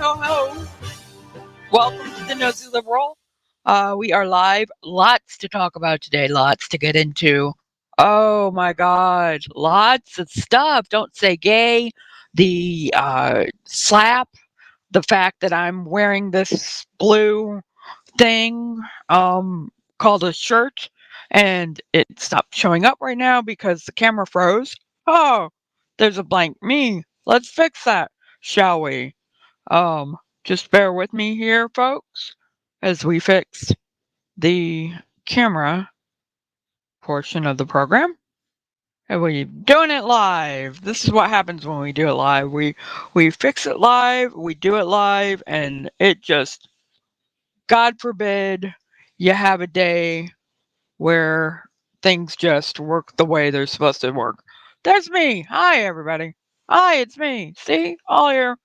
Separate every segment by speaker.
Speaker 1: ho, ho. Welcome to the Nosey Liberal. We are live. Lots to talk about today, lots to get into. Oh my God, lots of stuff. Don't say gay. The slap, the fact that I'm wearing this blue thing called a shirt and it stopped showing up right now because the camera froze. Oh, there's a blank me. Let's fix that, shall we? Um, just bear with me here, folks, as we fix the camera portion of the program. And we're doing it live. This is what happens when we do it live. We fix it live, we do it live, and it just, God forbid, you have a day where things just work the way they're supposed to work. There's me. Hi, everybody. Hi, it's me. See, all here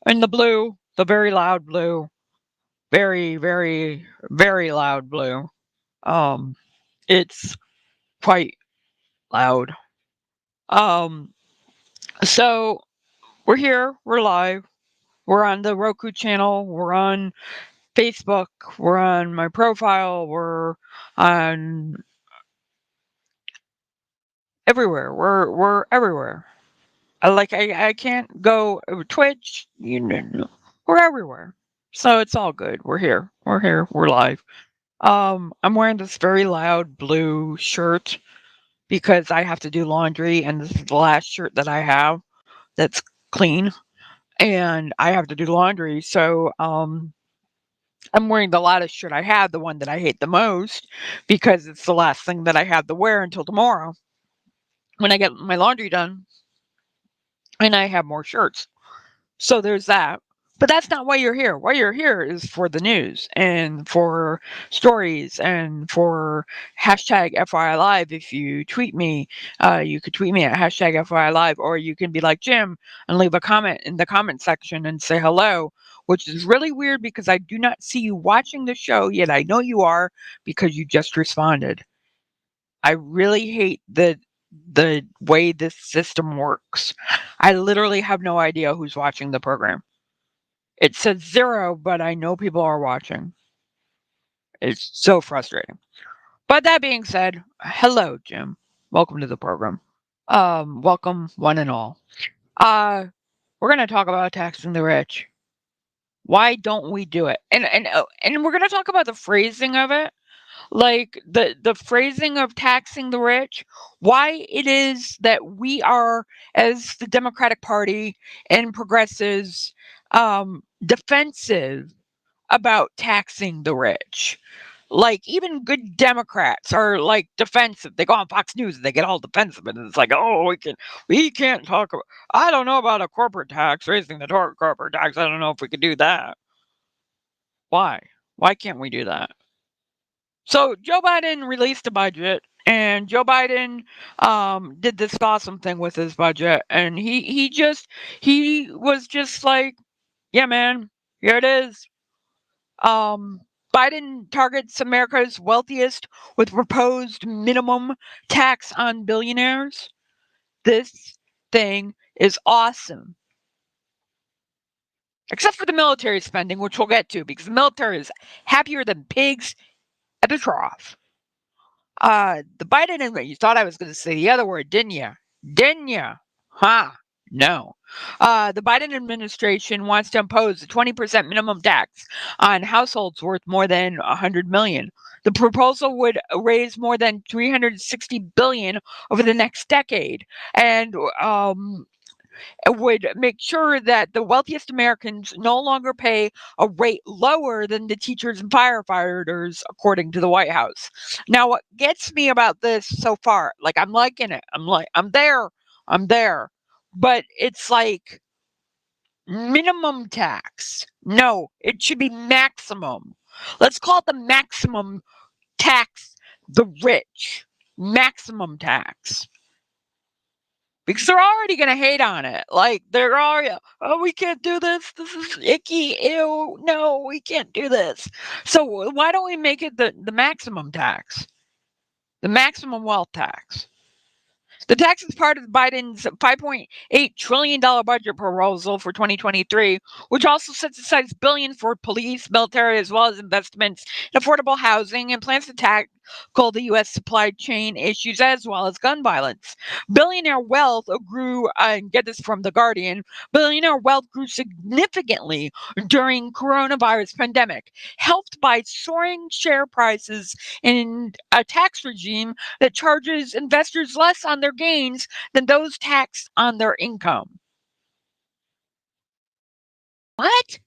Speaker 1: in the blue, the very loud blue. Very, very, very loud blue. Um, it's quite loud. Um, so we're here, we're live, we're on the Roku channel, we're on Facebook, we're on my profile, we're on everywhere. We're everywhere. I can't go Twitch, we're everywhere. So it's all good. We're here. We're here. We're live. I'm wearing this very loud blue shirt because I have to do laundry and this is the last shirt that I have that's clean and I have to do laundry. So I'm wearing the loudest shirt I have, the one that I hate the most, because it's the last thing that I have to wear until tomorrow when I get my laundry done and I have more shirts. So there's that. But that's not why you're here. Why you're here is for the news and for stories and for hashtag FYI Live. If you tweet me, you could tweet me at hashtag FYI Live, or you can be like Jim and leave a comment in the comment section and say hello, which is really weird because I do not see you watching the show, yet I know you are because you just responded. I really hate the way this system works. I literally have no idea who's watching the program. It says 0, but I know people are watching. It's so frustrating. But that being said, hello, Jim. Welcome to the program. Welcome one and all. We're gonna talk about taxing the rich. Why don't we do it? And we're gonna talk about the phrasing of it, like the phrasing of taxing the rich, why it is that we are, as the Democratic Party and progressives, defensive about taxing the rich. Like even good Democrats are like defensive. They go on Fox News and they get all defensive, and it's like, oh, we can't talk about. I don't know about a corporate tax, raising the corporate tax. I don't know if we could do that. Why? Why can't we do that? So Joe Biden released a budget, and Joe Biden did this awesome thing with his budget, and he was just like, yeah, man, here it is. Biden targets America's wealthiest with proposed minimum tax on billionaires. This thing is awesome. Except for the military spending, which we'll get to, because the military is happier than pigs at the trough. The Biden, you thought I was going to say the other word, didn't you? Didn't you? Huh? No. The Biden administration wants to impose a 20% minimum tax on households worth more than 100 million. The proposal would raise more than 360 billion over the next decade, and would make sure that the wealthiest Americans no longer pay a rate lower than the teachers and firefighters, according to the White House. Now, what gets me about this so far, like I'm liking it. I'm there. I'm there. But it's like minimum tax. No, it should be maximum. Let's call it the maximum tax the rich. Maximum tax, because they're already going to hate on it. Like they're already, oh, we can't do this. This is icky. Ew. No, we can't do this. So why don't we make it the maximum tax, the maximum wealth tax? The tax is part of Biden's $5.8 trillion budget proposal for 2023, which also sets aside billions for police, military, as well as investments in affordable housing and plans to tackle the U.S. supply chain issues as well as gun violence. Billionaire wealth grew, and get this from The Guardian, billionaire wealth grew significantly during coronavirus pandemic, helped by soaring share prices and a tax regime that charges investors less on their gains than those taxed on their income. What?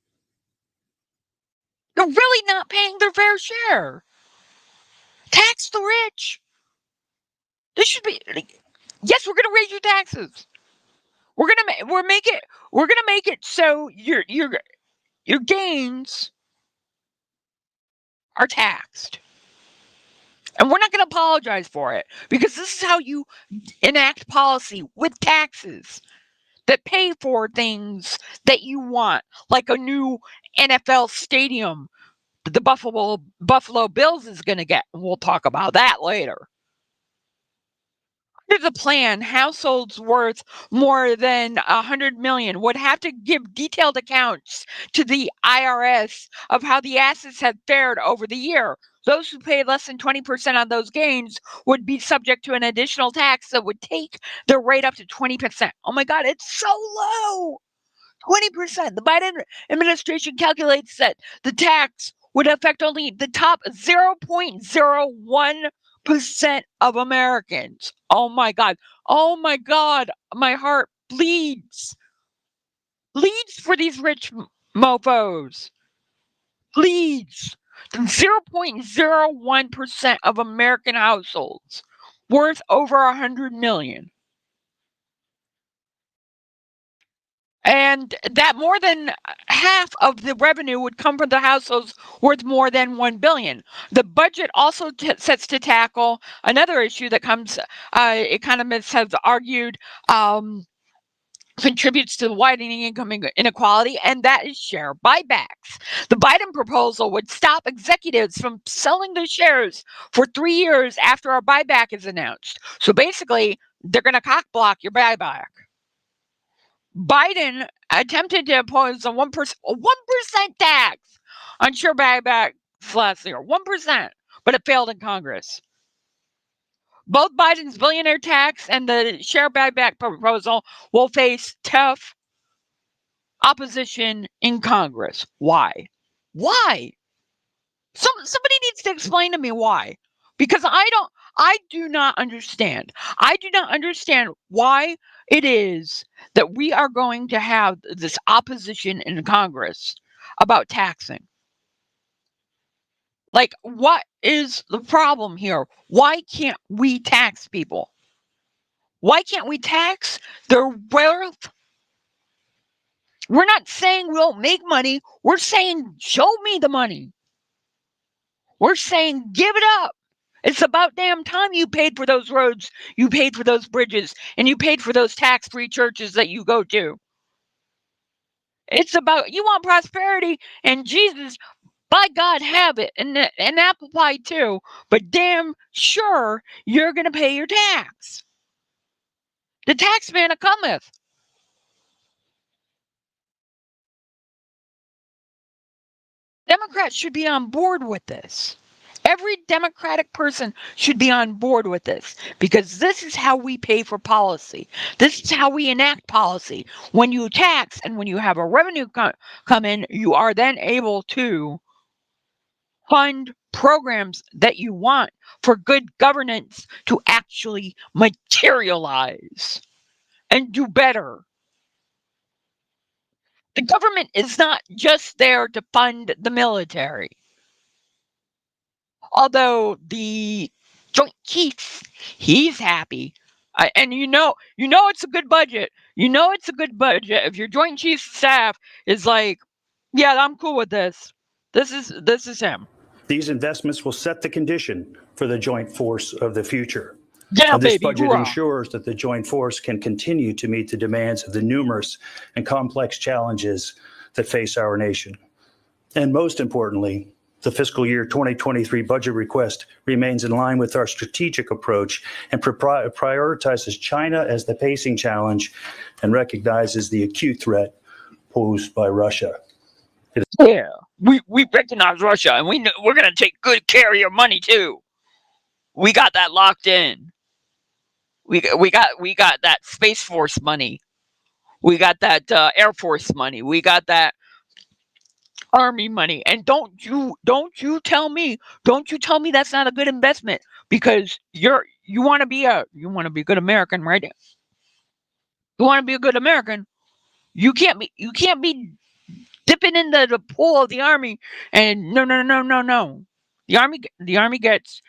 Speaker 1: They're really not paying their fair share. Tax the rich. This should be. Yes, we're going to raise your taxes. We're gonna make it so your gains are taxed. And we're not going to apologize for it, because this is how you enact policy, with taxes that pay for things that you want, like a new NFL stadium that the Buffalo Bills is going to get. We'll talk about that later. Under the plan, households worth more than $100 million would have to give detailed accounts to the IRS of how the assets had fared over the year. Those who paid less than 20% on those gains would be subject to an additional tax that would take their rate up to 20%. Oh my God, it's so low. 20%. The Biden administration calculates that the tax would affect only the top 0.01% of Americans. Oh my God. Oh my God. My heart bleeds. Bleeds for these rich mofos. Bleeds. 0.01% of American households worth over 100 million. And that more than half of the revenue would come from the households worth more than $1 billion. The budget also sets to tackle another issue that comes, economists have argued, contributes to the widening income inequality, and that is share buybacks. The Biden proposal would stop executives from selling their shares for 3 years after a buyback is announced. So basically, they're going to cock block your buyback. Biden attempted to impose a 1% tax on share buybacks last year, 1%, but it failed in Congress. Both Biden's billionaire tax and the share buyback proposal will face tough opposition in Congress. Why? Why? Somebody needs to explain to me why. Because I do not understand. I do not understand why it is that we are going to have this opposition in Congress about taxing. Like, what is the problem here? Why can't we tax people? Why can't we tax their wealth? We're not saying we won't make money. We're saying, show me the money. We're saying, give it up. It's about damn time you paid for those roads, you paid for those bridges, and you paid for those tax-free churches that you go to. It's about, you want prosperity, and Jesus, by God, have it, and apple pie too, but damn sure you're going to pay your tax. The tax man cometh. Democrats should be on board with this. Every Democratic person should be on board with this, because this is how we pay for policy. This is how we enact policy. When you tax and when you have a revenue come in, you are then able to fund programs that you want for good governance to actually materialize and do better. The government is not just there to fund the military. Although the Joint Chiefs, he's happy. And you know it's a good budget. You know it's a good budget if your Joint Chiefs staff is like, yeah, I'm cool with this. This is him.
Speaker 2: These investments will set the condition for the joint force of the future.
Speaker 1: Yeah,
Speaker 2: This
Speaker 1: baby,
Speaker 2: budget
Speaker 1: hoorah.
Speaker 2: ensures that the joint force can continue to meet the demands of the numerous and complex challenges that face our nation. And most importantly, The fiscal year 2023 budget request remains in line with our strategic approach and prioritizes China as the pacing challenge and recognizes the acute threat posed by Russia.
Speaker 1: Yeah, we recognize Russia, and we're going to take good care of your money too. We got that locked in. We got that Space Force money. We got that Air Force money. We got that Army money. And don't you tell me that's not a good investment, because you want to be a good American, right? You want to be a good American. You can't be dipping into the pool of the Army, and no. The Army gets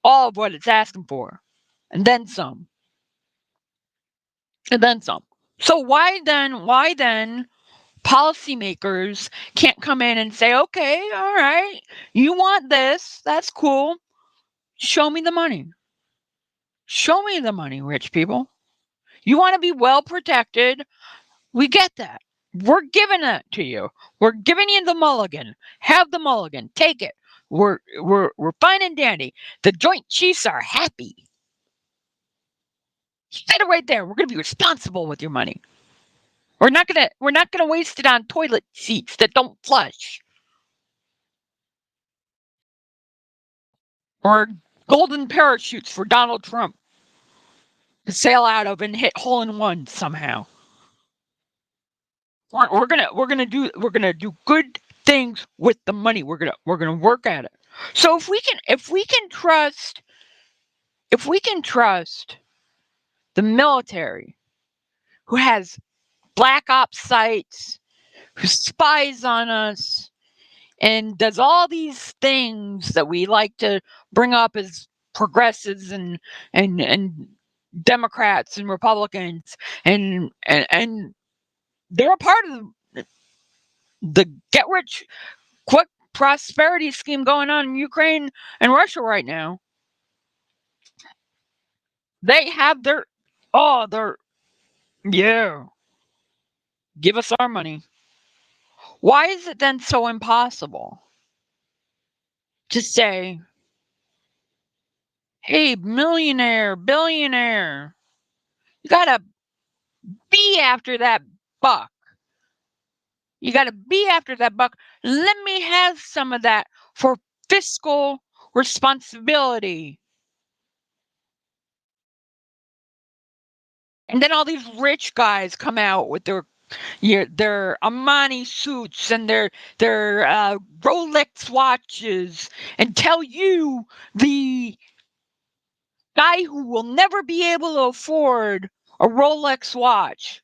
Speaker 1: all of what it's asking for, and then some. And then some. So why then policymakers can't come in and say, okay, all right, you want this, that's cool. Show me the money. Show me the money, rich people. You want to be well protected. We get that. We're giving it to you. We're giving you the mulligan. Have the mulligan. Take it. We're fine and dandy. The Joint Chiefs are happy. Said it right there. We're gonna be responsible with your money. We're not gonna waste it on toilet seats that don't flush. Or golden parachutes for Donald Trump to sail out of and hit hole in one somehow. We're gonna do good things with the money. We're gonna work at it. So if we can trust the military, who has black ops sites, who spies on us, and does all these things that we like to bring up as progressives and Democrats and Republicans, and they're a part of the get rich quick prosperity scheme going on in Ukraine and Russia right now. They have their yeah. Give us our money. Why is it then so impossible to say, hey, millionaire, billionaire, you gotta be after that buck. You gotta be after that buck. Let me have some of that for fiscal responsibility. And then all these rich guys come out with their Armani suits and their Rolex watches and tell you, the guy who will never be able to afford a Rolex watch,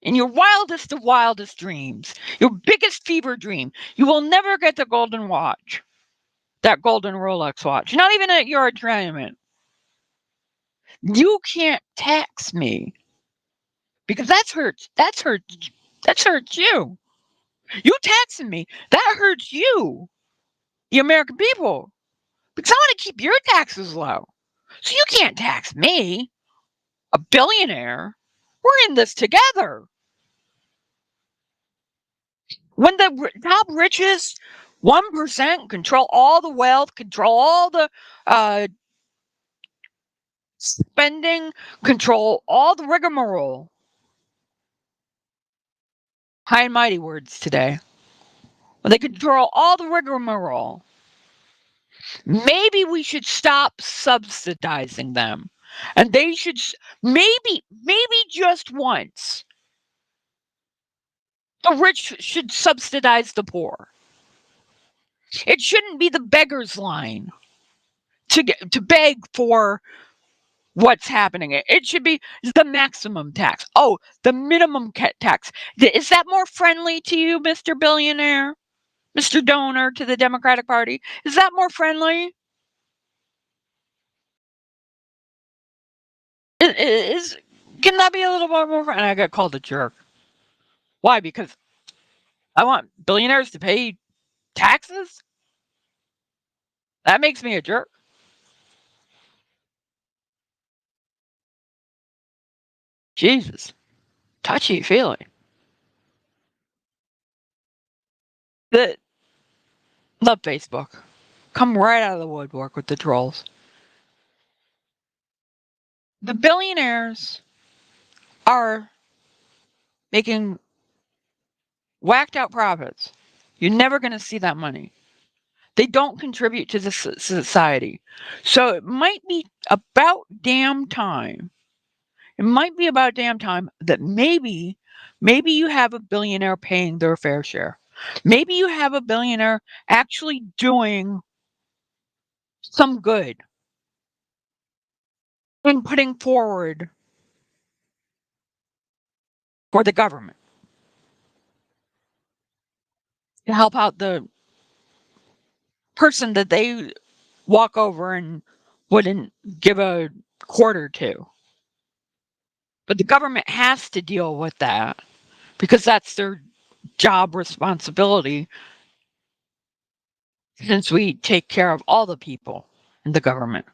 Speaker 1: in your wildest of wildest dreams, your biggest fever dream, you will never get the golden watch, that golden Rolex watch, not even at your retirement. You can't tax me, because that's hurts you. You taxing me, that hurts you, the American people, because I want to keep your taxes low. So you can't tax me, a billionaire. We're in this together. When the top richest 1% control all the wealth, control all the spending, control all the rigmarole. High and mighty words today. When they control all the rigmarole, maybe we should stop subsidizing them. And they should, maybe just once, the rich should subsidize the poor. It shouldn't be the beggar's line to beg for what's happening. It should be the maximum tax. Oh, the minimum tax. Is that more friendly to you, Mr. Billionaire? Mr. Donor to the Democratic Party? Is that more friendly? Can that be a little bit more friendly? I got called a jerk. Why? Because I want billionaires to pay taxes? That makes me a jerk. Jesus. Touchy feely. The Love Facebook. Come right out of the woodwork with the trolls. The billionaires are making whacked out profits. You're never going to see that money. They don't contribute to the society. So it might be about damn time. It might be about damn time that maybe you have a billionaire paying their fair share. Maybe you have a billionaire actually doing some good and putting forward for the government to help out the person that they walk over and wouldn't give a quarter to. But the government has to deal with that because that's their job responsibility since we take care of all the people in the government.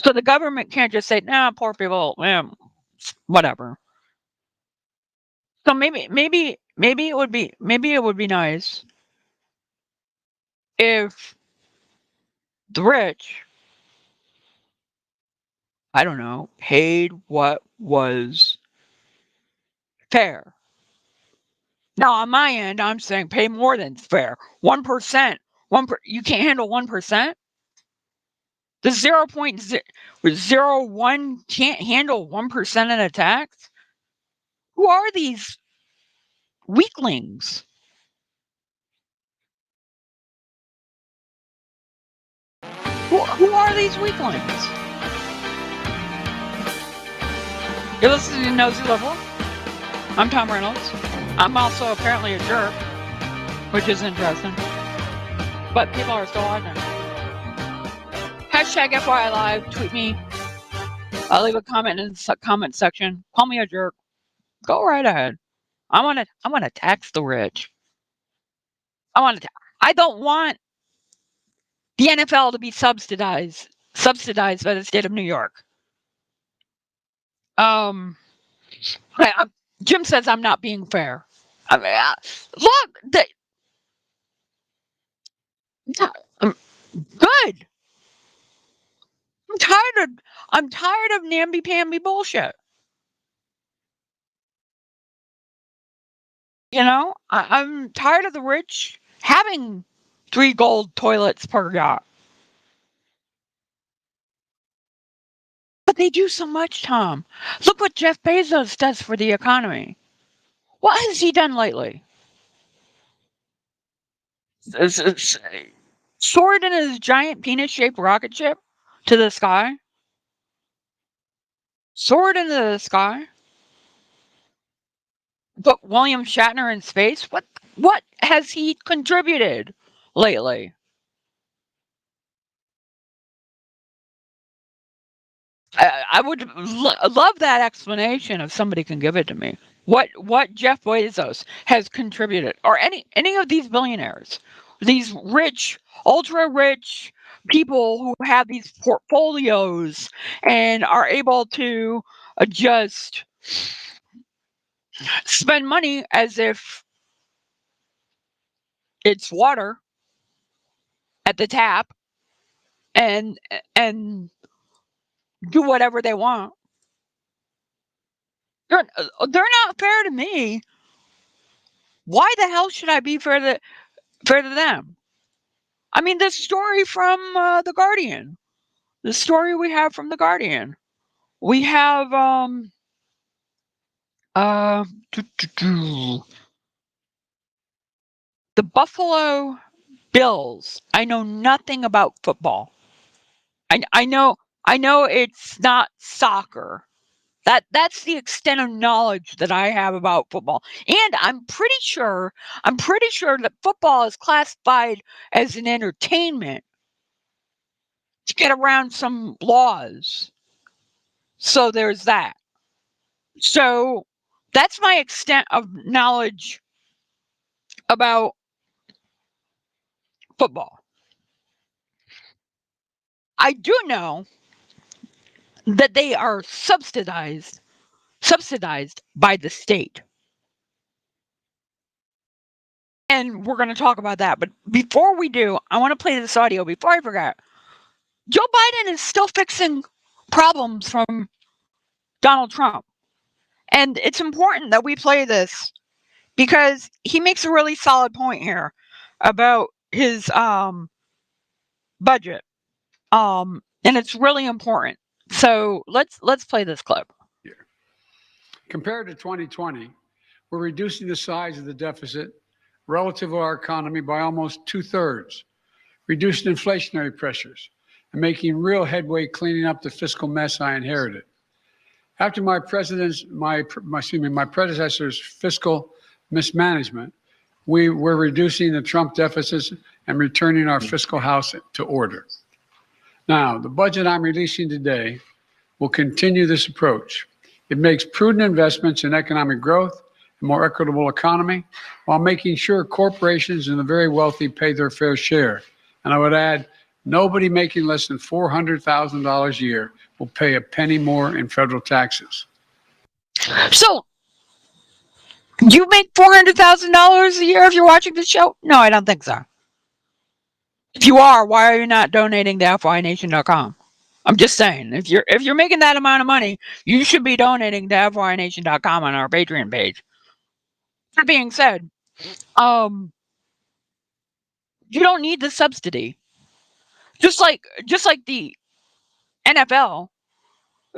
Speaker 1: So the government can't just say, nah, poor people, whatever. So maybe it would be nice if the rich, I don't know, paid what was fair. Now on my end, I'm saying pay more than fair. 1%. You can't handle 1%? The 0.01 can't handle 1% in a tax? Who are these weaklings? Who are these weaklings? You're listening to Nosey Liberal. I'm Tom Reynolds. I'm also apparently a jerk, which is interesting. But people are still watching. Hashtag FYI Live. Tweet me. I'll leave a comment in the comment section. Call me a jerk. Go right ahead. I want to tax the rich. I don't want the NFL to be subsidized by the state of New York. Um, Jim says I'm not being fair. I mean, look, good. I'm tired of namby-pamby bullshit. You know, I'm tired of the rich having 3 gold toilets per yacht. But they do so much, Tom. Look what Jeff Bezos does for the economy. What has he done lately? Soared in his giant penis-shaped rocket ship to the sky. Soared into the sky. Put William Shatner in space. What has he contributed lately? I would love that explanation if somebody can give it to me. What Jeff Bezos has contributed, or any of these billionaires, these rich, ultra rich people who have these portfolios and are able to just spend money as if it's water at the tap and and do whatever they want. They're not fair to me. Why the hell should I be fair to them? I mean, the story from the Guardian. The story we have from the Guardian. We have uh the Buffalo Bills. I know nothing about football. I know it's not soccer. That's the extent of knowledge that I have about football. And I'm pretty sure that football is classified as an entertainment to get around some laws. So there's that. So that's my extent of knowledge about football. I do know that they are subsidized by the state. And we're going to talk about that. But before we do, I want to play this audio before I forget. Joe Biden is still fixing problems from Donald Trump. And it's important that we play this because he makes a really solid point here about his budget. And it's really important. So let's play this clip.
Speaker 3: Compared to 2020, we're reducing the size of the deficit relative to our economy by almost 2/3, reducing inflationary pressures, and making real headway cleaning up the fiscal mess I inherited. After my predecessor's fiscal mismanagement, we were reducing the Trump deficits and returning our fiscal house to order. Now, the budget I'm releasing today will continue this approach. It makes prudent investments in economic growth, a more equitable economy, while making sure corporations and the very wealthy pay their fair share. And I would add, nobody making less than $400,000 a year will pay a penny more in federal taxes.
Speaker 1: So, you make $400,000 a year if you're watching this show? No, I don't think so. If you are, why are you not donating to FYNation.com? I'm just saying, if you're making that amount of money, you should be donating to FYNation.com on our Patreon page. That being said, you don't need the subsidy. Just like the NFL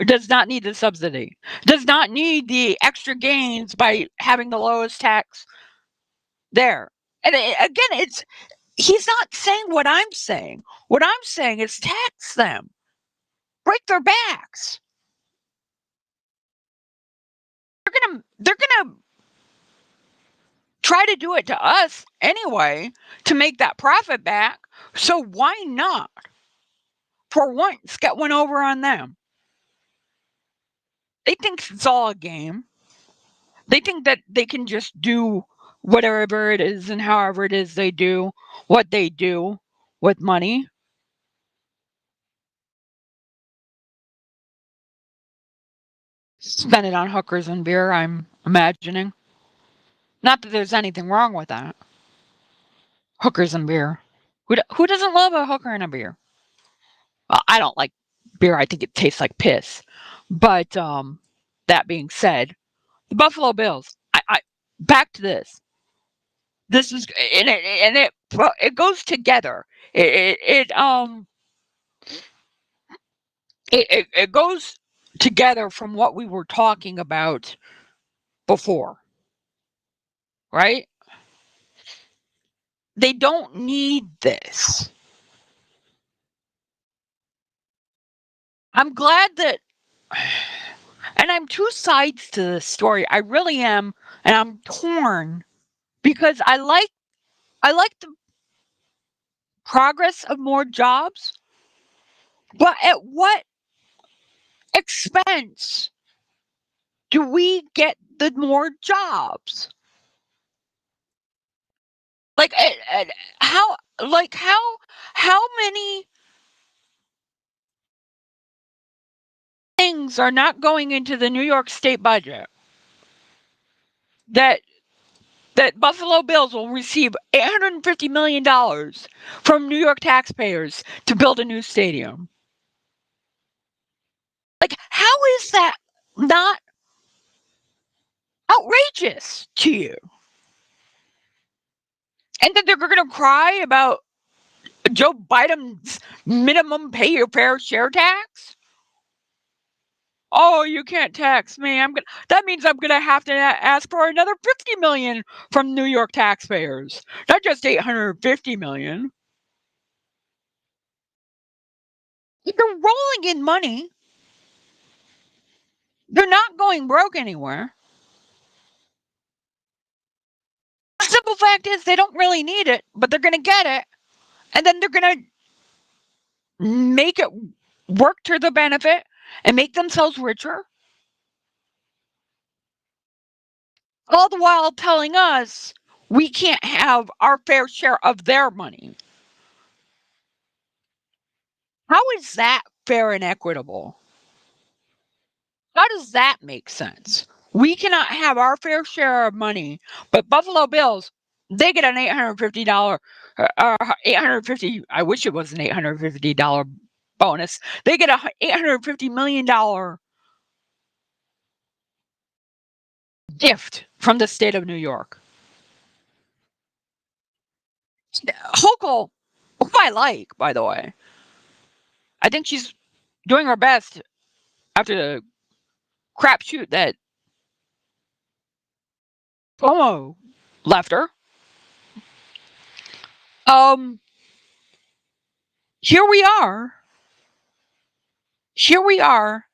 Speaker 1: does not need the subsidy. Does not need the extra gains by having the lowest tax there. And again, he's not saying what I'm saying. What I'm saying is tax them. Break their backs. They're gonna try to do it to us anyway to make that profit back. So why not, for once, get one over on them? They think it's all a game. They think that they can just do whatever it is and however it is they do what they do with money. Spend it on hookers and beer, I'm imagining. Not that there's anything wrong with that. Hookers and beer. Who doesn't love a hooker and a beer? Well, I don't like beer. I think it tastes like piss. But that being said, the Buffalo Bills. I back to this. This is it goes together. It goes together from what we were talking about before, right? They don't need this. I'm glad that, and I'm two sides to this story. I really am, and I'm torn because I like the progress of more jobs, but at what expense do we get the more jobs? Like how how many things are not going into the New York State budget that Buffalo Bills will receive $850 million from New York taxpayers to build a new stadium? Like, how is that not outrageous to you? And then they're going to cry about Joe Biden's minimum pay your fair share tax? Oh, you can't tax me. That means I'm gonna have to ask for another 50 million from New York taxpayers, not just 850 million. They're rolling in money. They're not going broke anywhere. The simple fact is they don't really need it, but they're gonna get it, and then they're gonna make it work to their benefit and make themselves richer. All the while telling us we can't have our fair share of their money. How is that fair and equitable? How does that make sense? We cannot have our fair share of money, but Buffalo Bills, They get an $850, $850. I wish it was an $850 bonus. They get a $850 million gift from the state of New York. Hochul, who I like, by the way, I think she's doing her best after the crapshoot that Cuomo left her. Here we are. Here we are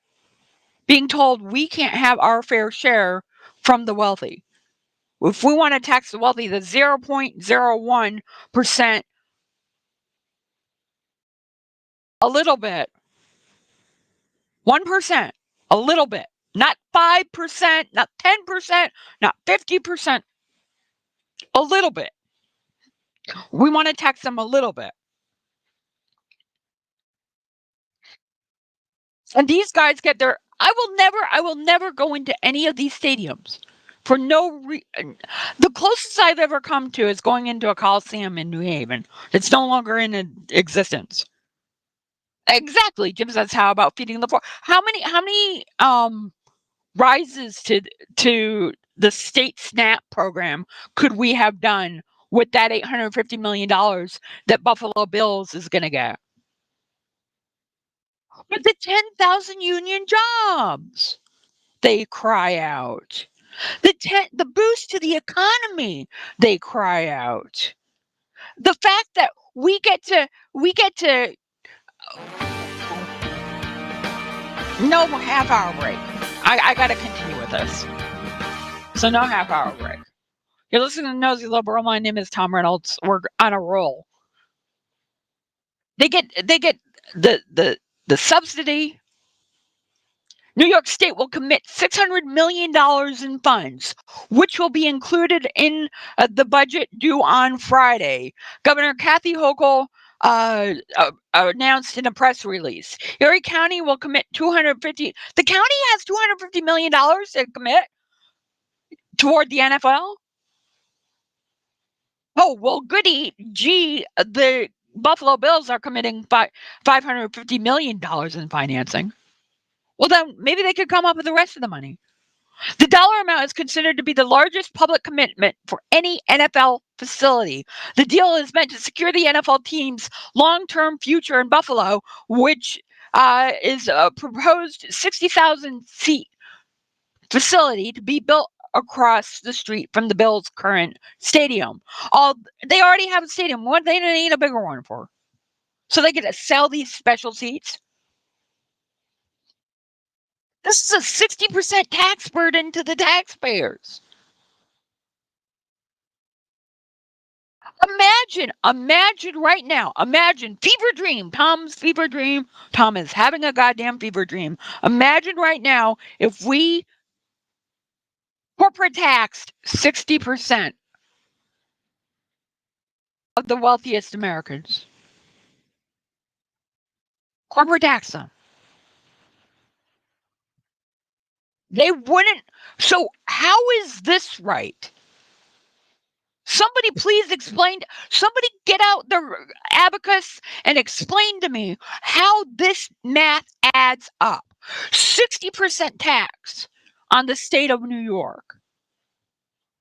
Speaker 1: being told we can't have our fair share from the wealthy. If we want to tax the wealthy, the 0.01%, a little bit, 1%, a little bit, not 5%, not 10%, not 50%, a little bit. We want to tax them a little bit. And these guys get their, I will never go into any of these stadiums for no reason. The closest I've ever come to is going into a Coliseum in New Haven. It's no longer in existence. Exactly. Jim says, how about feeding the poor? How many rises to the state SNAP program could we have done with that $850 million that Buffalo Bills is going to get? With the 10,000 union jobs, they cry out. The boost to the economy, they cry out. The fact that we get to no half-hour break. I got to continue with this. So no half-hour break. You're listening to Nosey Liberal. My name is Tom Reynolds. We're on a roll. They get the subsidy. New York State will commit $600 million in funds, which will be included in the budget due on Friday. Governor Kathy Hochul announced in a press release. Erie County will commit $250. The county has $250 million to commit toward the NFL. Oh, well, goody gee, the Buffalo Bills are committing $550 million in financing. Well, then maybe they could come up with the rest of the money. The dollar amount is considered to be the largest public commitment for any NFL facility. The deal is meant to secure the NFL team's long-term future in Buffalo, which is a proposed 60,000 seat facility to be built across the street from the Bills' current stadium. They already have a stadium. What they need a bigger one for? So they get to sell these special seats. This is a 60% tax burden to the taxpayers. Imagine right now. Imagine fever dream. Tom's fever dream. Tom is having a goddamn fever dream. Imagine right now if we corporate taxed 60% of the wealthiest Americans. Corporate tax them. They wouldn't. So how is this right? Somebody please explain. Somebody get out the abacus and explain to me how this math adds up. 60% tax on the state of New York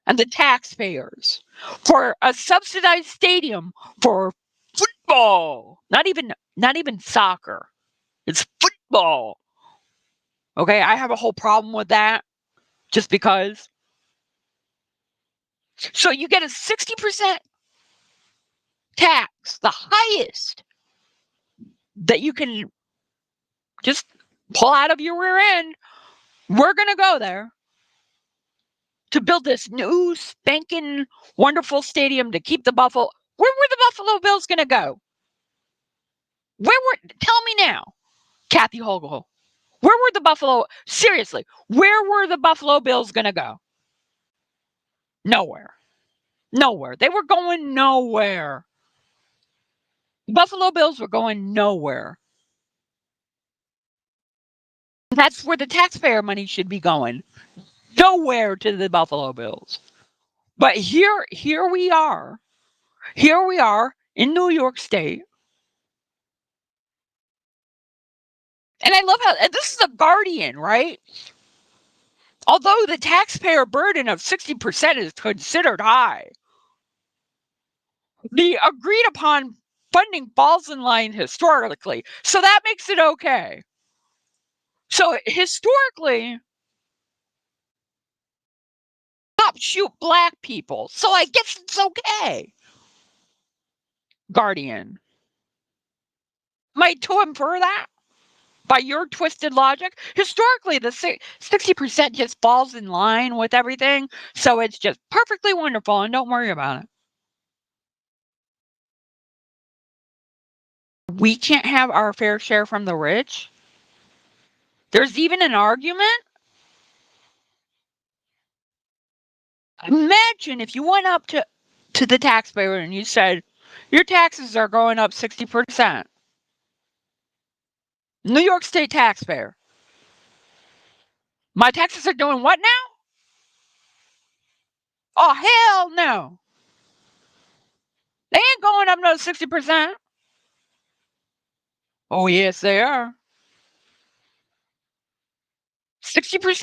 Speaker 1: and the taxpayers for a subsidized stadium for football. Not even soccer. It's football. Okay, I have a whole problem with that just because. So you get a 60% tax, the highest that you can just pull out of your rear end. We're going to go there to build this new spanking wonderful stadium to keep the Buffalo. Where were the Buffalo Bills going to go? Tell me now, Kathy Hochul. Seriously, where were the Buffalo Bills going to go? Nowhere. They were going nowhere. The Buffalo Bills were going nowhere. That's where the taxpayer money should be going. Nowhere to the Buffalo Bills. But here we are. Here we are in New York State. And I love how, and this is a Guardian, right? Although the taxpayer burden of 60% is considered high, the agreed upon funding falls in line historically. So that makes it okay. So historically, cops shoot black people. So I guess it's okay. Guardian. Might to infer that by your twisted logic. Historically, the 60% just falls in line with everything. So it's just perfectly wonderful and don't worry about it. We can't have our fair share from the rich. There's even an argument. Imagine if you went up to the taxpayer and you said, your taxes are going up 60%. New York State taxpayer. My taxes are doing what now? Oh, hell no. They ain't going up no 60%. Oh, yes, they are. 60%.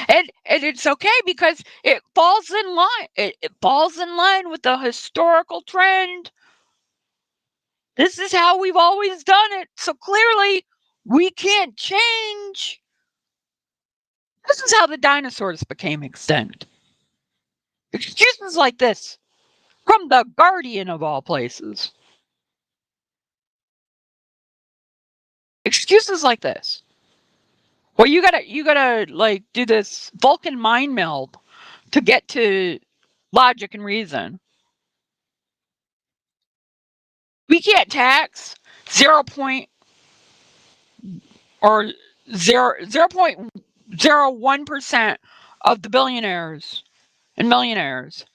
Speaker 1: And it's okay because it falls in line. It falls in line with the historical trend. This is how we've always done it. So clearly, we can't change. This is how the dinosaurs became extinct. Excuses like this from the Guardian of all places. Excuses like this. Well, you gotta like do this Vulcan mind meld to get to logic and reason. We can't tax 0.01% of the billionaires and millionaires.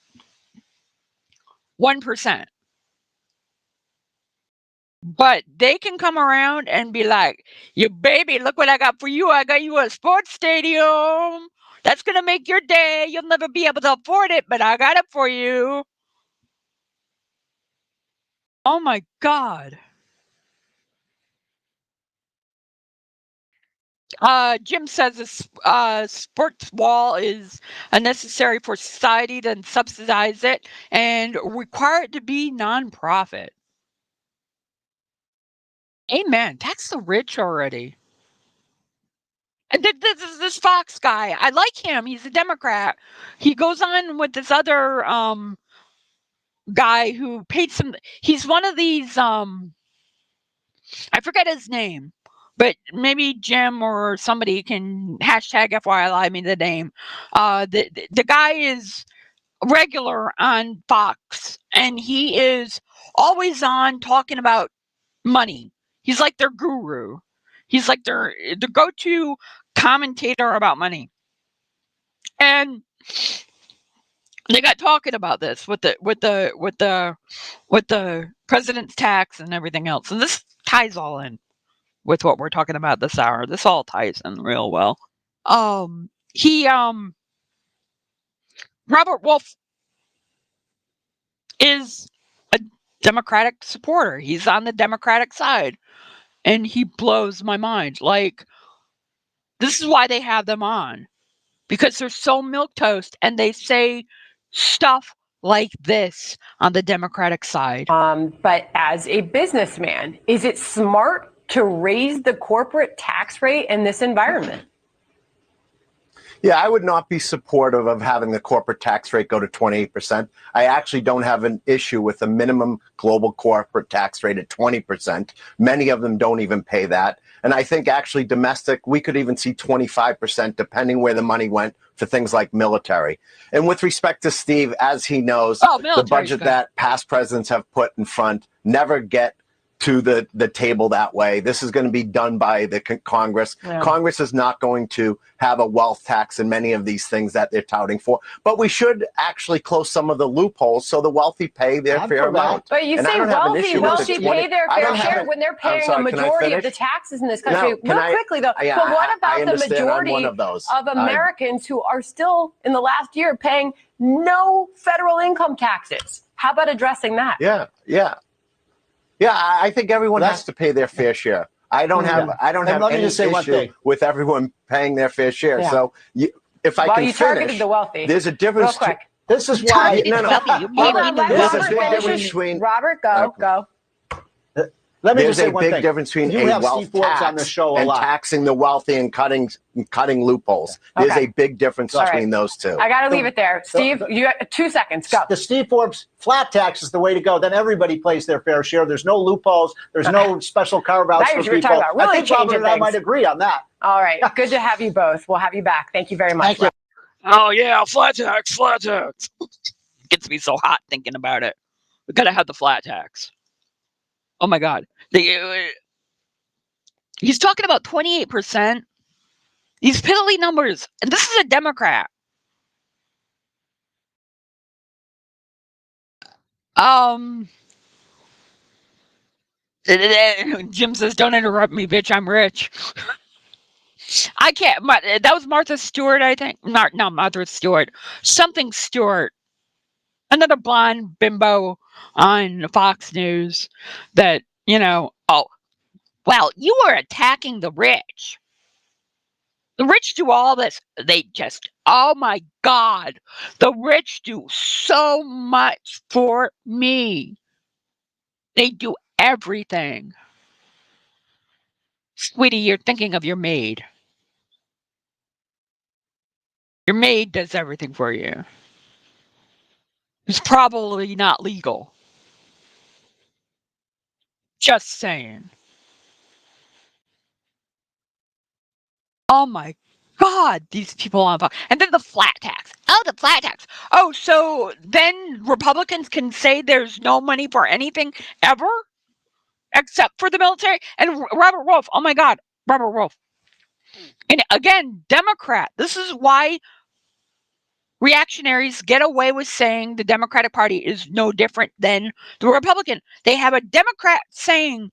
Speaker 1: 1%. But they can come around and be like, you baby, look what I got for you. I got you a sports stadium. That's going to make your day. You'll never be able to afford it, but I got it for you. Oh my God. Jim says a sports wall is necessary for society to subsidize it and require it to be nonprofit. Amen. Tax the rich already. And this Fox guy, I like him. He's a Democrat. He goes on with this other guy who paid some. He's one of these. I forget his name, but maybe Jim or somebody can hashtag FYI me the name. The guy is regular on Fox, and he is always on talking about money. He's like their guru. He's like their go-to commentator about money. And they got talking about this with the president's tax and everything else. And this ties all in with what we're talking about this hour. This all ties in real well. Robert Wolf is a Democratic supporter. He's on the Democratic side. And he blows my mind. Like, this is why they have them on. Because they're so milquetoast and they say stuff like this on the Democratic side.
Speaker 4: But as a businessman, is it smart to raise the corporate tax rate in this environment?
Speaker 5: Yeah, I would not be supportive of having the corporate tax rate go to 28%. I actually don't have an issue with the minimum global corporate tax rate at 20%. Many of them don't even pay that. And I think actually domestic, we could even see 25%, depending where the money went for things like military. And with respect to Steve, as he knows, the budget that past presidents have put in front never get to the table that way. This is going to be done by the Congress. Yeah. Congress is not going to have a wealth tax in many of these things that they're touting for. But we should actually close some of the loopholes so the wealthy pay their fair amount.
Speaker 4: But you say wealthy pay their fair share when they're paying a majority of the taxes in this country. Quickly, though. But what about the majority of Americans who are still, in the last year, paying no federal income taxes. How about addressing that?
Speaker 5: Yeah. I think everyone has to pay their fair share. I don't have any issue with everyone paying their fair share.
Speaker 4: Yeah.
Speaker 5: So if I
Speaker 4: Well,
Speaker 5: can
Speaker 4: you targeted
Speaker 5: finish,
Speaker 4: the wealthy.
Speaker 5: there's a difference.
Speaker 4: Real quick.
Speaker 5: This is why.
Speaker 1: Targeted the wealthy. You made me
Speaker 4: Let
Speaker 5: There's a
Speaker 4: Robert
Speaker 5: big
Speaker 4: finish
Speaker 5: difference
Speaker 4: his-
Speaker 5: between.
Speaker 4: Robert, go.
Speaker 6: Let me
Speaker 5: There's
Speaker 6: just say
Speaker 5: a
Speaker 6: one
Speaker 5: big
Speaker 6: thing.
Speaker 5: difference between
Speaker 6: You
Speaker 5: a
Speaker 6: have
Speaker 5: wealth
Speaker 6: Steve Forbes on the
Speaker 5: tax
Speaker 6: show a
Speaker 5: and
Speaker 6: lot.
Speaker 5: taxing the wealthy and cutting loopholes. There's
Speaker 4: Okay.
Speaker 5: a big difference
Speaker 4: All right.
Speaker 5: between those two.
Speaker 4: I got to leave it there. Steve, you got 2 seconds. Go.
Speaker 6: The Steve Forbes flat tax is the way to go. Then everybody pays their fair share. There's no loopholes. There's no special carve-outs
Speaker 4: Now
Speaker 6: for
Speaker 4: you're
Speaker 6: people.
Speaker 4: talking about really
Speaker 6: I think Robert
Speaker 4: changing
Speaker 6: and I
Speaker 4: things.
Speaker 6: might agree on that.
Speaker 4: All right. Good to have you both. We'll have you back. Thank you very much.
Speaker 6: Thank you.
Speaker 1: Oh yeah, flat tax, flat tax. Gets me so hot thinking about it. We gotta have the flat tax. Oh my God. He's talking about 28%. These piddly numbers. And this is a Democrat. Jim says, "Don't interrupt me, bitch. I'm rich." I can't. That was Martha Stewart, I think. Not Martha Stewart. Something Stewart. Another blonde bimbo on Fox News that, oh, well, you are attacking the rich. The rich do all this. They just, oh my God, the rich do so much for me. They do everything. Sweetie, you're thinking of your maid. Your maid does everything for you. It's probably not legal. Just saying. Oh my God, these people on Fox. And then the flat tax. Oh, the flat tax. Oh, so then Republicans can say there's no money for anything ever except for the military? And Robert Wolf, oh my God, Robert Wolf. And again, Democrat. This is why reactionaries get away with saying the Democratic Party is no different than the Republican. They have a Democrat saying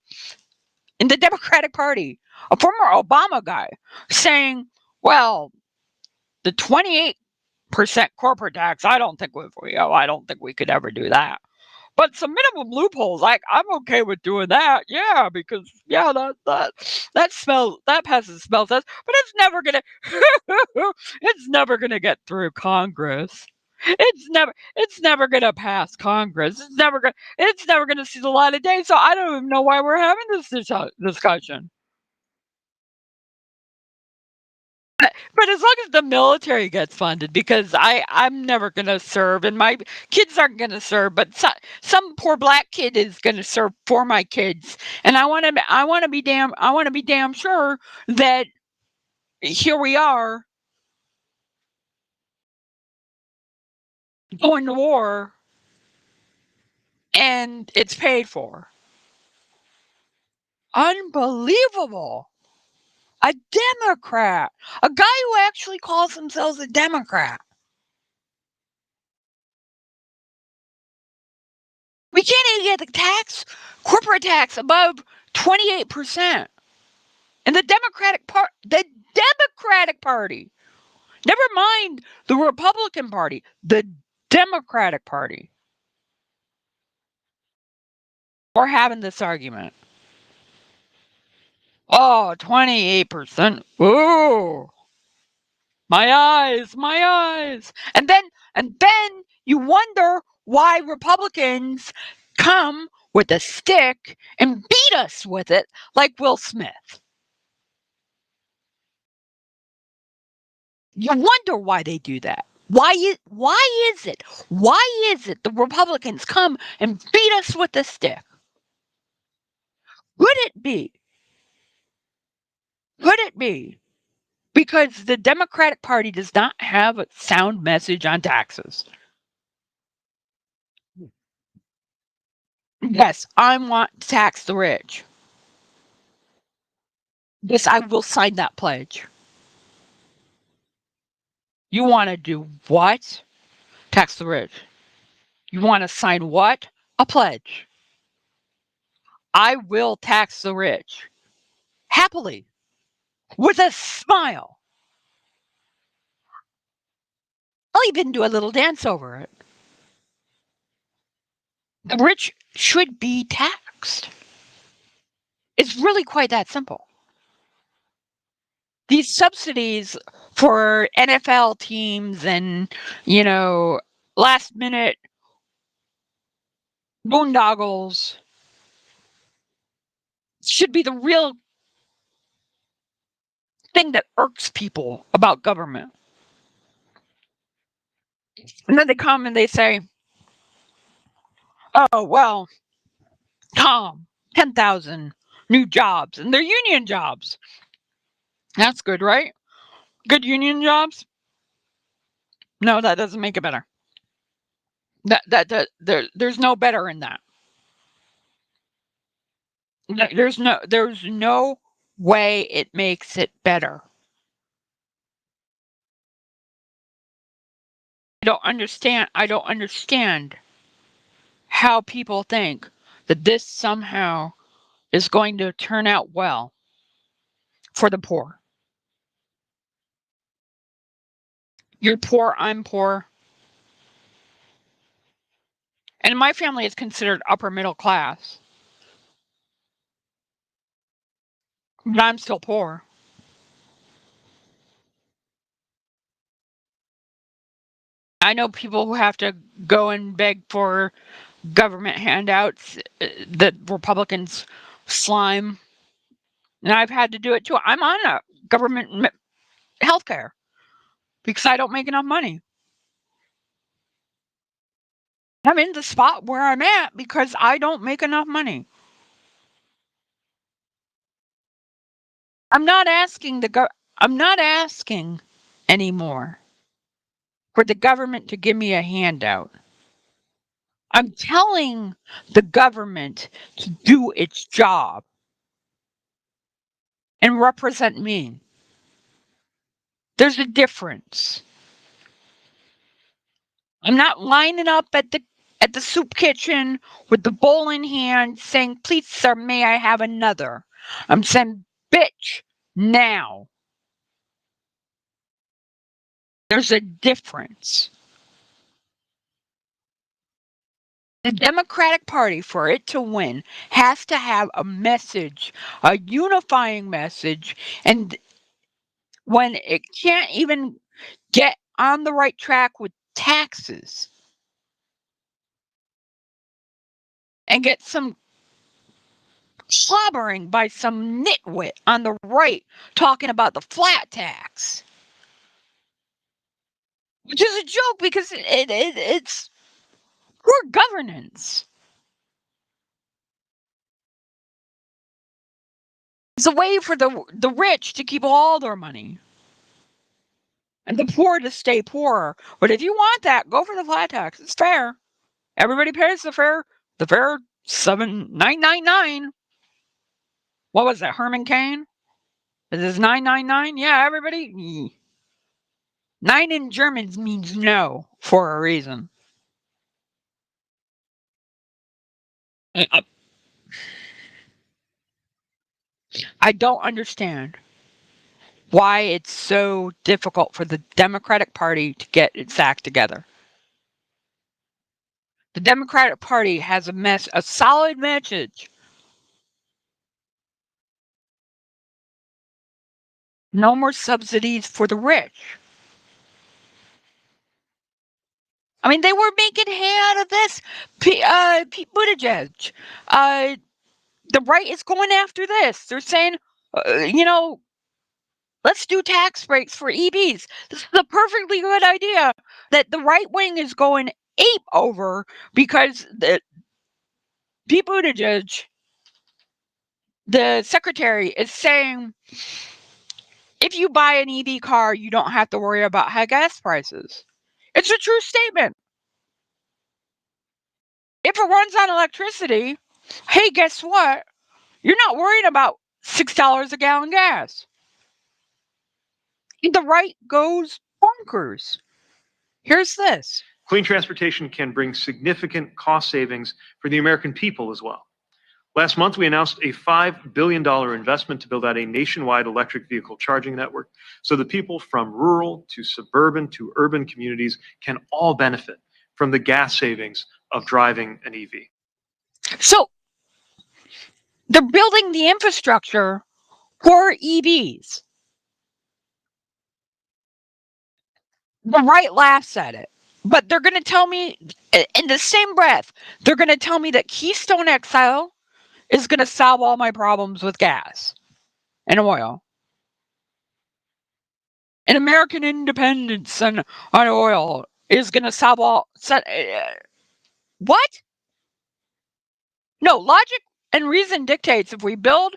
Speaker 1: in the Democratic Party, a former Obama guy, saying, well, the 28% corporate tax, I don't think we could ever do that. But some minimum loopholes, like I'm okay with doing that, yeah, because that passes smell test, but it's never gonna get through Congress. It's never gonna pass Congress. It's never gonna see the light of day. So I don't even know why we're having this discussion. But as long as the military gets funded, because I'm never gonna serve, and my kids aren't gonna serve, but some poor black kid is gonna serve for my kids, and I want to be damn sure that here we are going to war, and it's paid for. Unbelievable. A Democrat, a guy who actually calls himself a Democrat. We can't even get the corporate tax above 28%. And the Democratic Party, never mind the Republican Party, the Democratic Party, we're having this argument. Oh, 28%. Ooh. My eyes. And then you wonder why Republicans come with a stick and beat us with it like Will Smith. You wonder why they do that. Why is it the Republicans come and beat us with a stick? Could it be because the Democratic Party does not have a sound message on taxes? Yes, I want to tax the rich. Yes, I will sign that pledge. You want to do what? Tax the rich. You want to sign what? A pledge. I will tax the rich. Happily. With a smile. I'll even do a little dance over it. The rich should be taxed. It's really quite that simple. These subsidies for NFL teams and, last minute boondoggles should be the real thing that irks people about government. And then they come and they say, oh, well, Tom, 10,000 new jobs, and they're union jobs. That's good, right? Good union jobs? No, that doesn't make it better. There's no better in that. There's no way it makes it better. I don't understand how people think that this somehow is going to turn out well for the poor. You're poor, I'm poor. And my family is considered upper middle class. But I'm still poor. I know people who have to go and beg for government handouts that Republicans slime. And I've had to do it too. I'm on a government health care because I don't make enough money. I'm in the spot where I'm at because I don't make enough money. I'm not asking anymore for the government to give me a handout. I'm telling the government to do its job and represent me. There's a difference. I'm not lining up at the soup kitchen with the bowl in hand saying, please, sir, may I have another? I'm saying, bitch, now. There's a difference. The Democratic Party, for it to win, has to have a message, a unifying message. And when it can't even get on the right track with taxes and get some slobbering by some nitwit on the right talking about the flat tax, which is a joke because it's poor governance. It's a way for the rich to keep all their money and the poor to stay poor. But if you want that, go for the flat tax. It's fair. Everybody pays the fair 7,999. What was that, Herman Cain? Is this 999? Yeah, everybody. 9 in German means no for a reason. I don't understand why it's so difficult for the Democratic Party to get its act together. The Democratic Party has a solid message. No more subsidies for the rich. I mean, they were making hay out of this. Pete Buttigieg. The right is going after this. They're saying, let's do tax breaks for EVs. This is a perfectly good idea that the right wing is going ape over because Pete Buttigieg, the secretary, is saying if you buy an EV car, you don't have to worry about high gas prices. It's a true statement. If it runs on electricity, hey, guess what? You're not worried about $6 a gallon gas. The right goes bonkers. Here's this.
Speaker 7: Clean transportation can bring significant cost savings for the American people as well. Last month, we announced a $5 billion investment to build out a nationwide electric vehicle charging network so that people from rural to suburban to urban communities can all benefit from the gas savings of driving an EV.
Speaker 1: So they're building the infrastructure for EVs. The right laughs at it. But they're going to tell me, in the same breath, they're going to tell me that Keystone XL is going to solve all my problems with gas and oil. And American independence on oil is going to solve all. What? No, logic and reason dictates if we build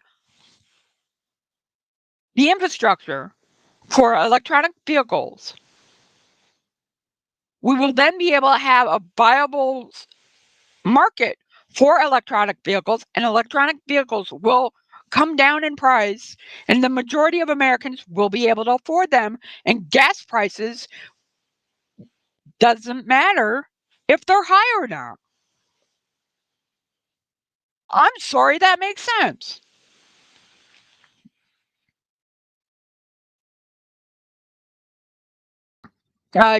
Speaker 1: the infrastructure for electronic vehicles, we will then be able to have a viable market for electronic vehicles, and electronic vehicles will come down in price, and the majority of Americans will be able to afford them, and gas prices doesn't matter if they're high or not. I'm sorry, that makes sense.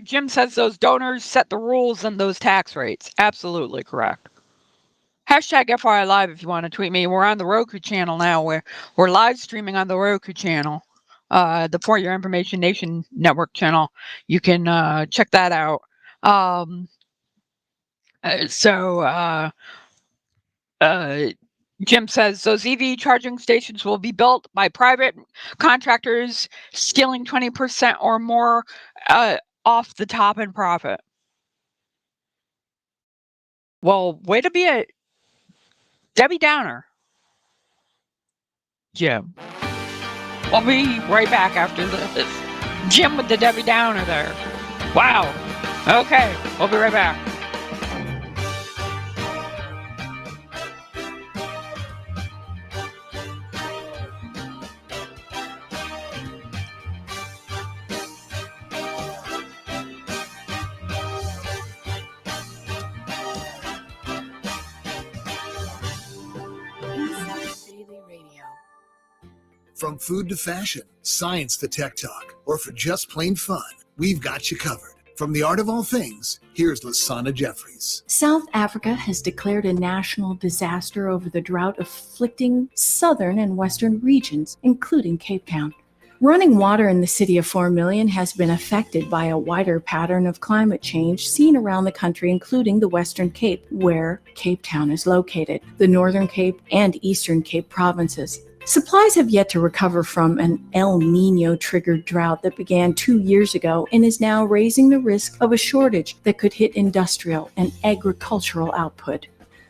Speaker 1: Jim says those donors set the rules and those tax rates. Absolutely correct. Hashtag FYI Live if you want to tweet me. We're on the Roku channel now. We're live streaming on the Roku channel, the For Your Information Nation Network channel. You can check that out. Jim says those EV charging stations will be built by private contractors, stealing 20% or more off the top in profit. Well, way to be a Debbie Downer, Jim. We'll be right back after this. Jim with the Debbie Downer there. Wow. Okay, we'll be right back.
Speaker 8: From food to fashion, science to tech talk, or for just plain fun, we've got you covered. From the art of all things, here's Lasana Jeffries.
Speaker 9: South Africa has declared a national disaster over the drought afflicting southern and western regions, including Cape Town. Running water in the city of 4 million has been affected by a wider pattern of climate change seen around the country, including the Western Cape, where Cape Town is located, the Northern Cape and Eastern Cape provinces. Supplies have yet to recover from an El Nino-triggered drought that began 2 years ago and is now raising the risk of a shortage that could hit industrial and agricultural output.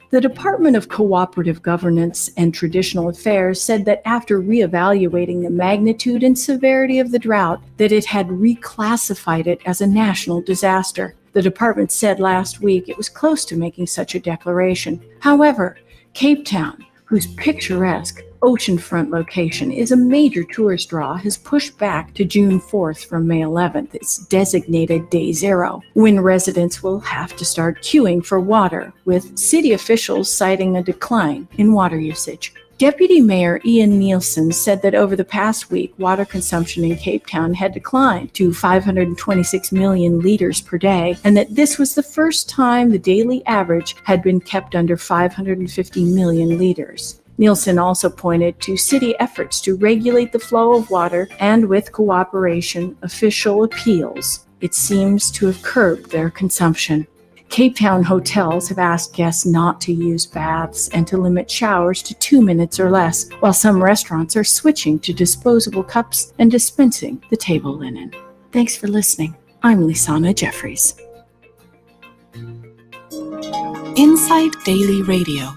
Speaker 9: The Department of Cooperative Governance and Traditional Affairs said that after reevaluating the magnitude and severity of the drought, that it had reclassified it as a national disaster. The department said last week it was close to making such a declaration. However, Cape Town, whose picturesque oceanfront location is a major tourist draw, has pushed back to June 4th from May 11th, its designated day zero, when residents will have to start queuing for water, with city officials citing a decline in water usage. Deputy Mayor Ian Nielsen said that over the past week, water consumption in Cape Town had declined to 526 million liters per day, and that this was the first time the daily average had been kept under 550 million liters. Nielsen also pointed to city efforts to regulate the flow of water, and with cooperation, official appeals, it seems to have curbed their consumption. Cape Town hotels have asked guests not to use baths and to limit showers to 2 minutes or less, while some restaurants are switching to disposable cups and dispensing the table linen. Thanks for listening. I'm Lisana Jeffries.
Speaker 10: Insight Daily Radio.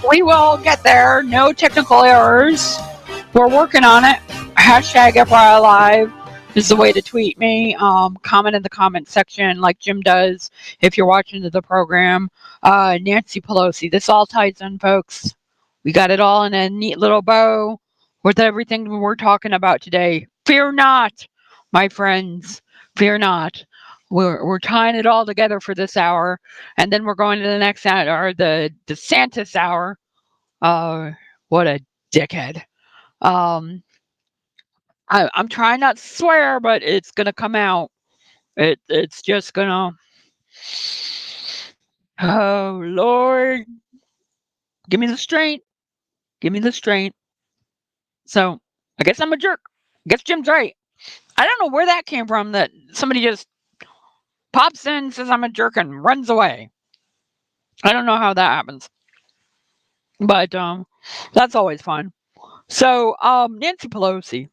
Speaker 1: We will get there. No technical errors. We're working on it. Hashtag FYI Live is the way to tweet me. Comment in the comment section like Jim does if you're watching the program. Nancy Pelosi. This all ties in, folks. We got it all in a neat little bow. with everything we're talking about today. Fear not, my friends. Fear not. We're tying it all together for this hour, and then we're going to the next hour, the DeSantis hour. What a dickhead. I'm trying not to swear, but it's gonna come out. It's just gonna. Oh Lord, give me the strength. Give me the strength. So I guess I'm a jerk. I guess Jim's right. I don't know where that came from. That somebody just pops in, says I'm a jerk, and runs away. I don't know how that happens, but that's always fun. So Nancy Pelosi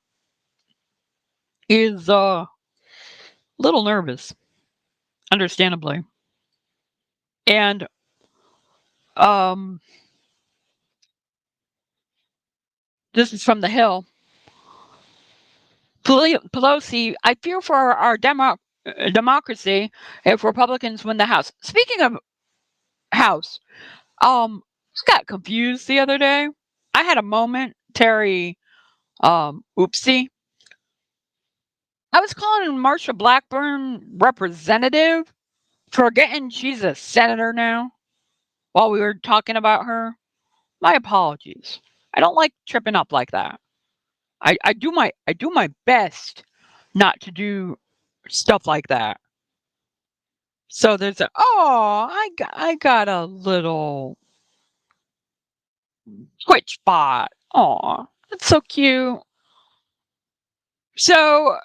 Speaker 1: is a little nervous, understandably, and this is from the Hill. Pelosi, I fear for our democracy if Republicans win the House. Speaking of House, I got confused the other day. I had a moment, Terry. Oopsie. I was calling Marsha Blackburn representative, forgetting she's a senator now. While we were talking about her, my apologies. I don't like tripping up like that. I do my best not to do stuff like that. So there's I got a little twitch spot. Aw, that's so cute. So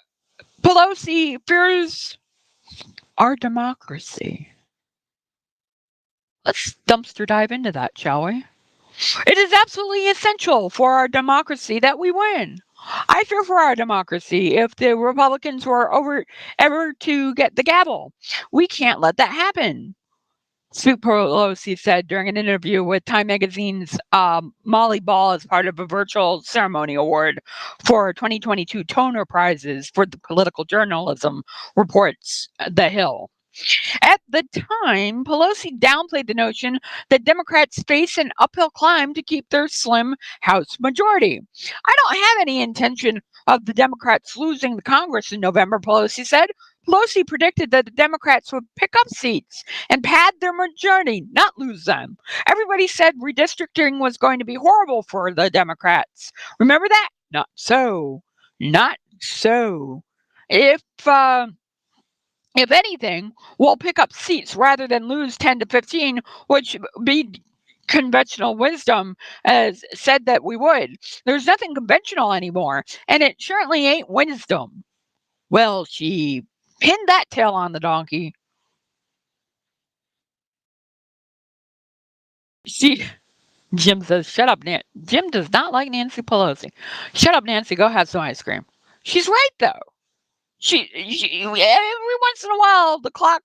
Speaker 1: Pelosi fears our democracy. Let's dumpster dive into that, shall we? It is absolutely essential for our democracy that we win. I fear for our democracy if the Republicans were ever to get the gavel. We can't let that happen. Speaker Pelosi said during an interview with Time Magazine's Molly Ball as part of a virtual ceremony award for 2022 Toner Prizes for the political journalism, reports The Hill. At the time, Pelosi downplayed the notion that Democrats face an uphill climb to keep their slim House majority. I don't have any intention of the Democrats losing the Congress in November, Pelosi said. Pelosi predicted that the Democrats would pick up seats and pad their majority, not lose them. Everybody said redistricting was going to be horrible for the Democrats. Remember that? Not so. Not so. If anything, we'll pick up seats rather than lose 10 to 15, which be conventional wisdom has said that we would. There's nothing conventional anymore, and it certainly ain't wisdom. Well, she pinned that tail on the donkey. Jim says, shut up, Nancy. Jim does not like Nancy Pelosi. Shut up, Nancy. Go have some ice cream. She's right, though. She every once in a while, the clock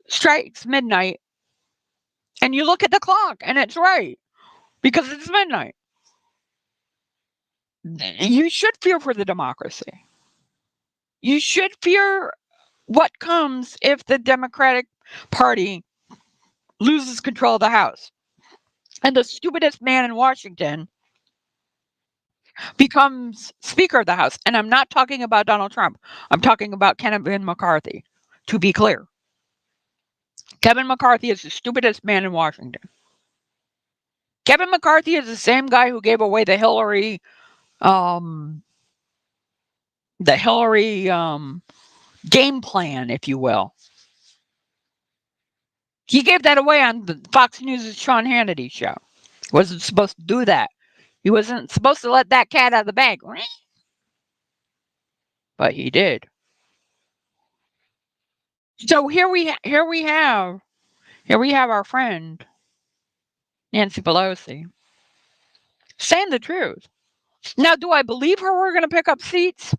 Speaker 1: strikes midnight, and you look at the clock, and it's right because it's midnight. You should fear for the democracy. You should fear what comes if the Democratic Party loses control of the House and the stupidest man in Washington becomes Speaker of the House. And I'm not talking about Donald Trump. I'm talking about Kevin McCarthy, to be clear. Kevin McCarthy is the stupidest man in Washington. Kevin McCarthy is the same guy who gave away the Hillary game plan, if you will. He gave that away on the Fox News' Sean Hannity show. Wasn't supposed to do that. He wasn't supposed to let that cat out of the bag. But he did. So here we have our friend Nancy Pelosi saying the truth. Now, do I believe her we're going to pick up seats?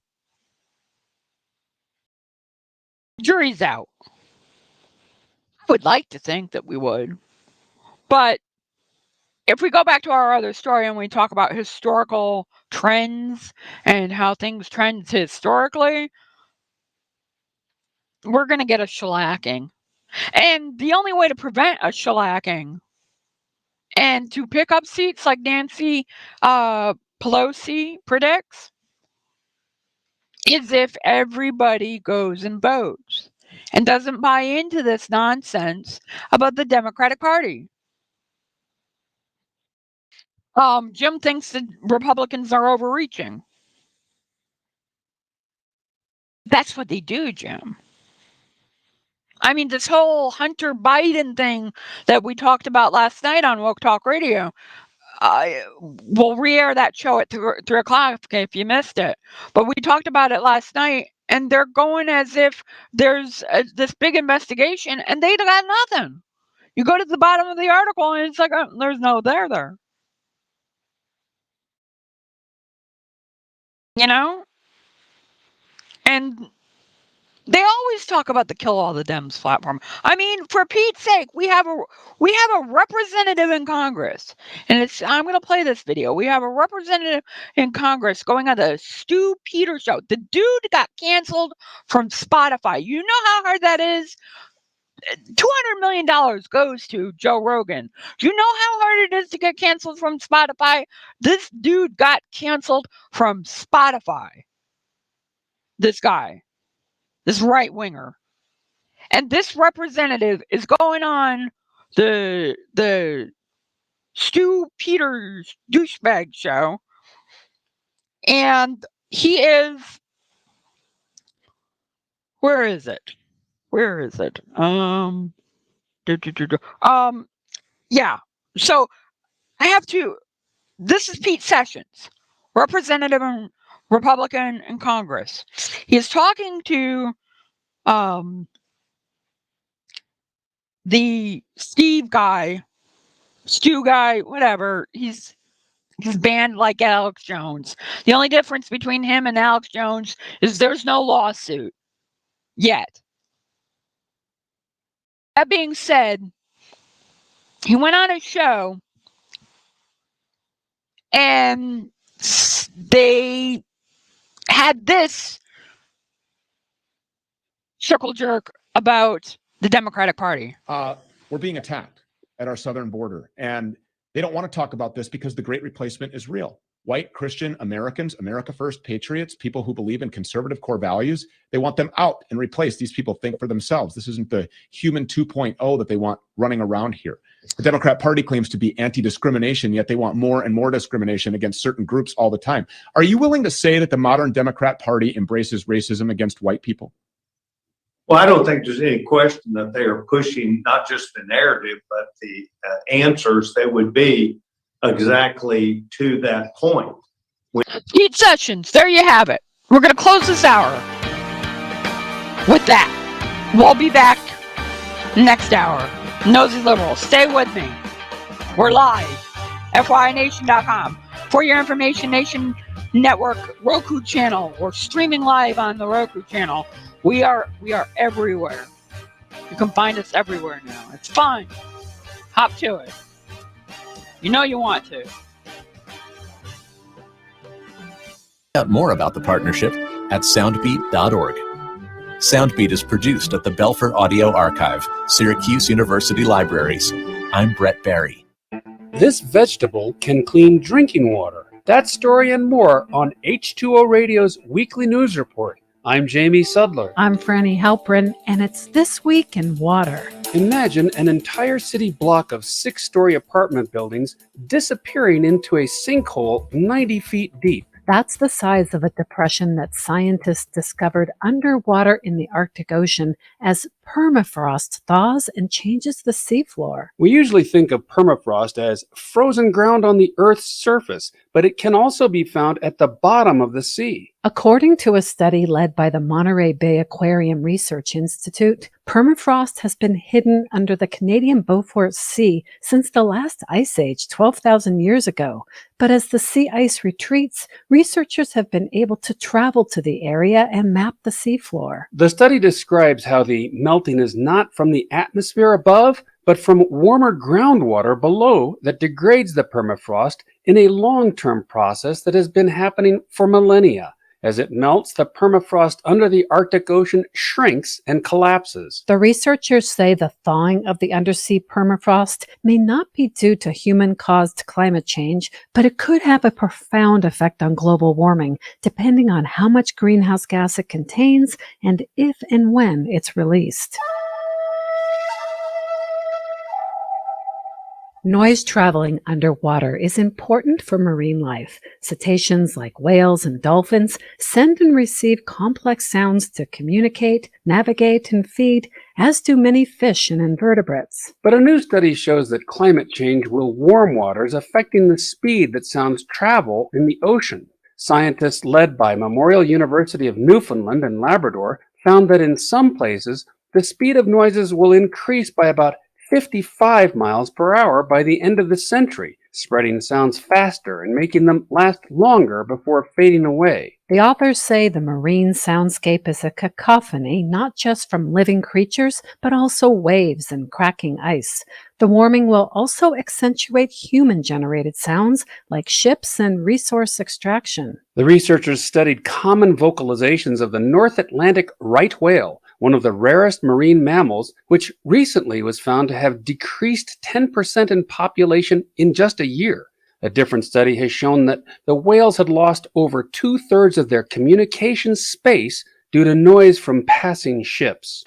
Speaker 1: Jury's out. I would like to think that we would. But if we go back to our other story and we talk about historical trends and how things trend historically, we're going to get a shellacking. And the only way to prevent a shellacking and to pick up seats like Nancy Pelosi predicts is if everybody goes and votes and doesn't buy into this nonsense about the Democratic Party. Jim thinks that Republicans are overreaching. That's what they do, Jim. I mean, this whole Hunter Biden thing that we talked about last night on Woke Talk Radio, we'll re-air that show at 3 o'clock if you missed it. But we talked about it last night, and they're going as if there's this big investigation, and they got nothing. You go to the bottom of the article, and it's like, there's no there. You know? And they always talk about the kill all the Dems platform. I mean, for Pete's sake, we have a representative in Congress, and I'm going to play this video. We have a representative in Congress going on the Stu Peters show. The dude got canceled from Spotify. You know how hard that is? $200 million goes to Joe Rogan. Do you know how hard it is to get canceled from Spotify? This dude got canceled from Spotify. This guy. This right winger. And this representative is going on the Stu Peters douchebag show. And he is, where is it? Yeah. So I have to, this is Pete Sessions, representative and Republican in Congress. He is talking to the Stu guy, whatever. He's banned like Alex Jones. The only difference between him and Alex Jones is there's no lawsuit yet. That being said, he went on a show and they had this circle jerk about the Democratic Party.
Speaker 11: We're being attacked at our southern border, and they don't want to talk about this because the Great Replacement is real. White Christian Americans, America First patriots, people who believe in conservative core values, they want them out and replaced. These people think for themselves. This isn't the human 2.0 that they want running around here. The Democrat Party claims to be anti-discrimination, yet they want more and more discrimination against certain groups all the time. Are you willing to say that the modern Democrat Party embraces racism against white people?
Speaker 12: Well, I don't think there's any question that they are pushing not just the narrative, but the answers that would be exactly to that point.
Speaker 1: Pete Sessions, there you have it. We're going to close this hour with that. We'll be back next hour. Nosey Liberal, stay with me. We're live. FYNation.com. For your information, Nation Network Roku channel. We're streaming live on the Roku channel. We are everywhere. You can find us everywhere now. It's fun. Hop to it. You know you want to.
Speaker 13: Find out more about the partnership at soundbeat.org. Soundbeat is produced at the Belfer Audio Archive, Syracuse University Libraries. I'm Brett Barry.
Speaker 14: This vegetable can clean drinking water. That story and more on H2O Radio's weekly news report. I'm Jamie Sudler.
Speaker 15: I'm Franny Halprin, and it's This Week in Water.
Speaker 14: Imagine an entire city block of 6-story apartment buildings disappearing into a sinkhole 90 feet deep.
Speaker 15: That's the size of a depression that scientists discovered underwater in the Arctic Ocean as permafrost thaws and changes the seafloor.
Speaker 14: We usually think of permafrost as frozen ground on the Earth's surface, but it can also be found at the bottom of the sea.
Speaker 15: According to a study led by the Monterey Bay Aquarium Research Institute, permafrost has been hidden under the Canadian Beaufort Sea since the last ice age 12,000 years ago. But as the sea ice retreats, researchers have been able to travel to the area and map the seafloor.
Speaker 14: The study describes how the melting is not from the atmosphere above, but from warmer groundwater below that degrades the permafrost in a long-term process that has been happening for millennia. As it melts, the permafrost under the Arctic Ocean shrinks and collapses.
Speaker 15: The researchers say the thawing of the undersea permafrost may not be due to human-caused climate change, but it could have a profound effect on global warming, depending on how much greenhouse gas it contains and if and when it's released. Noise traveling underwater is important for marine life. Cetaceans like whales and dolphins send and receive complex sounds to communicate, navigate, and feed, as do many fish and invertebrates.
Speaker 14: But a new study shows that climate change will warm waters, affecting the speed that sounds travel in the ocean. Scientists led by Memorial University of Newfoundland and Labrador found that in some places, the speed of noises will increase by about 55 miles per hour by the end of the century, spreading sounds faster and making them last longer before fading away.
Speaker 15: The authors say the marine soundscape is a cacophony, not just from living creatures, but also waves and cracking ice. The warming will also accentuate human-generated sounds like ships and resource extraction.
Speaker 14: The researchers studied common vocalizations of the North Atlantic right whale, one of the rarest marine mammals, which recently was found to have decreased 10% in population in just a year. A different study has shown that the whales had lost over 2/3 of their communication space due to noise from passing ships.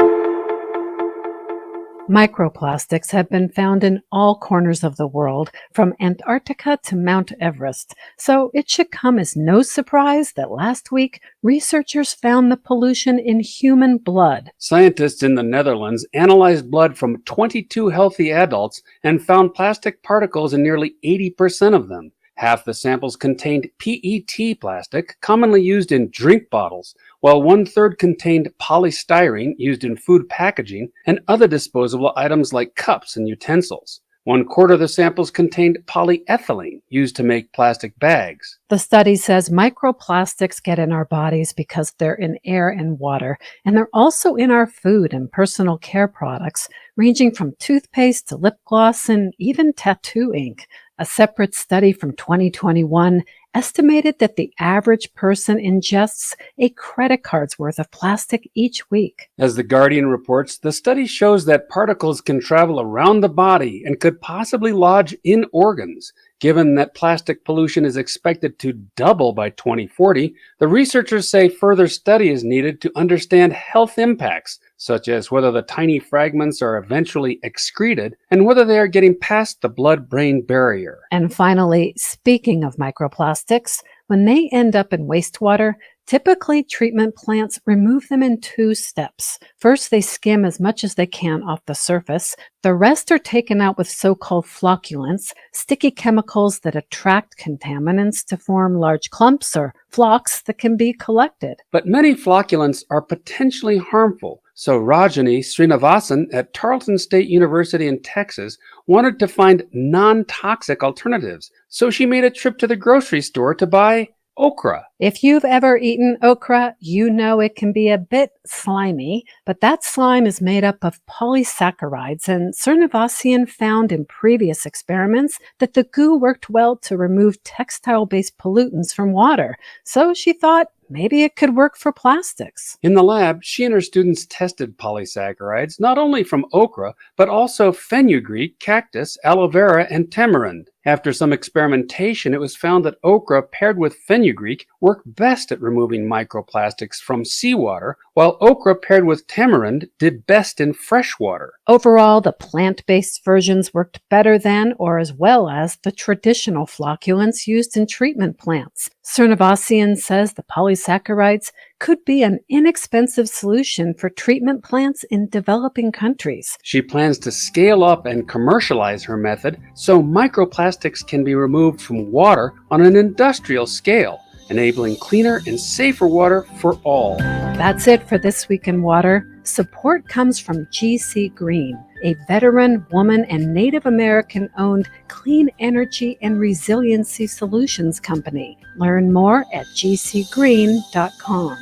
Speaker 15: Microplastics have been found in all corners of the world, from Antarctica to Mount Everest. So it should come as no surprise that last week, researchers found the pollution in human blood.
Speaker 14: Scientists in the Netherlands analyzed blood from 22 healthy adults and found plastic particles in nearly 80% of them. Half the samples contained PET plastic, commonly used in drink bottles, while 1/3 contained polystyrene used in food packaging and other disposable items like cups and utensils. 1/4 of the samples contained polyethylene used to make plastic bags.
Speaker 15: The study says microplastics get in our bodies because they're in air and water, and they're also in our food and personal care products, ranging from toothpaste to lip gloss and even tattoo ink. A separate study from 2021 estimated that the average person ingests a credit card's worth of plastic each week.
Speaker 14: As The Guardian reports, the study shows that particles can travel around the body and could possibly lodge in organs. Given that plastic pollution is expected to double by 2040, the researchers say further study is needed to understand health impacts, such as whether the tiny fragments are eventually excreted and whether they are getting past the blood-brain barrier.
Speaker 15: And finally, speaking of microplastics, when they end up in wastewater, typically treatment plants remove them in 2 steps. First, they skim as much as they can off the surface. The rest are taken out with so-called flocculants, sticky chemicals that attract contaminants to form large clumps or flocks that can be collected.
Speaker 14: But many flocculants are potentially harmful. So Rajani Srinivasan at Tarleton State University in Texas wanted to find non-toxic alternatives. So she made a trip to the grocery store to buy okra.
Speaker 15: If you've ever eaten okra, you know it can be a bit slimy, but that slime is made up of polysaccharides, and Srinivasan found in previous experiments that the goo worked well to remove textile-based pollutants from water. So she thought, maybe it could work for plastics.
Speaker 14: In the lab, she and her students tested polysaccharides not only from okra, but also fenugreek, cactus, aloe vera, and tamarind. After some experimentation, it was found that okra paired with fenugreek worked best at removing microplastics from seawater, while okra paired with tamarind did best in fresh water.
Speaker 15: Overall, the plant-based versions worked better than or as well as the traditional flocculants used in treatment plants. Srinivasan says the polysaccharides could be an inexpensive solution for treatment plants in developing countries.
Speaker 14: She plans to scale up and commercialize her method so microplastics can be removed from water on an industrial scale, enabling cleaner and safer water for all.
Speaker 15: That's it for This Week in Water. Support comes from GC Green, a veteran, woman, and Native American-owned clean energy and resiliency solutions company. Learn more at gcgreen.com.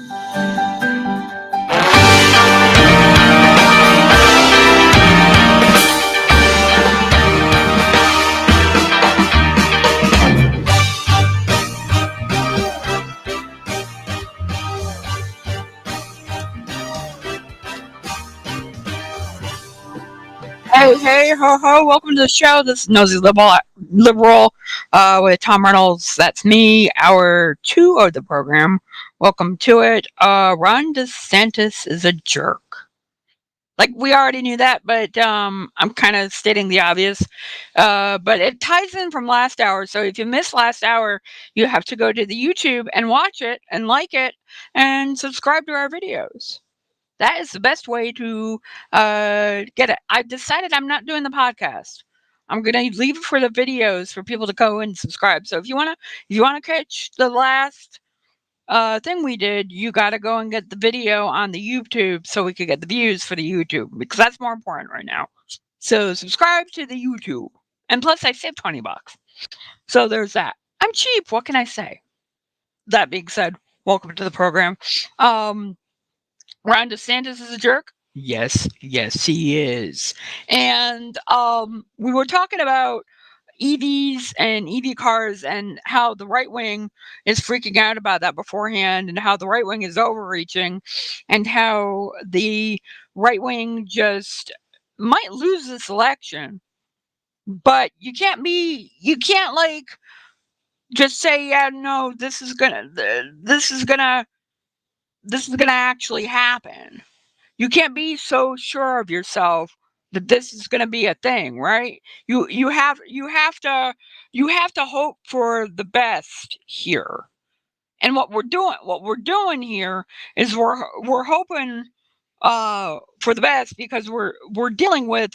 Speaker 1: Hey, ho, ho, welcome to the show. This is Nosey Liberal with Tom Reynolds. That's me, hour 2 of the program. Welcome to it. Ron DeSantis is a jerk. Like, we already knew that, but I'm kind of stating the obvious. But it ties in from last hour. So if you missed last hour, you have to go to the YouTube and watch it and like it and subscribe to our videos. That is the best way to get it. I've decided I'm not doing the podcast. I'm gonna leave it for the videos for people to go and subscribe. So if you wanna catch the last thing we did, you gotta go and get the video on the YouTube so we could get the views for the YouTube because that's more important right now. So subscribe to the YouTube, and plus I saved $20. So there's that. I'm cheap. What can I say? That being said, welcome to the program. Ron DeSantis is a jerk? Yes, he is. And we were talking about EVs and EV cars and how the right wing is freaking out about that beforehand and how the right wing is overreaching and how the right wing just might lose this election. But you can't like just say, yeah, no, this is gonna actually happen. You can't be so sure of yourself that this is going to be a thing, right? You have to hope for the best here. And what we're doing here is we're hoping for the best because we're dealing with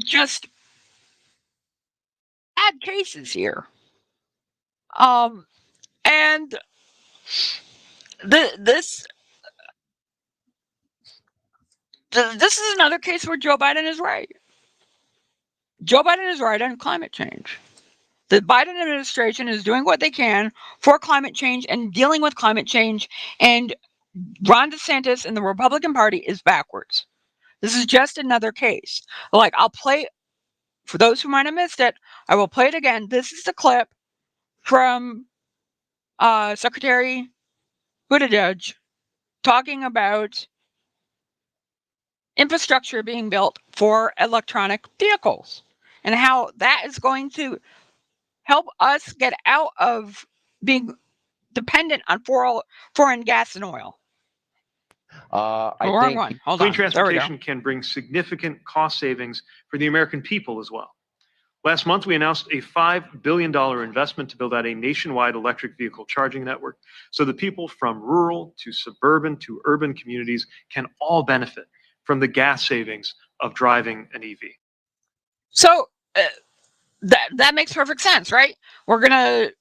Speaker 1: just bad cases here. And this is another case where Joe Biden is right. Joe Biden is right on climate change. The Biden administration is doing what they can for climate change and dealing with climate change, and Ron DeSantis and the Republican Party is backwards. This is just another case. Like, I'll play, for those who might have missed it, I will play it again. This is the clip from Secretary Buttigieg talking about infrastructure being built for electronic vehicles and how that is going to help us get out of being dependent on foreign gas and oil. Wrong one. Hold
Speaker 7: Clean
Speaker 1: on. There we go.
Speaker 7: transportation can bring significant cost savings for the American people as well. Last month, we announced a $5 billion investment to build out a nationwide electric vehicle charging network so that people from rural to suburban to urban communities can all benefit from the gas savings of driving an EV.
Speaker 1: So that makes perfect sense, right? We're going to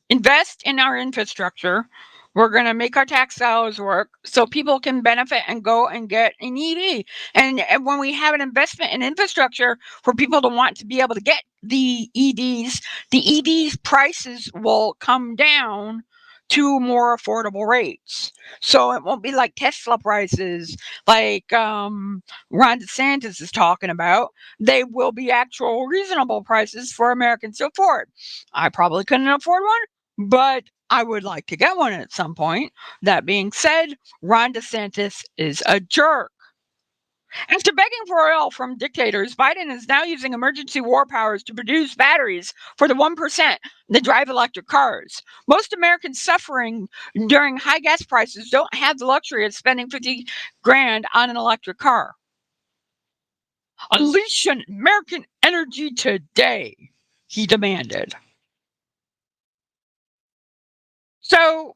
Speaker 1: invest in our infrastructure. We're going to make our tax dollars work so people can benefit and go and get an EV. And when we have an investment in infrastructure for people to want to be able to get the EVs prices will come down to more affordable rates. So it won't be like Tesla prices, like Ron DeSantis is talking about. They will be actual reasonable prices for Americans to afford. I probably couldn't afford one, but I would like to get one at some point. That being said, Ron DeSantis is a jerk. After begging for oil from dictators, Biden is now using emergency war powers to produce batteries for the 1% that drive electric cars. Most Americans suffering during high gas prices don't have the luxury of spending 50 grand on an electric car. Unleash American energy today, he demanded. So,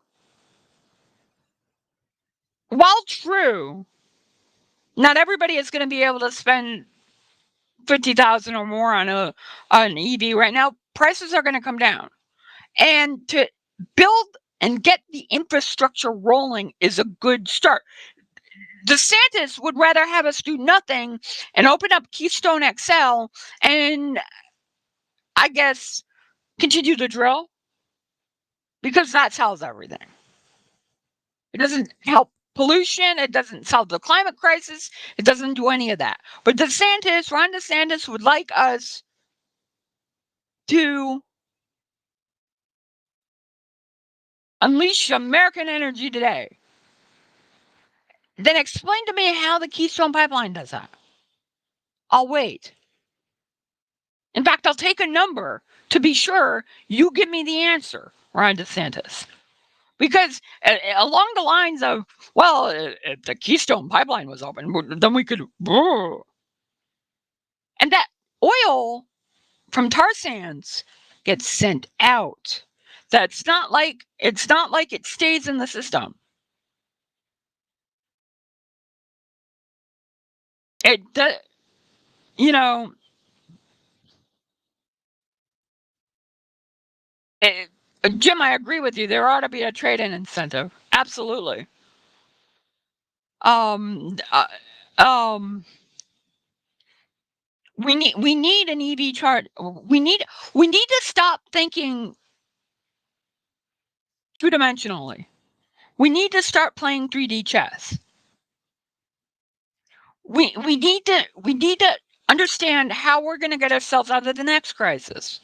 Speaker 1: while true, not everybody is going to be able to spend 50,000 or more on an EV right now. Prices are going to come down, and to build and get the infrastructure rolling is a good start. DeSantis would rather have us do nothing and open up Keystone XL and, I guess, continue to drill because that solves everything. It doesn't help pollution. It doesn't solve the climate crisis. It doesn't do any of that. But Ron DeSantis would like us to unleash American energy today. Then explain to me how the Keystone Pipeline does that. I'll wait. In fact, I'll take a number to be sure you give me the answer, Ron DeSantis. Because along the lines of, well, if the Keystone Pipeline was open, then we could. And that oil from tar sands gets sent out. It's not like it stays in the system. It does, you know. Jim, I agree with you. There ought to be a trade-in incentive. Absolutely. Um, uh, um, we need an EV chart. We need to stop thinking two-dimensionally. We need to start playing 3D chess. We need to understand how we're going to get ourselves out of the next crisis.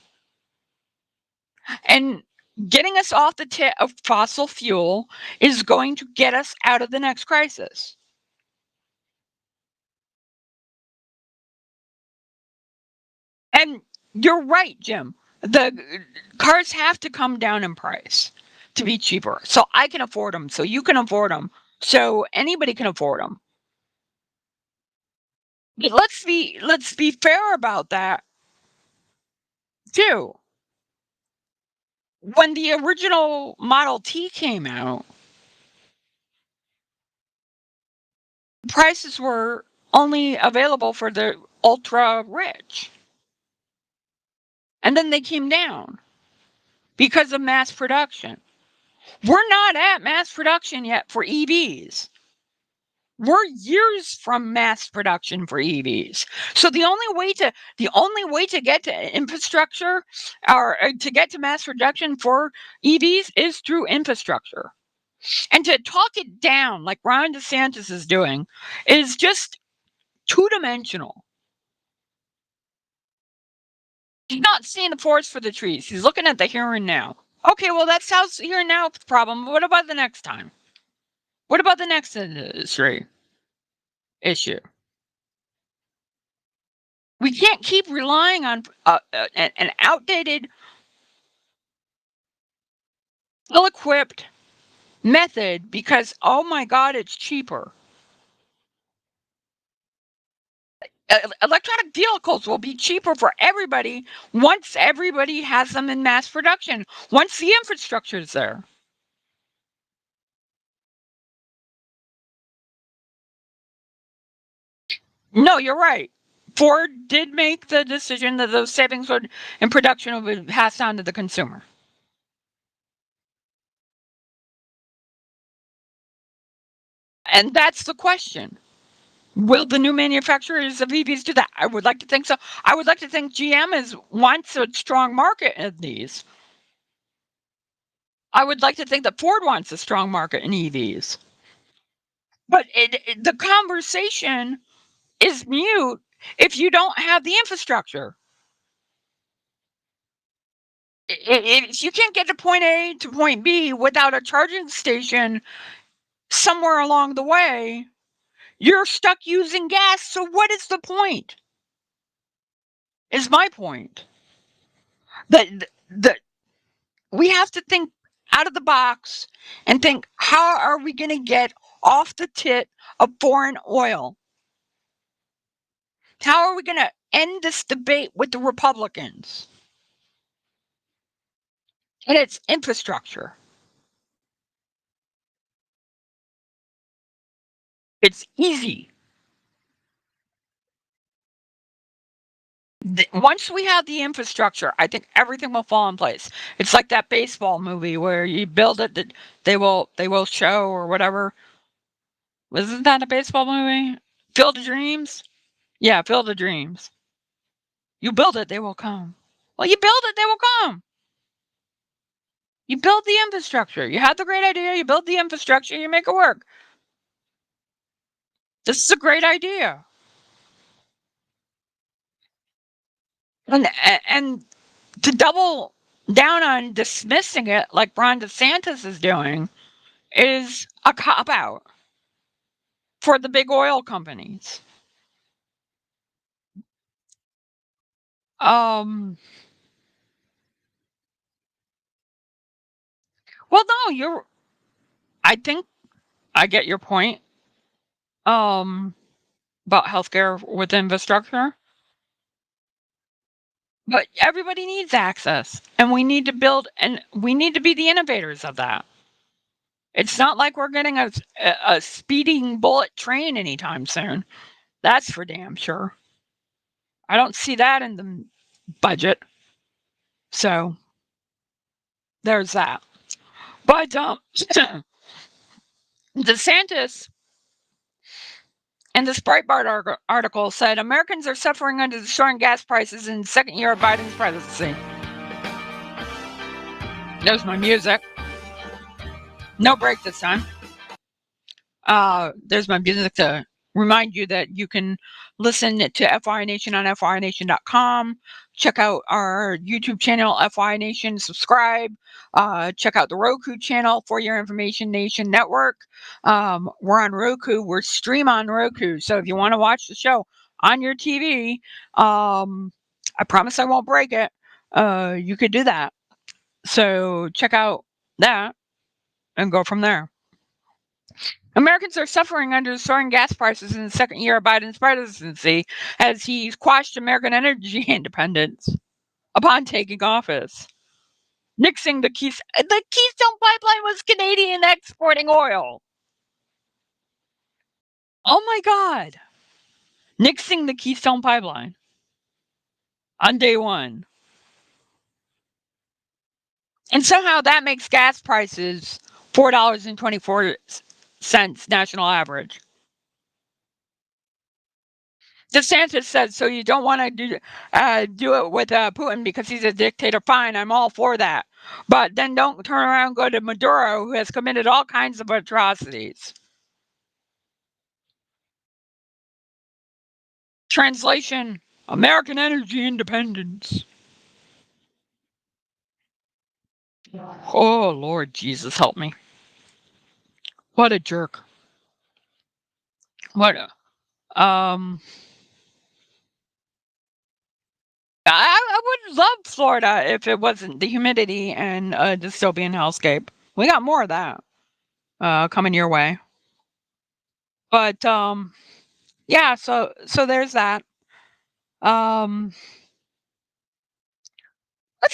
Speaker 1: And getting us off the tip of fossil fuel is going to get us out of the next crisis. And you're right, Jim. The cars have to come down in price to be cheaper. So I can afford them. So you can afford them. So anybody can afford them. But let's be fair about that too. When the original Model T came out, prices were only available for the ultra rich. And then they came down because of mass production. We're not at mass production yet for EVs. We're years from mass production for EVs. So the only way to get to infrastructure or to get to mass production for EVs is through infrastructure. And to talk it down like Ron DeSantis is doing is just two-dimensional. He's not seeing the forest for the trees. He's looking at the here and now. Okay, well, that's how here and now problem. What about the next time? What about the next industry issue? We can't keep relying on an outdated, ill-equipped method because, oh my God, it's cheaper. Electronic vehicles will be cheaper for everybody once everybody has them in mass production, once the infrastructure is there. No, you're right. Ford did make the decision that those savings would in production would be passed on to the consumer. And that's the question. Will the new manufacturers of EVs do that? I would like to think so. I would like to think GM wants a strong market in these. I would like to think that Ford wants a strong market in EVs. But the conversation is mute if you don't have the infrastructure. If you can't get to point A to point B without a charging station somewhere along the way, you're stuck using gas. So what is the point? Is my point. The we have to think out of the box and think, how are we going to get off the tit of foreign oil? How are we going to end this debate with the Republicans? And it's infrastructure. It's easy. Once we have the infrastructure, I think everything will fall in place. It's like that baseball movie where you build it that they will show or whatever. Wasn't that a baseball movie? Field of Dreams? Yeah, Field of Dreams. You build it, they will come. Well, you build it, they will come. You build the infrastructure. You have the great idea, you build the infrastructure, you make it work. This is a great idea. And to double down on dismissing it like Ron DeSantis is doing is a cop-out. for the big oil companies. Well, no, I think I get your point. About healthcare with infrastructure. But everybody needs access, and we need to build, and we need to be the innovators of that. It's not like we're getting a speeding bullet train anytime soon. That's for damn sure. I don't see that in the budget. So there's that. But DeSantis and this Breitbart article said Americans are suffering under the soaring gas prices in the second year of Biden's presidency. There's my music. No break this time. There's my music to remind you that you can listen to FY Nation on FYNation.com. Check out our YouTube channel, FY Nation. Subscribe. Check out the Roku channel for your Information Nation Network. We're on Roku. We're stream on Roku. So if you want to watch the show on your TV, I promise I won't break it. You could do that. So check out that and go from there. Americans are suffering under soaring gas prices in the second year of Biden's presidency as he's quashed American energy independence upon taking office. Nixing the Keystone Pipeline was Canadian exporting oil. Oh my God. Nixing the Keystone Pipeline on day one. And somehow that makes gas prices $4.24 national average. DeSantis said, so you don't want to do it with Putin because he's a dictator. Fine, I'm all for that. But then don't turn around and go to Maduro, who has committed all kinds of atrocities. Translation, American energy independence. Oh, Lord Jesus, help me. What a jerk. What a... I would love Florida if it wasn't the humidity and dystopian hellscape. We got more of that coming your way. But yeah, so there's that. Let's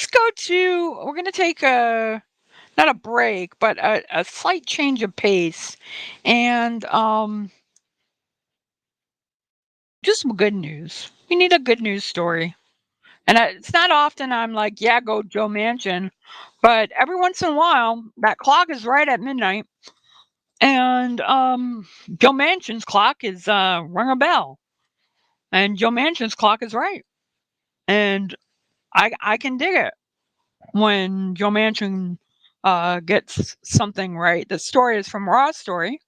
Speaker 1: go to. We're gonna take not a break, but a slight change of pace, and just some good news. We need a good news story. And it's not often I'm like, yeah, go Joe Manchin. But every once in a while, that clock is right at midnight. And Joe Manchin's clock is rung a bell. And Joe Manchin's clock is right. And I can dig it when Joe Manchin gets something right. The story is from Raw Story.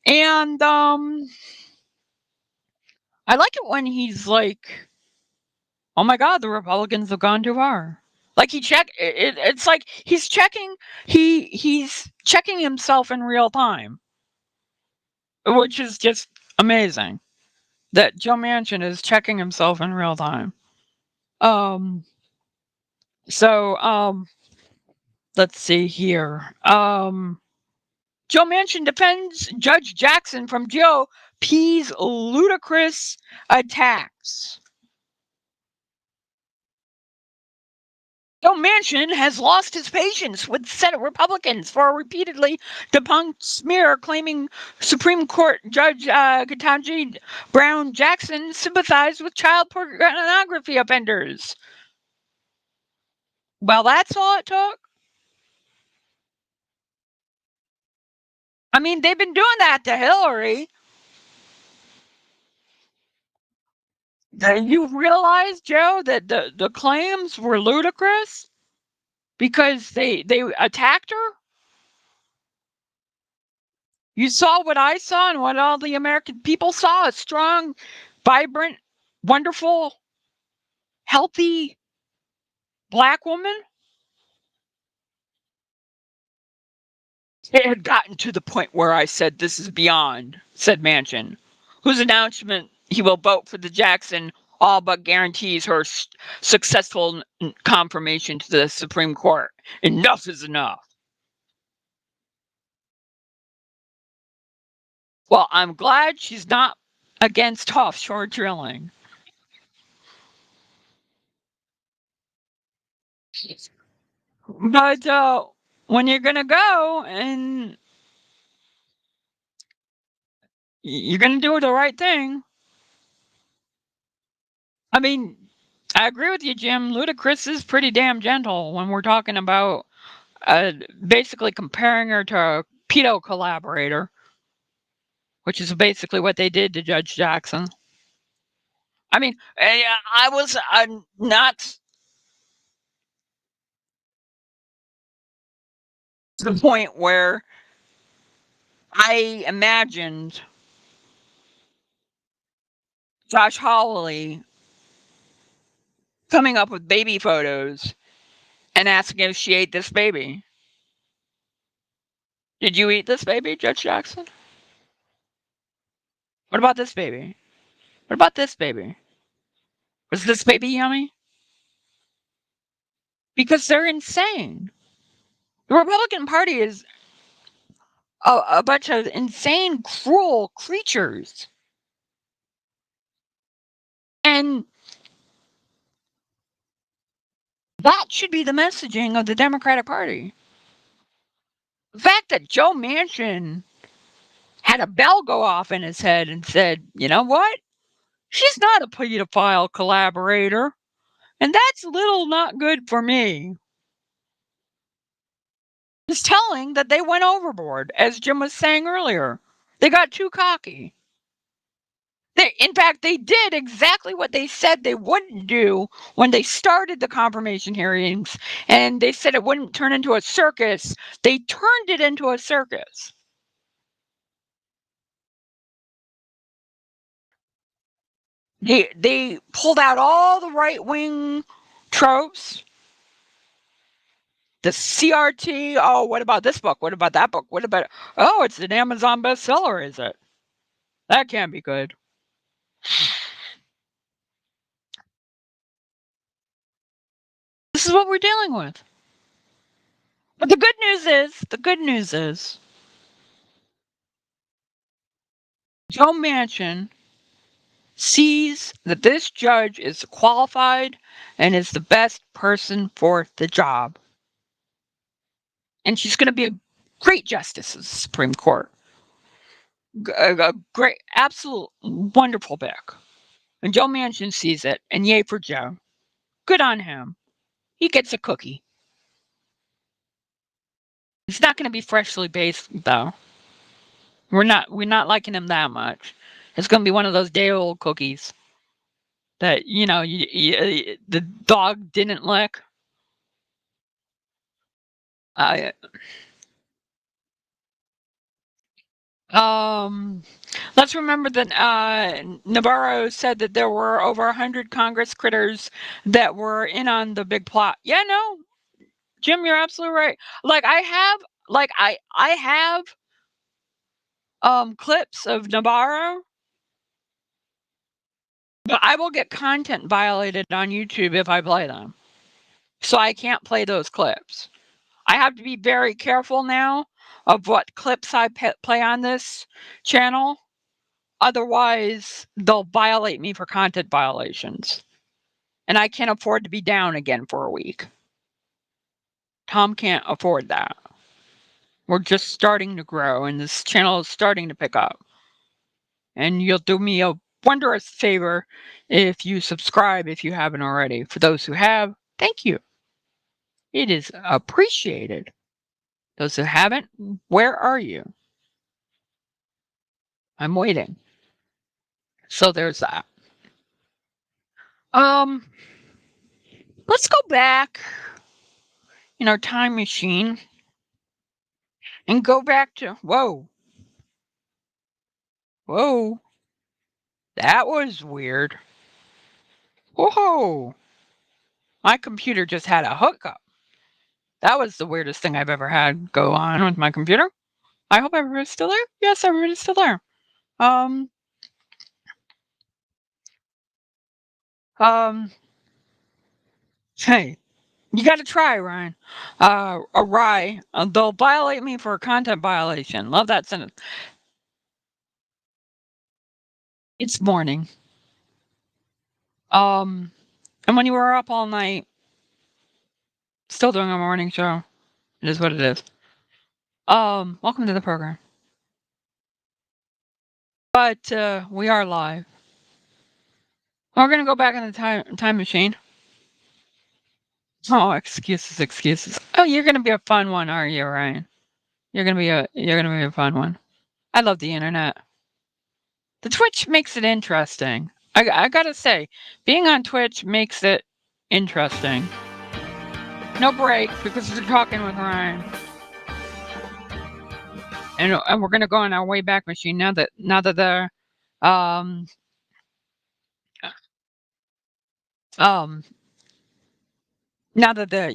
Speaker 1: And I like it when he's like, oh my God, the Republicans have gone too far. Like it's like he's checking himself in real time, which is just amazing that Joe Manchin is checking himself in real time. So let's see here. Joe Manchin defends Judge Jackson from Joe P's ludicrous attacks. Joe Manchin has lost his patience with Senate Republicans for a repeatedly debunked smear claiming Supreme Court Judge Ketanji Brown Jackson sympathized with child pornography offenders. Well, that's all it took. I mean, they've been doing that to Hillary. You realize, Joe, that the claims were ludicrous because they attacked her? You saw what I saw and what all the American people saw, a strong, vibrant, wonderful, healthy Black woman. It had gotten to the point where I said, this is beyond, said Manchin, whose announcement he will vote for the Jackson all but guarantees her successful confirmation to the Supreme Court. Enough is enough. Well, I'm glad she's not against offshore drilling. But when you're going to go and you're going to do the right thing. I mean, I agree with you, Jim. Ludacris is pretty damn gentle when we're talking about basically comparing her to a pedo collaborator, which is basically what they did to Judge Jackson. I mean, I'm not to the point where I imagined Josh Hawley coming up with baby photos and asking if she ate this baby. Did you eat this baby, Judge Jackson? What about this baby? What about this baby? Was this baby yummy? Because they're insane. The Republican Party is a bunch of insane, cruel creatures. And that should be the messaging of the Democratic Party. The fact that Joe Manchin had a bell go off in his head and said, you know what? She's not a pedophile collaborator. And that's a little not good for me. It's telling that they went overboard, as Jim was saying earlier. They got too cocky. In fact, they did exactly what they said they wouldn't do when they started the confirmation hearings, and they said it wouldn't turn into a circus. They turned it into a circus. They pulled out all the right-wing tropes. The CRT, oh, what about this book? What about that book? What about, oh, it's an Amazon bestseller, is it? That can't be good. This is what we're dealing with. But the good news is, Joe Manchin sees that this judge is qualified and is the best person for the job. And she's going to be a great justice of the Supreme Court. A great, absolute, wonderful pick. And Joe Manchin sees it, and yay for Joe. Good on him. He gets a cookie. It's not going to be freshly baked, though. We're not liking him that much. It's going to be one of those day-old cookies that, the dog didn't lick. Let's remember that Navarro said that there were over 100 Congress critters that were in on the big plot. Yeah, no, Jim, you're absolutely right. Like I have clips of Navarro, but I will get content violated on YouTube if I play them. So I can't play those clips. I have to be very careful now of what clips I play on this channel. Otherwise, they'll violate me for content violations. And I can't afford to be down again for a week. Tom can't afford that. We're just starting to grow, and this channel is starting to pick up. And you'll do me a wondrous favor if you subscribe if you haven't already. For those who have, thank you. It is appreciated. Those who haven't, where are you? I'm waiting. So there's that. Let's go back in our time machine and go back to, whoa, that was weird. Whoa, my computer just had a hookup. That was the weirdest thing I've ever had go on with my computer. I hope everybody's still there. Yes, everybody's still there. Hey, you got to try, Ryan. A rye. They'll violate me for a content violation. Love that sentence. It's morning. And when you were up all night, still doing a morning show, it is what it is. Welcome to the program. But we are live. We're gonna go back in the time machine. Oh, excuses. Oh, you're gonna be a fun one, are you, Ryan? You're gonna be a fun one. I love the internet. The Twitch makes it interesting. I gotta say, being on Twitch makes it interesting. No break because we're talking with Ryan, and we're gonna go on our way back machine now that the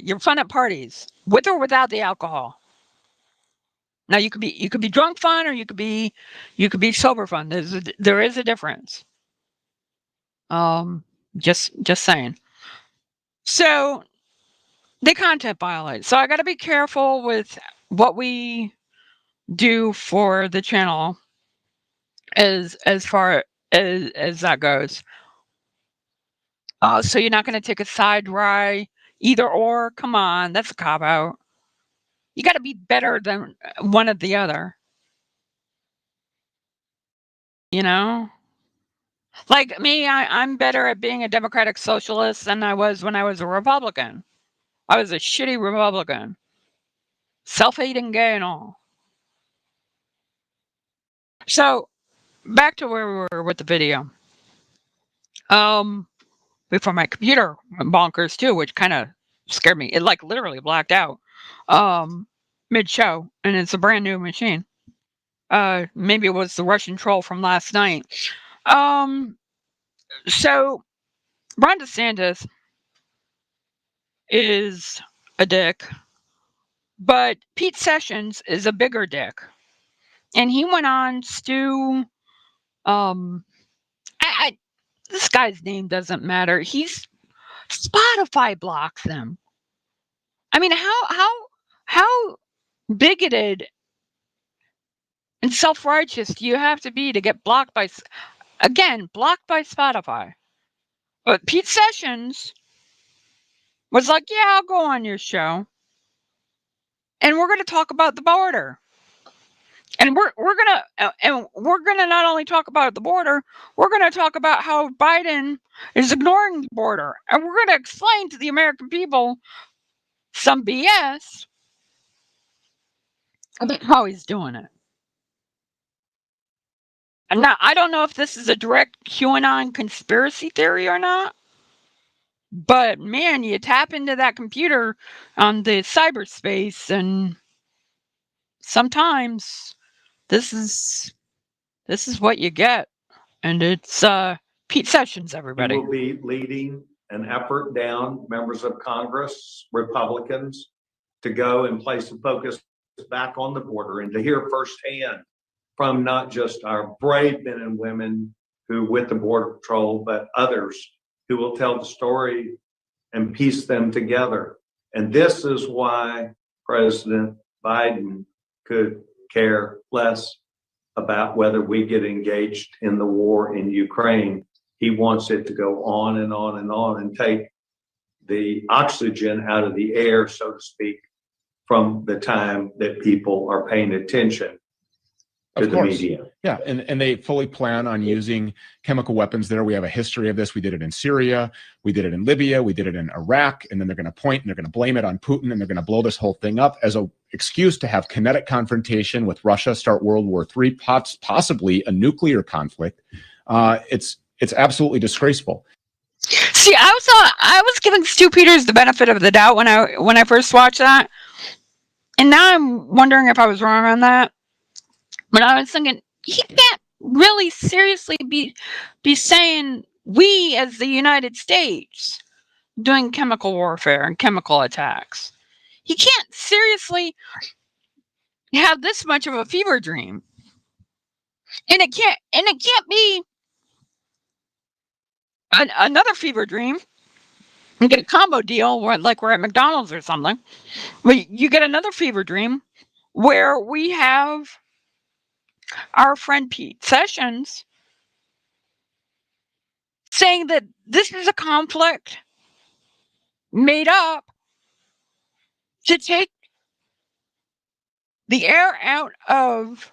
Speaker 1: you're fun at parties with or without the alcohol. Now you could be drunk fun or you could be sober fun. There is a difference. Just saying. So they content violate. So I got to be careful with what we do for the channel as far as that goes. So you're not going to take a side rye either or. Come on, that's a cop out. You got to be better than one or the other. You know? Like me, I'm better at being a democratic socialist than I was when I was a Republican. I was a shitty Republican. Self-hating, gay and all. So, back to where we were with the video. Before my computer went bonkers too, which kind of scared me. It like literally blacked out mid-show, and it's a brand new machine. Maybe it was the Russian troll from last night. So Ron DeSantis is a dick, but Pete Sessions is a bigger dick, and he went on to this guy's name doesn't matter. Spotify blocks him. I mean, how bigoted and self-righteous do you have to be to get blocked by Spotify? But Pete Sessions was like, "Yeah, I'll go on your show, and we're going to talk about the border." And we're gonna not only talk about the border, we're gonna talk about how Biden is ignoring the border, and we're gonna explain to the American people some BS about how he's doing it. And now I don't know if this is a direct QAnon conspiracy theory or not, but man, you tap into that computer on the cyberspace, and sometimes this is what you get. And it's Pete Sessions, everybody.
Speaker 12: He will be leading an effort down members of Congress, Republicans, to go and place the focus back on the border and to hear firsthand from not just our brave men and women who with the Border Patrol, but others who will tell the story and piece them together. And this is why President Biden could care less about whether we get engaged in the war in Ukraine. He wants it to go on and on and on and take the oxygen out of the air, so to speak, from the time that people are paying attention to the media.
Speaker 11: Yeah, and they fully plan on using chemical weapons there. We have a history of this. We did it in Syria, we did it in Libya, we did it in Iraq, and then they're going to point and they're going to blame it on Putin, and they're going to blow this whole thing up as an excuse to have kinetic confrontation with Russia, start World War III, possibly a nuclear conflict. It's absolutely disgraceful.
Speaker 1: See, I was giving Stu Peters the benefit of the doubt when I first watched that, and now I'm wondering if I was wrong on that. But I was thinking, he can't really seriously be saying we as the United States doing chemical warfare and chemical attacks. He can't seriously have this much of a fever dream. And it can't be another fever dream. You get a combo deal where, like we're at McDonald's or something. But you get another fever dream where we have our friend Pete Sessions saying that this is a conflict made up to take the air out of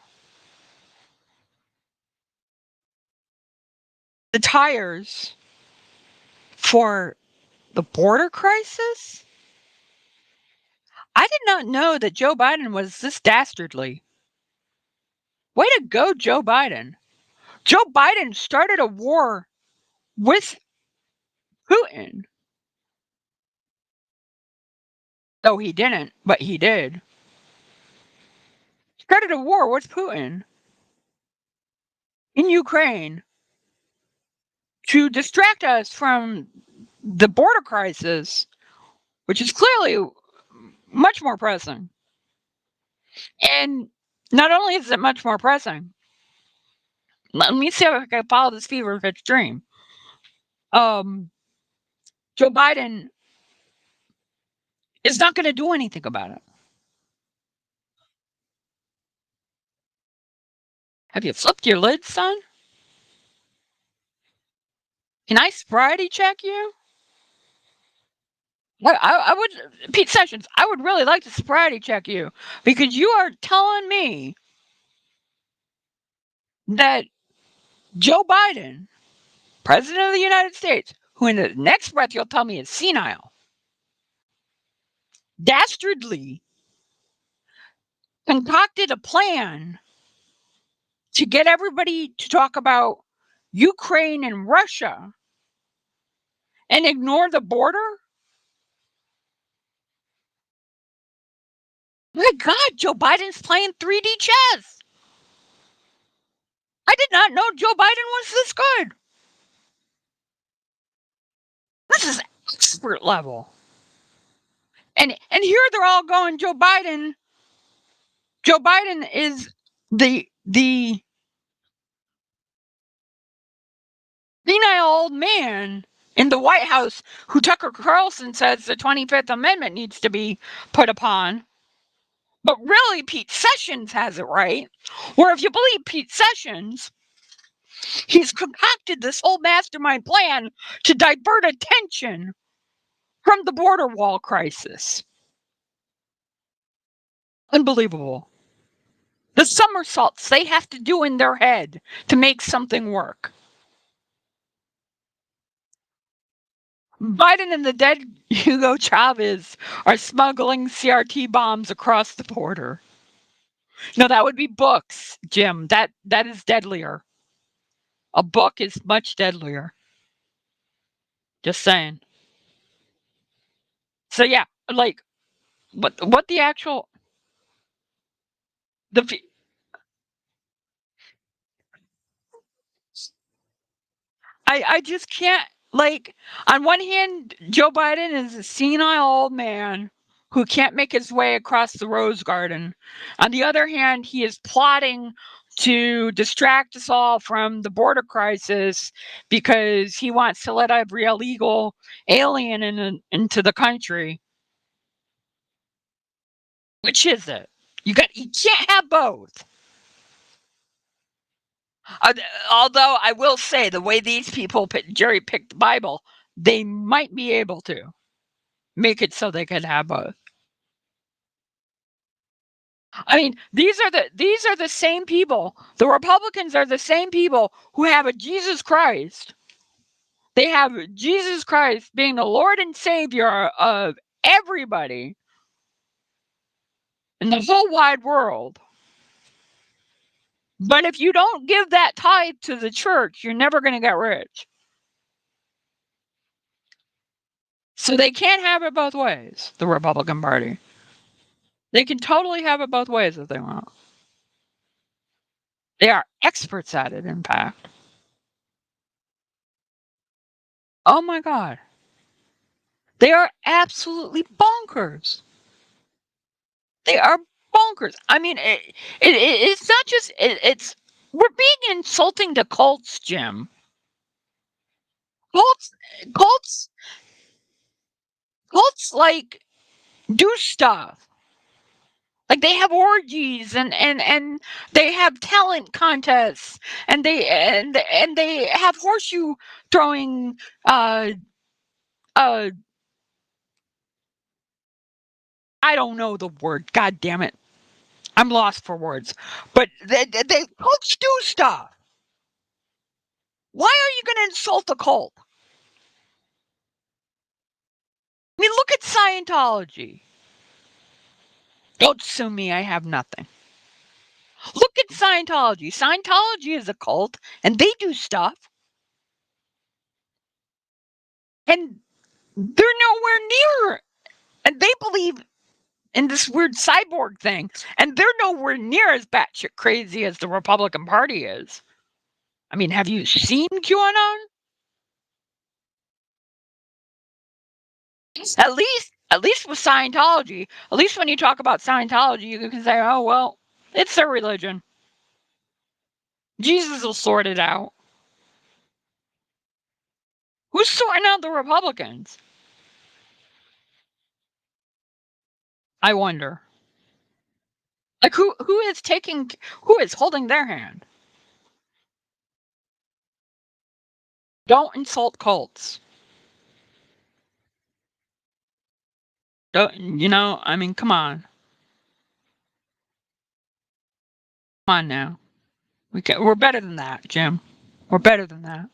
Speaker 1: the tires for the border crisis. I did not know that Joe Biden was this dastardly. Way to go, Joe Biden. Joe Biden started a war with Putin. No, he didn't, but he did. Started a war with Putin in Ukraine to distract us from the border crisis, which is clearly much more pressing. And not only is it much more pressing, let me see if I can follow this fever pitch dream. Joe Biden is not going to do anything about it. Have you flipped your lid, son? Can I sobriety check you? I would, Pete Sessions, I would really like to sobriety check you because you are telling me that Joe Biden, President of the United States, who in the next breath you'll tell me is senile, dastardly concocted a plan to get everybody to talk about Ukraine and Russia and ignore the border? My God, Joe Biden's playing 3D chess. I did not know Joe Biden was this good. This is expert level. And here they're all going, Joe Biden is the senile old man in the White House who Tucker Carlson says the 25th Amendment needs to be put upon. But really, Pete Sessions has it right. Where if you believe Pete Sessions, he's concocted this whole mastermind plan to divert attention from the border wall crisis. Unbelievable. The somersaults they have to do in their head to make something work. Biden and the dead Hugo Chavez are smuggling CRT bombs across the border. No, that would be books, Jim. That is deadlier. A book is much deadlier. Just saying. So yeah, like what the actual the I just can't, like, on one hand, Joe Biden is a senile old man who can't make his way across the Rose Garden. On the other hand, he is plotting to distract us all from the border crisis because he wants to let every illegal alien into the country. Which is it? You can't have both. Although I will say, the way these people Jerry picked the Bible, they might be able to make it so they can have both. I mean, these are the same people. The Republicans are the same people who have a Jesus Christ. They have Jesus Christ being the Lord and Savior of everybody in the whole wide world. But if you don't give that tithe to the church, you're never going to get rich. So they can't have it both ways, the Republican Party. They can totally have it both ways if they want. They are experts at it, in fact. Oh my God. They are absolutely bonkers. They are bonkers. I mean, it's not just it's we're being insulting to cults, Jim. Cults, cults, cults like do stuff. Like they have orgies and they have talent contests and they have horseshoe throwing uh I don't know the word. God damn it. I'm lost for words. But they cults do stuff. Why are you going to insult a cult? I mean, look at Scientology. Don't sue me. I have nothing. Look at Scientology. Scientology is a cult, and they do stuff. And they're nowhere near. And they believe in this weird cyborg thing. And they're nowhere near as batshit crazy as the Republican Party is. I mean, have you seen QAnon? At least with Scientology, at least when you talk about Scientology, you can say, oh, well, it's their religion. Jesus will sort it out. Who's sorting out the Republicans? I wonder. Like who is holding their hand? Don't insult cults. Don't, I mean, come on. Come on now. We're better than that, Jim. We're better than that.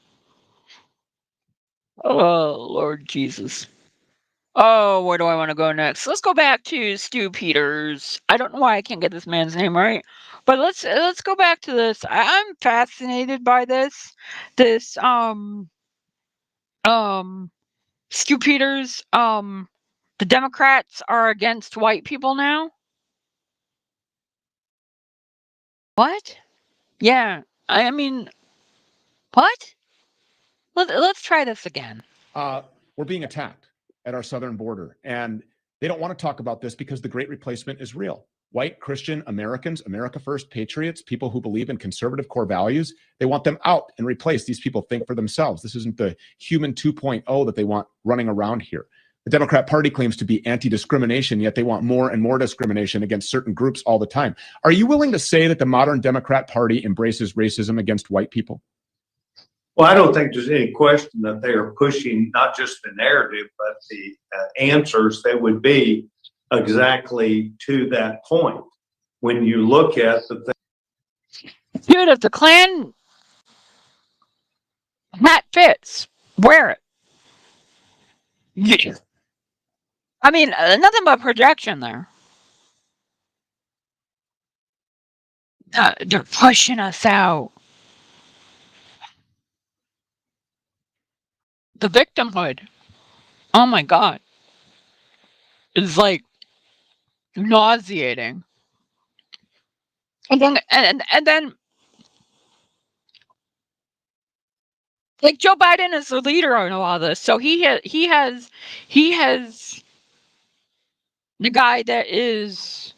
Speaker 1: Oh, Lord Jesus. Oh, where do I want to go next? Let's go back to Stu Peters. I don't know why I can't get this man's name right, but let's go back to this. I'm fascinated by this. This Stu Peters. The Democrats are against white people now. What? Yeah. I mean, what? Let's try this again.
Speaker 11: We're being attacked at our southern border, and they don't want to talk about this because the Great Replacement is real. White Christian Americans, America First patriots, people who believe in conservative core values, they want them out and replaced. These people think for themselves. This isn't the human 2.0 that they want running around here. The Democrat Party claims to be anti-discrimination, yet they want more and more discrimination against certain groups all the time. Are you willing to say that the modern Democrat Party embraces racism against white people?
Speaker 12: Well, I don't think there's any question that they are pushing not just the narrative, but the answers that would be exactly to that point. When you look at the thing.
Speaker 1: Dude, if the Klan hat fits, wear it. Yeah. I mean, nothing but projection there. They're pushing us out. The victimhood. Oh my God. It's like nauseating. And then like Joe Biden is the leader on a lot of this. So he has the guy that is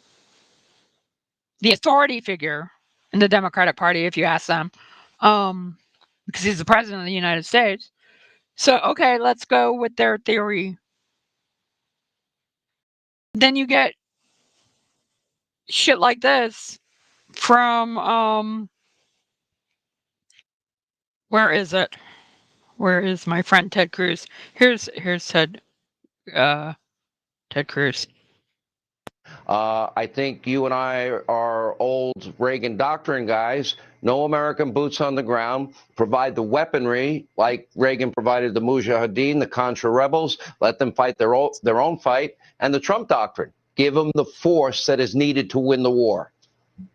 Speaker 1: the authority figure in the Democratic Party, if you ask them, because he's the president of the United States. So, okay, let's go with their theory. Then you get shit like this from, where is it? Where is my friend Ted Cruz? Here's Ted Cruz.
Speaker 16: I think you and I are old Reagan doctrine guys. No American boots on the ground. Provide the weaponry like Reagan provided the Mujahideen, the Contra rebels. Let them fight their own fight. And the Trump doctrine. Give them the force that is needed to win the war.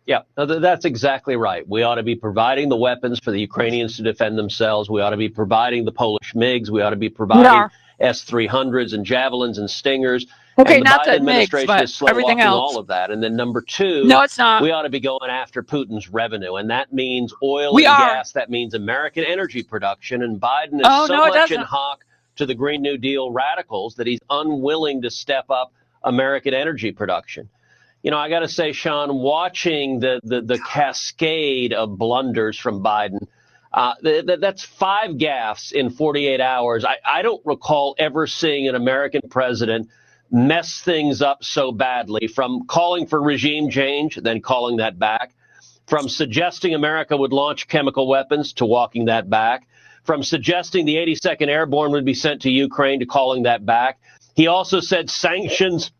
Speaker 17: Yeah, that's exactly right. We ought to be providing the weapons for the Ukrainians to defend themselves. We ought to be providing the Polish MiGs. We ought to be providing S-300s and Javelins and Stingers.
Speaker 1: Okay,
Speaker 17: and the
Speaker 1: not
Speaker 17: Biden
Speaker 1: the
Speaker 17: administration
Speaker 1: MiGs,
Speaker 17: is
Speaker 1: but everything
Speaker 17: slow-walking
Speaker 1: else.
Speaker 17: all of that. And then number two,
Speaker 1: no, it's not.
Speaker 17: We ought to be going after Putin's revenue, and that means oil and gas. That means American energy production. And Biden is so much in hock to the Green New Deal radicals that he's unwilling to step up American energy production. I got to say, Sean, watching the cascade of blunders from Biden, that's 5 gaffes in 48 hours. I don't recall ever seeing an American president mess things up so badly, from calling for regime change, then calling that back, from suggesting America would launch chemical weapons to walking that back, from suggesting the 82nd Airborne would be sent to Ukraine to calling that back. He also said sanctions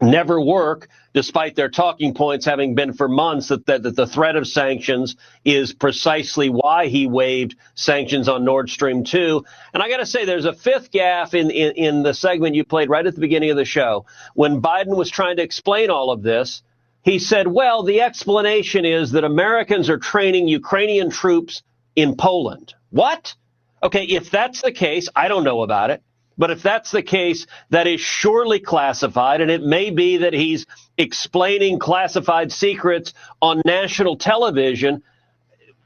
Speaker 17: never work, despite their talking points having been for months that the threat of sanctions is precisely why he waived sanctions on Nord Stream 2. And I got to say, there's a 5th gaffe in the segment you played right at the beginning of the show. When Biden was trying to explain all of this, he said, well, the explanation is that Americans are training Ukrainian troops in Poland. What? Okay, if that's the case, I don't know about it. But if that's the case, that is surely classified, and it may be that he's explaining classified secrets on national television.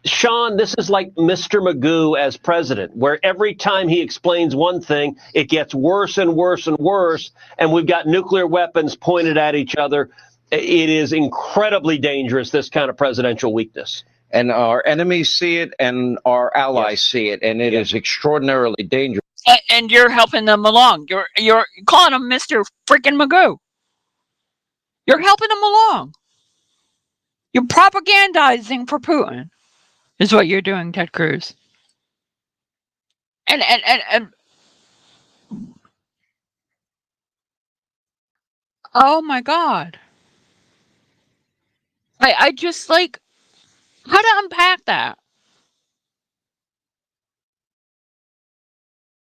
Speaker 17: Sean, this is like Mr. Magoo as president, where every time he explains one thing, it gets worse and worse and worse, and we've got nuclear weapons pointed at each other. It is incredibly dangerous, this kind of presidential weakness.
Speaker 16: And our enemies see it, and our allies see it, and it is extraordinarily dangerous.
Speaker 1: And you're helping them along. You're calling him Mr. Freaking Magoo. You're helping them along. You're propagandizing for Putin, is what you're doing, Ted Cruz. And oh my God. I just like how to unpack that.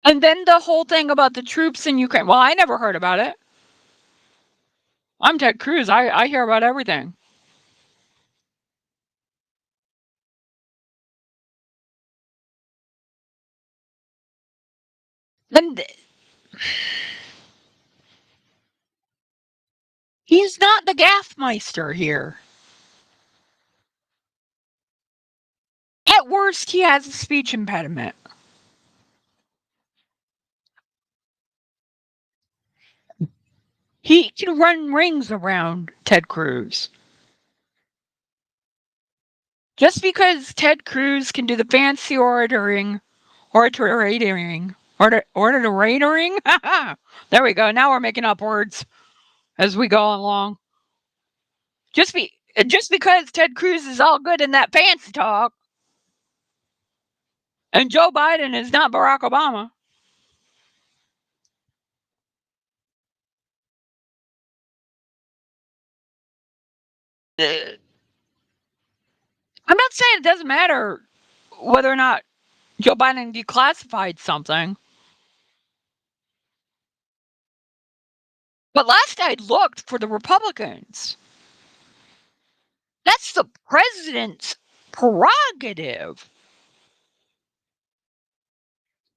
Speaker 1: And then the whole thing about the troops in Ukraine. Well, I never heard about it. I'm Ted Cruz. I hear about everything. And he's not the Gaffmeister here. At worst, he has a speech impediment. He can run rings around Ted Cruz. Just because Ted Cruz can do the fancy oratoring. There we go. Now we're making up words as we go along. Just because Ted Cruz is all good in that fancy talk, and Joe Biden is not Barack Obama. I'm not saying it doesn't matter whether or not Joe Biden declassified something. But last I looked for the Republicans, that's the president's prerogative.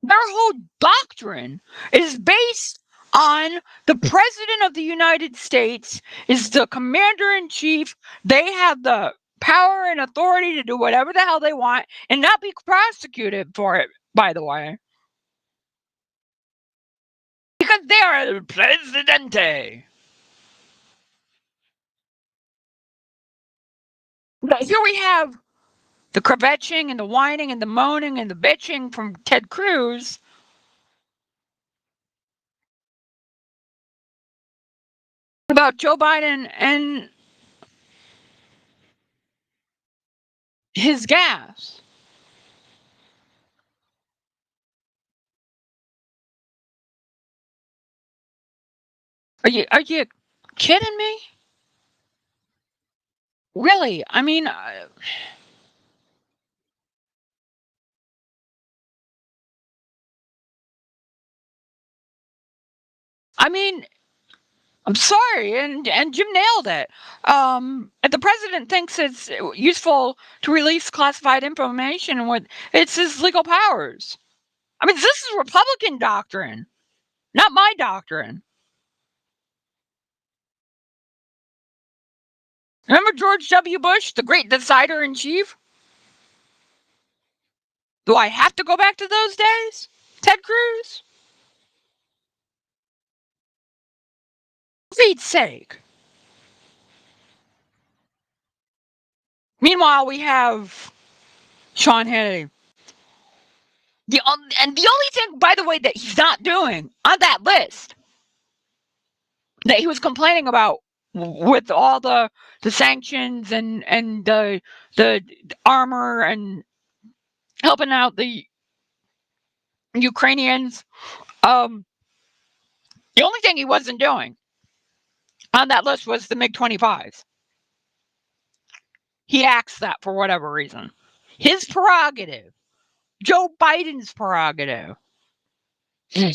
Speaker 1: Their whole doctrine is based on the president of the United States is the commander-in-chief. They have the power and authority to do whatever the hell they want and not be prosecuted for it, by the way. Because they are the presidente. But here we have the kvetching and the whining and the moaning and the bitching from Ted Cruz. About Joe Biden and his gas. Are you kidding me? Really? I mean, I'm sorry, and Jim nailed it. If the president thinks it's useful to release classified information, it's his legal powers. I mean, this is Republican doctrine, not my doctrine. Remember George W. Bush, the great decider in chief? Do I have to go back to those days, Ted Cruz? For Pete's sake. Meanwhile, we have Sean Hannity. And the only thing, by the way, that he's not doing on that list that he was complaining about with all the sanctions and the armor and helping out the Ukrainians, the only thing he wasn't doing on that list was the MiG-25s. He axed that for whatever reason. His prerogative. Joe Biden's prerogative. Joe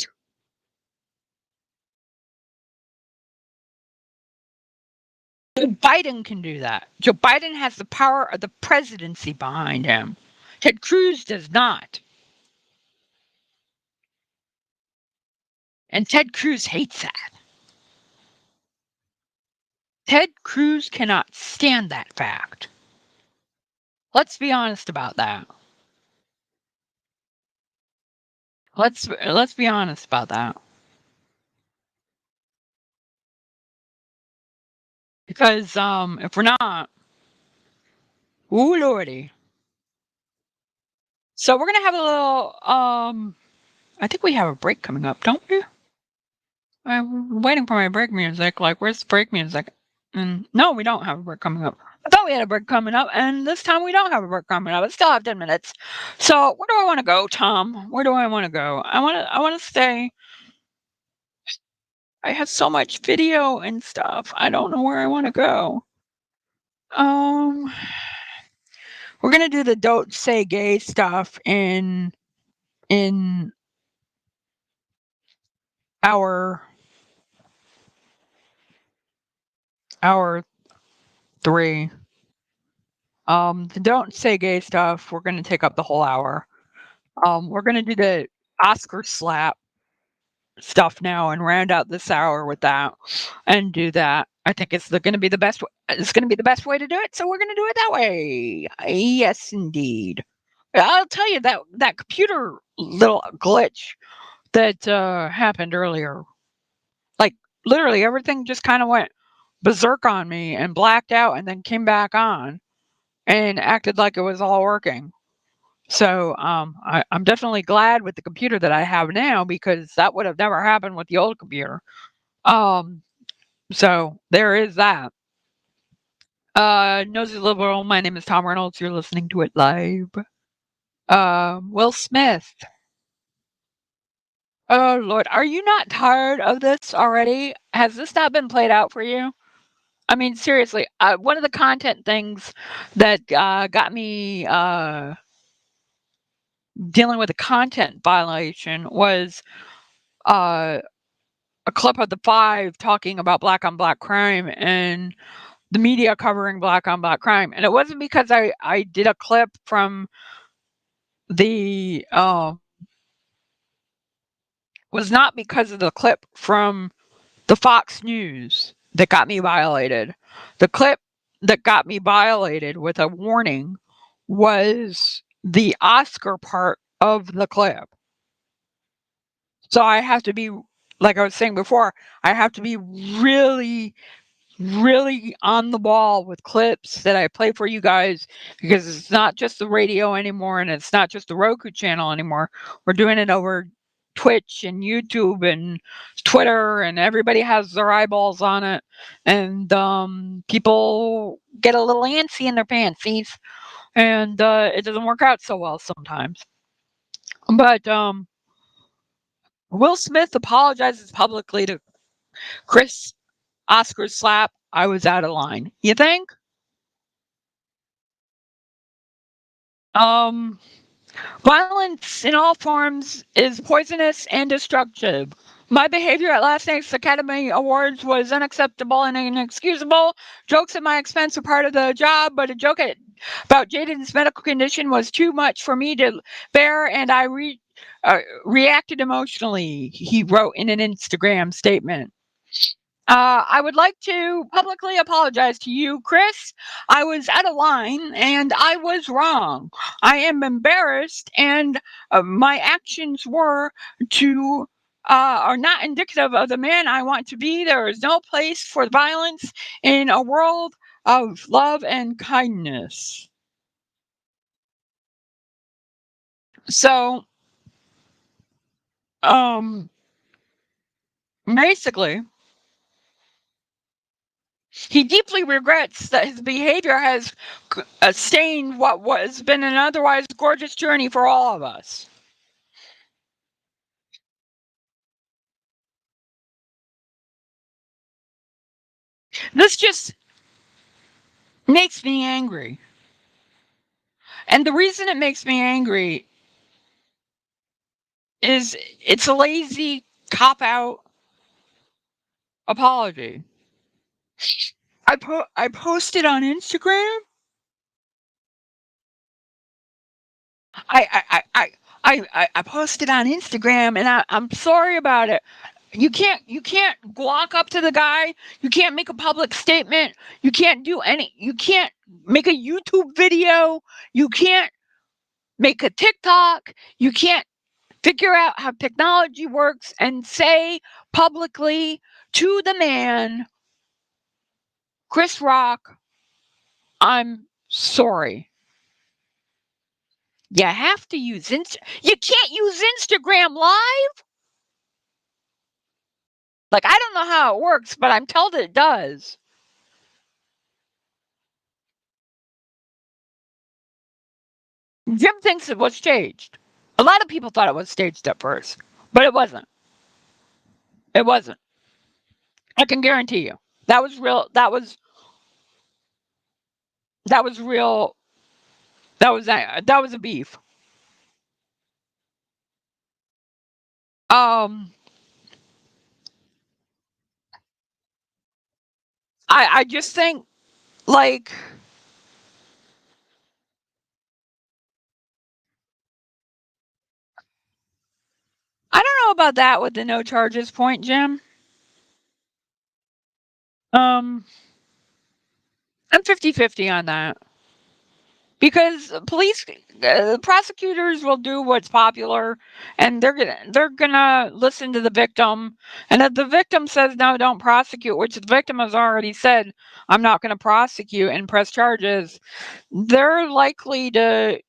Speaker 1: Biden can do that. Joe Biden has the power of the presidency behind him. Ted Cruz does not. And Ted Cruz hates that. Ted Cruz cannot stand that fact. Let's be honest about that. Let's be honest about that. Because if we're not, ooh lordy. So we're gonna have a little I think we have a break coming up, don't we? I'm waiting for my break music. Like, where's the break music? And no, we don't have a break coming up. I thought we had a break coming up, and this time we don't have a break coming up. I still have 10 minutes. So where do I want to go, Tom? Where do I want to go? I want to stay. I have so much video and stuff. I don't know where I want to go. We're gonna do the don't say gay stuff in hour 3. The don't say gay stuff, we're gonna take up the whole hour. We're gonna do the Oscar slap stuff now and round out this hour with that and do that. I think it's gonna be the best. It's gonna be the best way to do it. So we're gonna do it that way. Yes, indeed. I'll tell you that computer little glitch that happened earlier. Like literally everything just kind of went berserk on me and blacked out and then came back on and acted like it was all working. So I'm definitely glad with the computer that I have now because that would have never happened with the old computer. So there is that. Nosey Liberal, my name is Tom Reynolds. You're listening to it live. Will Smith. Oh Lord, are you not tired of this already? Has this not been played out for you? I mean, seriously, one of the content things that got me dealing with a content violation was a clip of the 5 talking about black on black crime and the media covering black on black crime. And it wasn't because I did a clip from the was not because of the clip from the Fox News that got me violated. The clip that got me violated with a warning was the Oscar part of the clip. So I have to be, like I was saying before, I have to be really, really on the ball with clips that I play for you guys because it's not just the radio anymore and it's not just the Roku channel anymore. We're doing it over Twitch and YouTube and Twitter, and everybody has their eyeballs on it. And people get a little antsy in their pantsies, and it doesn't work out so well sometimes. But Will Smith apologizes publicly to Chris Oscar slap. I was out of line. You think? Violence in all forms is poisonous and destructive. My behavior at last night's Academy Awards was unacceptable and inexcusable. Jokes at my expense are part of the job, but a joke about Jaden's medical condition was too much for me to bear, and I reacted emotionally, he wrote in an Instagram statement. I would like to publicly apologize to you, Chris. I was out of line and I was wrong. I am embarrassed, and my actions are not indicative of the man I want to be. There is no place for violence in a world of love and kindness. So, basically, he deeply regrets that his behavior has stained what has been an otherwise gorgeous journey for all of us. This just makes me angry. And the reason it makes me angry is it's a lazy cop-out apology. I posted on Instagram. I posted on Instagram, and I'm sorry about it. You can't walk up to the guy. You can't make a public statement. You can't make a YouTube video. You can't make a TikTok. You can't figure out how technology works and say publicly to the man, Chris Rock, I'm sorry. You have to use you can't use Instagram Live? Like, I don't know how it works, but I'm told it does. Jim thinks it was staged. A lot of people thought it was staged at first, but it wasn't. It wasn't. I can guarantee you. That was real. That was real. That was a beef. I just think, like, I don't know about that with the no charges point, Jim. I'm 50-50 on that. Because prosecutors will do what's popular, and they're gonna listen to the victim. And if the victim says no, don't prosecute, which the victim has already said, I'm not going to prosecute and press charges, they're likely to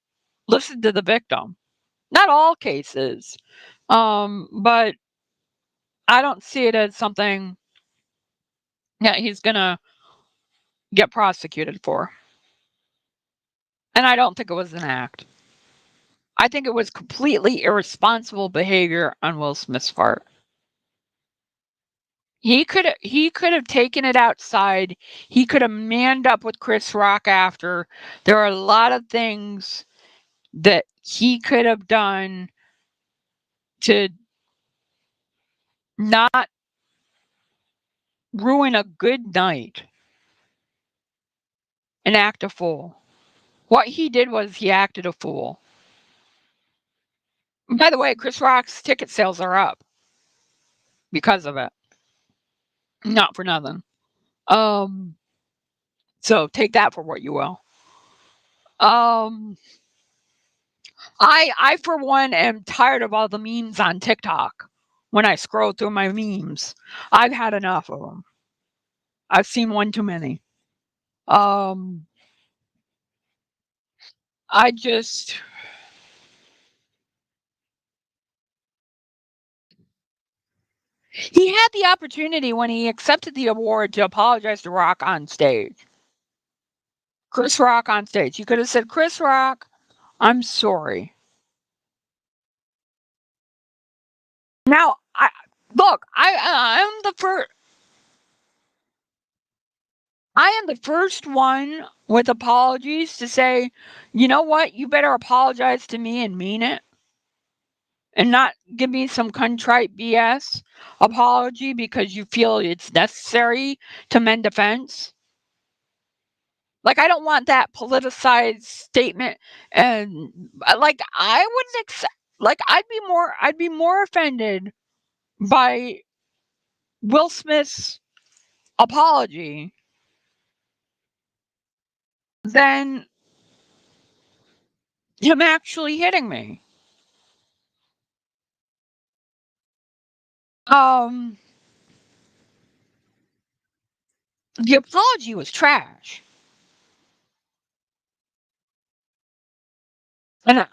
Speaker 1: listen to the victim. Not all cases, but I don't see it as something that he's gonna get prosecuted for. And I don't think it was an act. I think it was completely irresponsible behavior on Will Smith's part. He could have taken it outside. He could have manned up with Chris Rock after. There are a lot of things that he could have done to not ruin a good night and act a fool. What he did was he acted a fool. By the way, Chris Rock's ticket sales are up because of it. Not for nothing. So take that for what you will. I for one am tired of all the memes on TikTok. When I scroll through my memes, I've had enough of them. I've seen one too many. I just he had the opportunity when he accepted the award to apologize to Rock on stage. Chris Rock on stage. He could have said, Chris Rock, I'm sorry. Now, I'm the first. I am the first one with apologies to say, you know what? You better apologize to me and mean it. And not give me some contrite BS apology because you feel it's necessary to mend a fence. Like, I don't want that politicized statement. And like, I wouldn't accept, like, I'd be more offended by Will Smith's apology than him actually hitting me. The apology was trash. And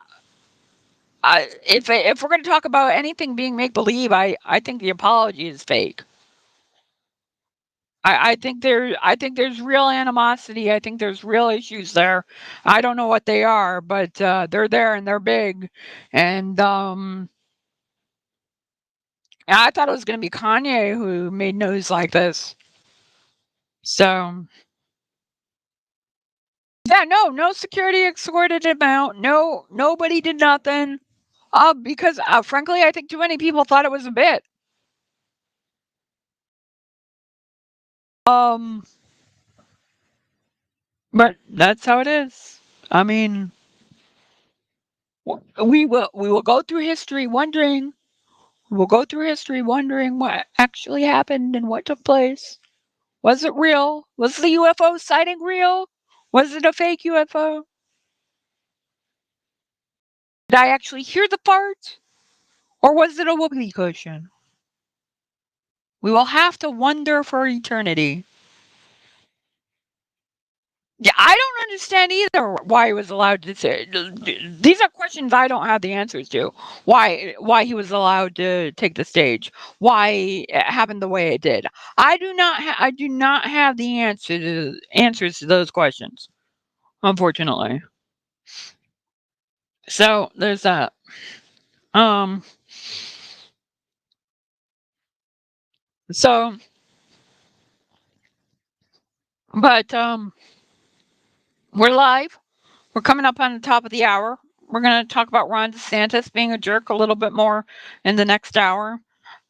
Speaker 1: if we're going to talk about anything being make believe, I think the apology is fake. I think there's real animosity. I think there's real issues there. I don't know what they are, but they're there and they're big. And I thought it was going to be Kanye who made news like this. So yeah, no security escorted him out. No, nobody did nothing. Because frankly, I think too many people thought it was a bit. But that's how it is. I mean, we will go through history wondering. We'll go through history wondering what actually happened and what took place. Was it real? Was the UFO sighting real? Was it a fake UFO? Did I actually hear the fart? Or was it a whoopee cushion? We will have to wonder for eternity. Yeah, I don't understand either why he was allowed to say. These are questions I don't have the answers to. Why he was allowed to take the stage? Why it happened the way it did? I do not have the answers to those questions, unfortunately. So there's that. So, but we're live. We're coming up on the top of the hour. We're going to talk about Ron DeSantis being a jerk a little bit more in the next hour.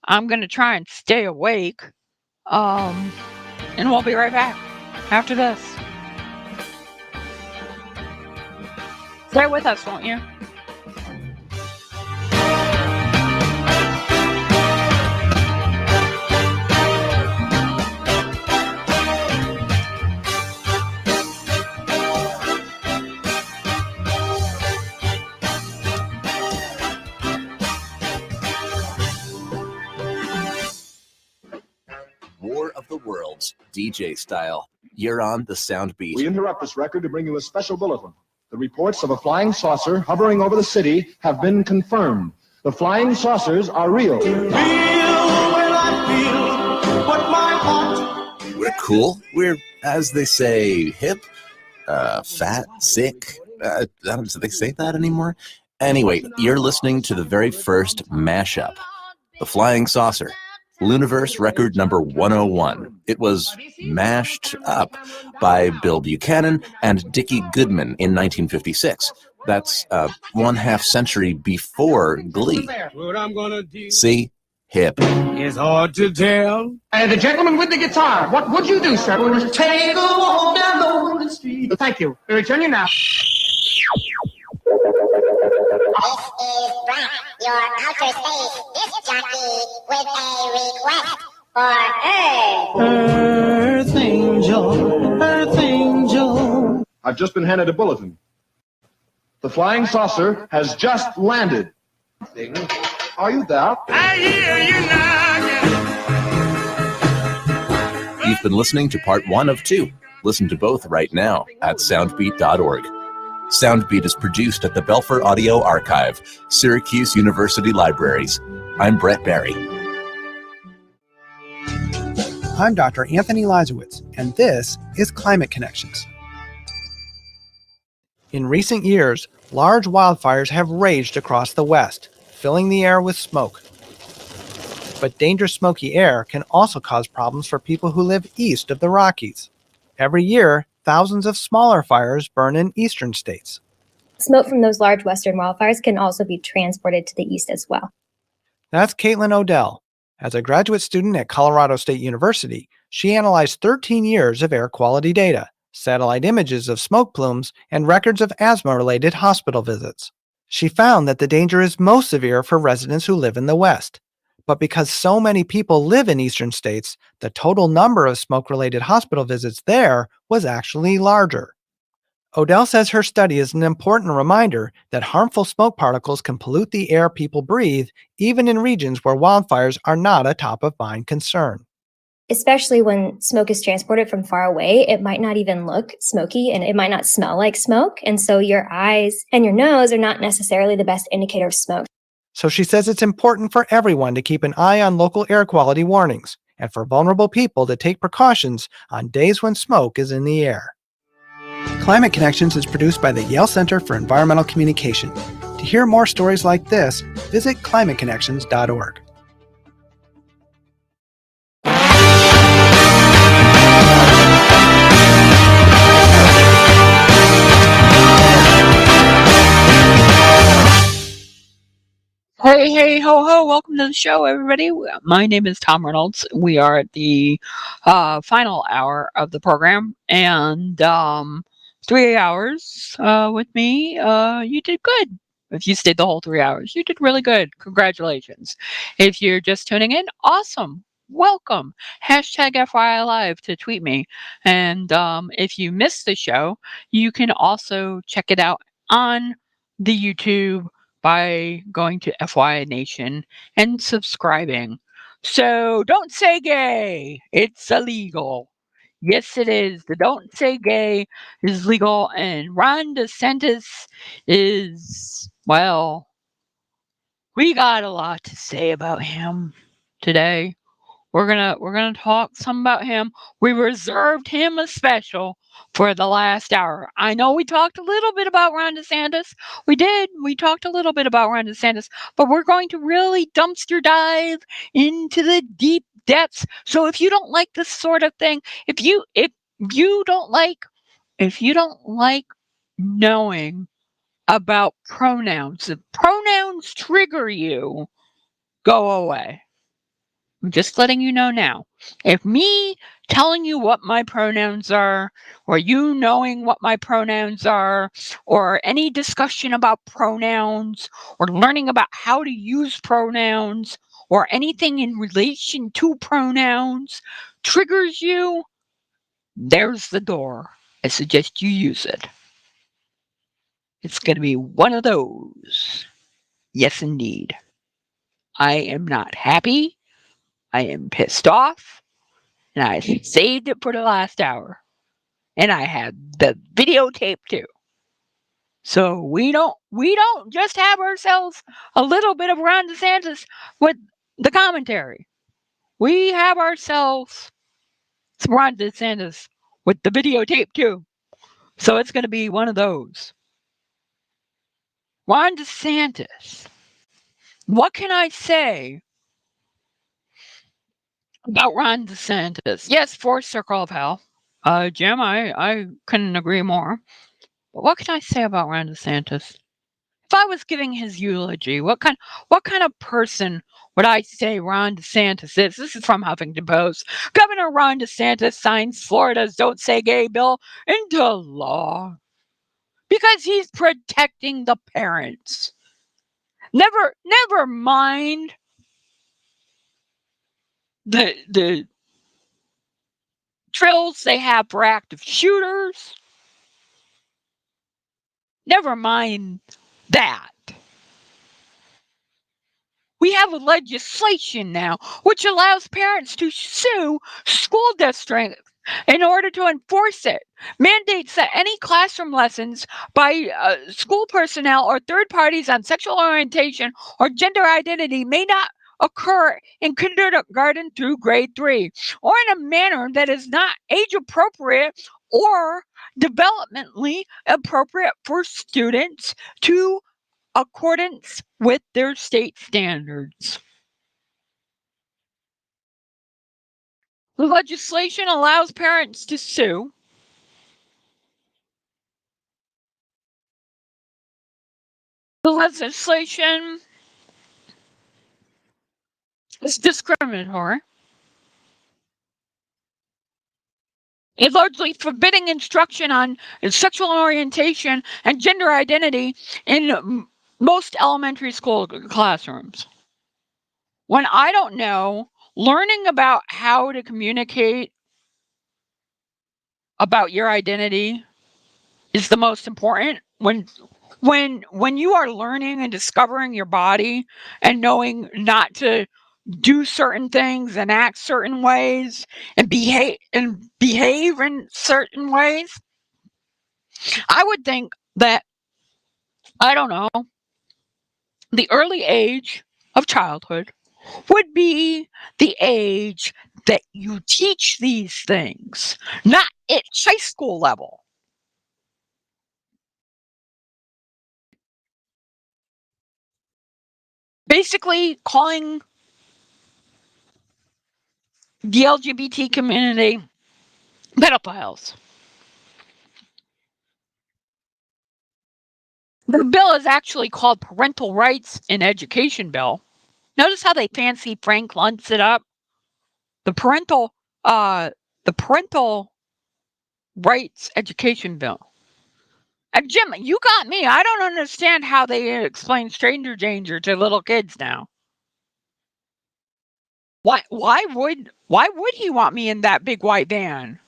Speaker 1: I'm going to try and stay awake. And we'll be right back after this. Stay with us, won't you?
Speaker 13: War of the Worlds, DJ style. You're on the Sound Beat.
Speaker 11: We interrupt this record to bring you a special bulletin. The reports of a flying saucer hovering over the city have been confirmed. The flying saucers are real.
Speaker 13: We're cool. We're, as they say, hip, fat, sick. Do they say that anymore? Anyway, you're listening to the very first mashup, The Flying Saucer. Luniverse record number 101. It was mashed up by Bill Buchanan and Dickie Goodman in 1956. That's 1/2 century before Glee. See? Hip.
Speaker 18: It's hard to tell. The gentleman with the guitar, what would you do, sir? Take a walk down the lonely street. Thank you. We return you now.
Speaker 19: Your outer space disc jockey with a request for Earth.
Speaker 18: Earth Angel, Earth Angel.
Speaker 11: I've just been handed a bulletin. The flying saucer has just landed. Are you there?
Speaker 18: I hear you knocking.
Speaker 13: You've been listening to part 1 of 2. Listen to both right now at soundbeat.org. Soundbeat is produced at the Belfer Audio Archive, Syracuse University Libraries. I'm Brett Barry.
Speaker 20: I'm Dr. Anthony Lizowitz, and this is Climate Connections. In recent years, large wildfires have raged across the West, filling the air with smoke. But dangerous smoky air can also cause problems for people who live east of the Rockies. Every year, thousands of smaller fires burn in eastern states.
Speaker 21: Smoke from those large western wildfires can also be transported to the east as well.
Speaker 20: That's Caitlin Odell. As a graduate student at Colorado State University, she analyzed 13 years of air quality data, satellite images of smoke plumes, and records of asthma-related hospital visits. She found that the danger is most severe for residents who live in the West. But because so many people live in eastern states, the total number of smoke-related hospital visits there was actually larger. Odell says her study is an important reminder that harmful smoke particles can pollute the air people breathe, even in regions where wildfires are not a top-of-mind concern.
Speaker 21: especially when smoke is transported from far away, it might not even look smoky and it might not smell like smoke. And so your eyes and your nose are not necessarily the best indicator of smoke.
Speaker 20: So she says it's important for everyone to keep an eye on local air quality warnings and for vulnerable people to take precautions on days when smoke is in the air. Climate Connections is produced by the Yale Center for Environmental Communication. To hear more stories like this, visit climateconnections.org.
Speaker 1: Hey, hey, ho, ho, welcome to the show, everybody. My name is Tom Reynolds. We are at the final hour of the program, and 3 hours with me. You did good. If you stayed the whole 3 hours, you did really good. Congratulations. If you're just tuning in, awesome. Welcome. Hashtag FYI Live to tweet me. And if you missed the show, you can also check it out on the YouTube by going to FYI Nation and subscribing. So don't say gay. It's illegal. Yes, it is. The don't say gay is legal, and Ron DeSantis is, well, we got a lot to say about him today. We're gonna talk some about him. We reserved him a special for the last hour. I know we talked a little bit about Ron DeSantis. We did. We talked a little bit about Ron DeSantis, but we're going to really dumpster dive into the deep depths. So if you don't like this sort of thing, if you don't like knowing about pronouns, if pronouns trigger you, go away. I'm just letting you know now. If me telling you what my pronouns are, or you knowing what my pronouns are, or any discussion about pronouns, or learning about how to use pronouns, or anything in relation to pronouns triggers you, there's the door. I suggest you use it. It's going to be one of those. Yes, indeed. I am not happy. I am pissed off. And I saved it for the last hour. And I had the videotape too. So we don't just have ourselves a little bit of Ron DeSantis with the commentary. We have ourselves some Ron DeSantis with the videotape too. So it's going to be one of those. Ron DeSantis. What can I say about Ron DeSantis? Yes, fourth circle of hell. Jim, I couldn't agree more. But what can I say about Ron DeSantis? If I was giving his eulogy, what kind of person would I say Ron DeSantis is? This is from Huffington Post. Governor Ron DeSantis signs Florida's Don't Say Gay bill into law because he's protecting the parents. Never mind the drills they have for active shooters. Never mind that. We have a legislation now which allows parents to sue school districts in order to enforce it. Mandates that any classroom lessons by school personnel or third parties on sexual orientation or gender identity may not occur in kindergarten through grade 3 or in a manner that is not age appropriate or developmentally appropriate for students to accordance with their state standards. The legislation allows parents to sue. The legislation is discriminatory. It's largely forbidding instruction on sexual orientation and gender identity in most elementary school classrooms. When I don't know, learning about how to communicate about your identity is the most important. When you are learning and discovering your body and knowing not to do certain things and act certain ways and behave in certain ways. I would think that, I don't know, the early age of childhood would be the age that you teach these things, not at high school level. Basically, calling the LGBT community pedophiles. The bill is actually called Parental Rights in Education Bill. Notice how they fancy Frank Luntz it up. The parental rights education bill. And Jim, you got me. I don't understand how they explain stranger danger to little kids now. Why would he want me in that big white van?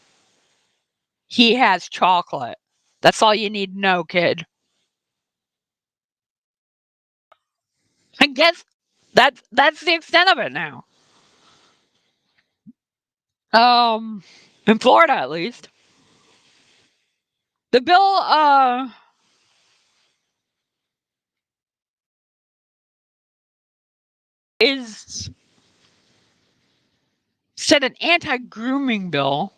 Speaker 1: He has chocolate. That's all you need to know, kid. I guess that's the extent of it now. In Florida at least. The bill is said an anti-grooming bill.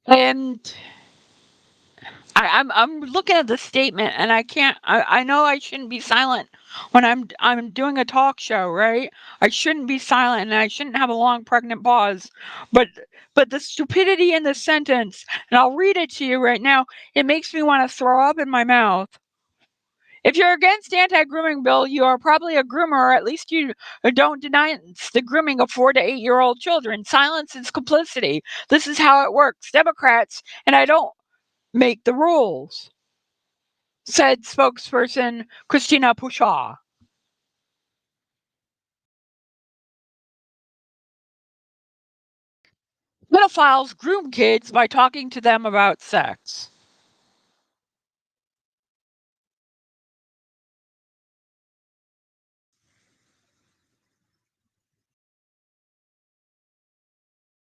Speaker 1: And I'm looking at the statement and I can't I know I shouldn't be silent when I'm doing a talk show, right? I shouldn't be silent and I shouldn't have a long pregnant pause. But the stupidity in the sentence, and I'll read it to you right now, it makes me want to throw up in my mouth. If you're against anti-grooming bill, you are probably a groomer, or at least you don't denounce the grooming of 4 to 8-year-old children. Silence is complicity. This is how it works. Democrats, and I don't make the rules, said spokesperson Christina Pushaw. Pedophiles groom kids by talking to them about sex.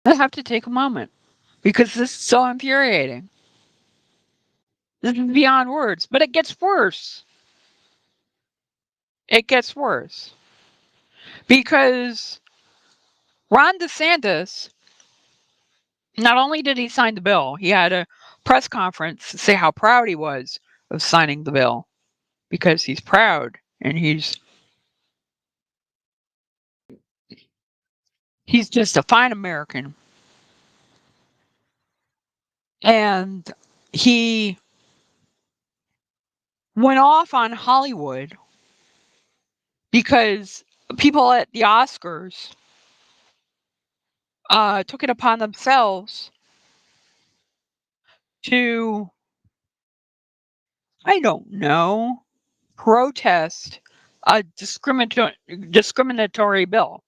Speaker 1: I have to take a moment because this is so infuriating. This is beyond words, but it gets worse. It gets worse because Ron DeSantis, not only did he sign the bill, he had a press conference to say how proud he was of signing the bill because he's proud and he's just a fine American. And he went off on Hollywood because people at the Oscars took it upon themselves to, I don't know, protest a discriminatory bill,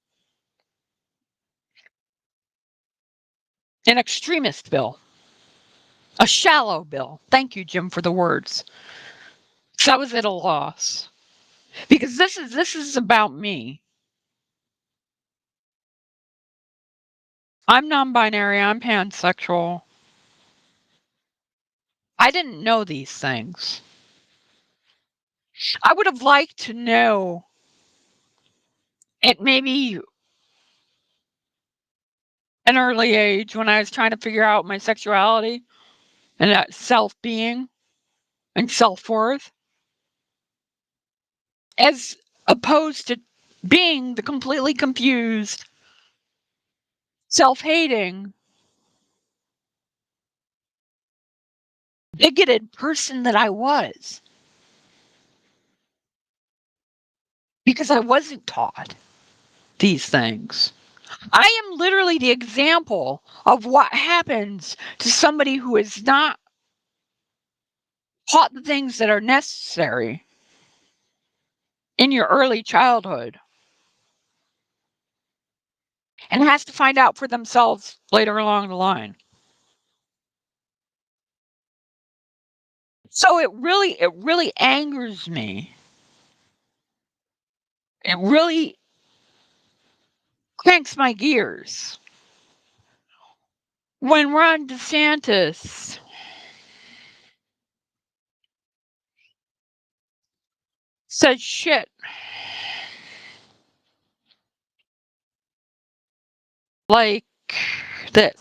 Speaker 1: an extremist bill, a shallow bill. Thank you, Jim, for the words. So I was at a loss because this is about me. I'm non-binary. I'm pansexual. I didn't know these things. I would have liked to know at maybe an early age when I was trying to figure out my sexuality and that self-being and self-worth, as opposed to being the completely confused, self-hating, bigoted person that I was. Because I wasn't taught these things. I am literally the example of what happens to somebody who is not taught the things that are necessary in your early childhood and has to find out for themselves later along the line. So it really angers me. It really cranks my gears when Ron DeSantis says shit like this.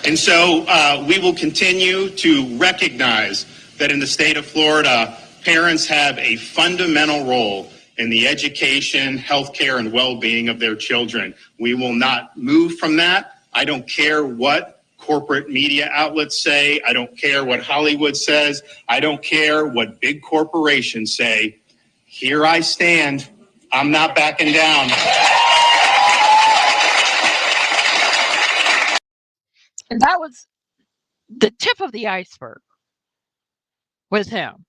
Speaker 2: And so we will continue to recognize that in the state of Florida, parents have a fundamental role in the education, healthcare, and well-being of their children. We will not move from that. I don't care what corporate media outlets say. I don't care what Hollywood says. I don't care what big corporations say. Here I stand. I'm not backing down.
Speaker 1: And that was the tip of the iceberg with him.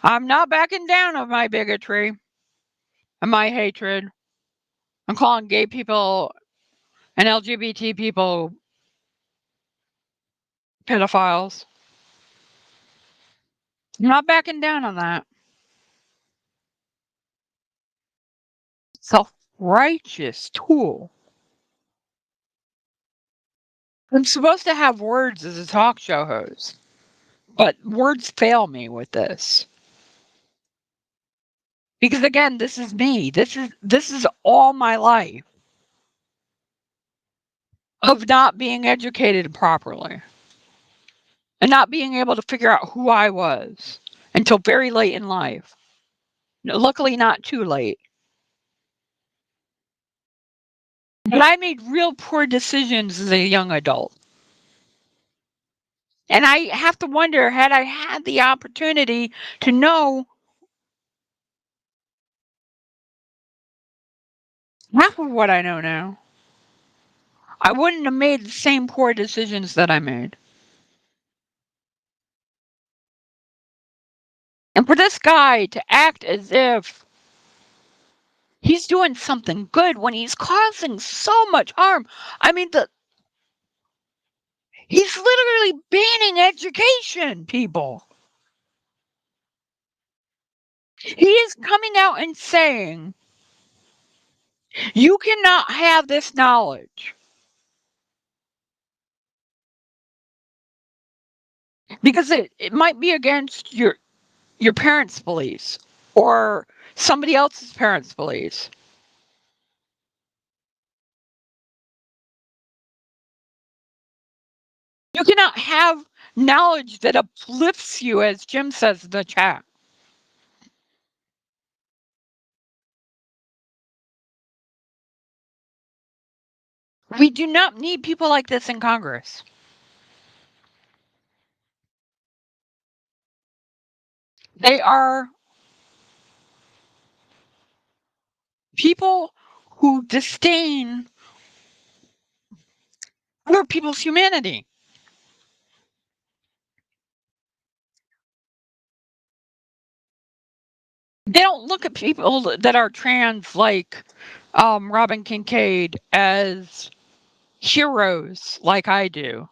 Speaker 1: I'm not backing down of my bigotry and my hatred. I'm calling gay people and LGBT people pedophiles. I'm not backing down on that. Self-righteous tool. I'm supposed to have words as a talk show host, but words fail me with this. Because again, this is me. This is all my life of not being educated properly and not being able to figure out who I was until very late in life. Luckily, not too late. But I made real poor decisions as a young adult. And I have to wonder, had I had the opportunity to know half of what I know now, I wouldn't have made the same poor decisions that I made. And for this guy to act as if he's doing something good when he's causing so much harm. I mean, he's literally banning education, people. He is coming out and saying, you cannot have this knowledge because it might be against your parents' beliefs or somebody else's parents' beliefs. You cannot have knowledge that uplifts you, as Jim says in the chat. We do not need people like this in Congress. They are people who disdain other people's humanity. They don't look at people that are trans like Robin Kincaid as heroes like I do.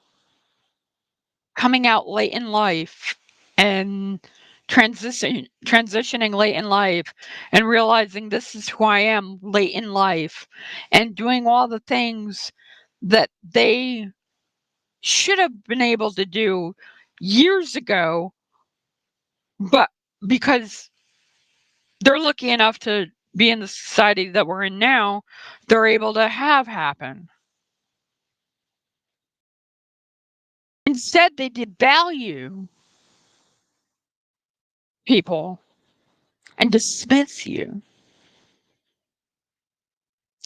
Speaker 1: Coming out late in life and transitioning late in life and realizing this is who I am late in life and doing all the things that they should have been able to do years ago, but because they're lucky enough to be in the society that we're in now, they're able to have happen. Instead, they devalue people and dismiss you.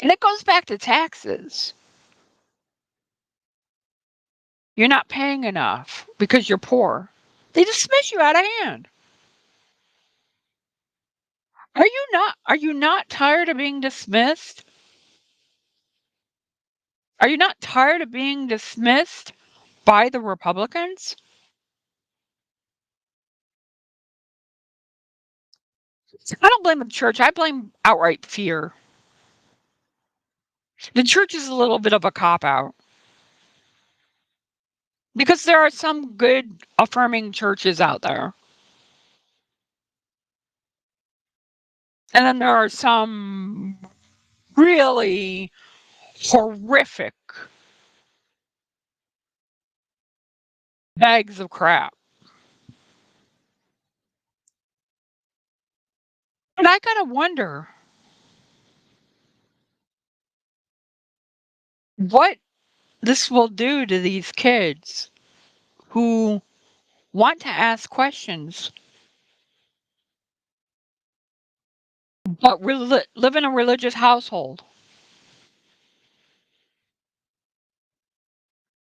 Speaker 1: And it goes back to taxes. You're not paying enough because you're poor. They dismiss you out of hand. Are you not tired of being dismissed? Are you not tired of being dismissed by the Republicans? I don't blame the church. I blame outright fear. The church is a little bit of a cop out. Because there are some good affirming churches out there. And then there are some really horrific bags of crap. And I kind of wonder what this will do to these kids who want to ask questions but live in a religious household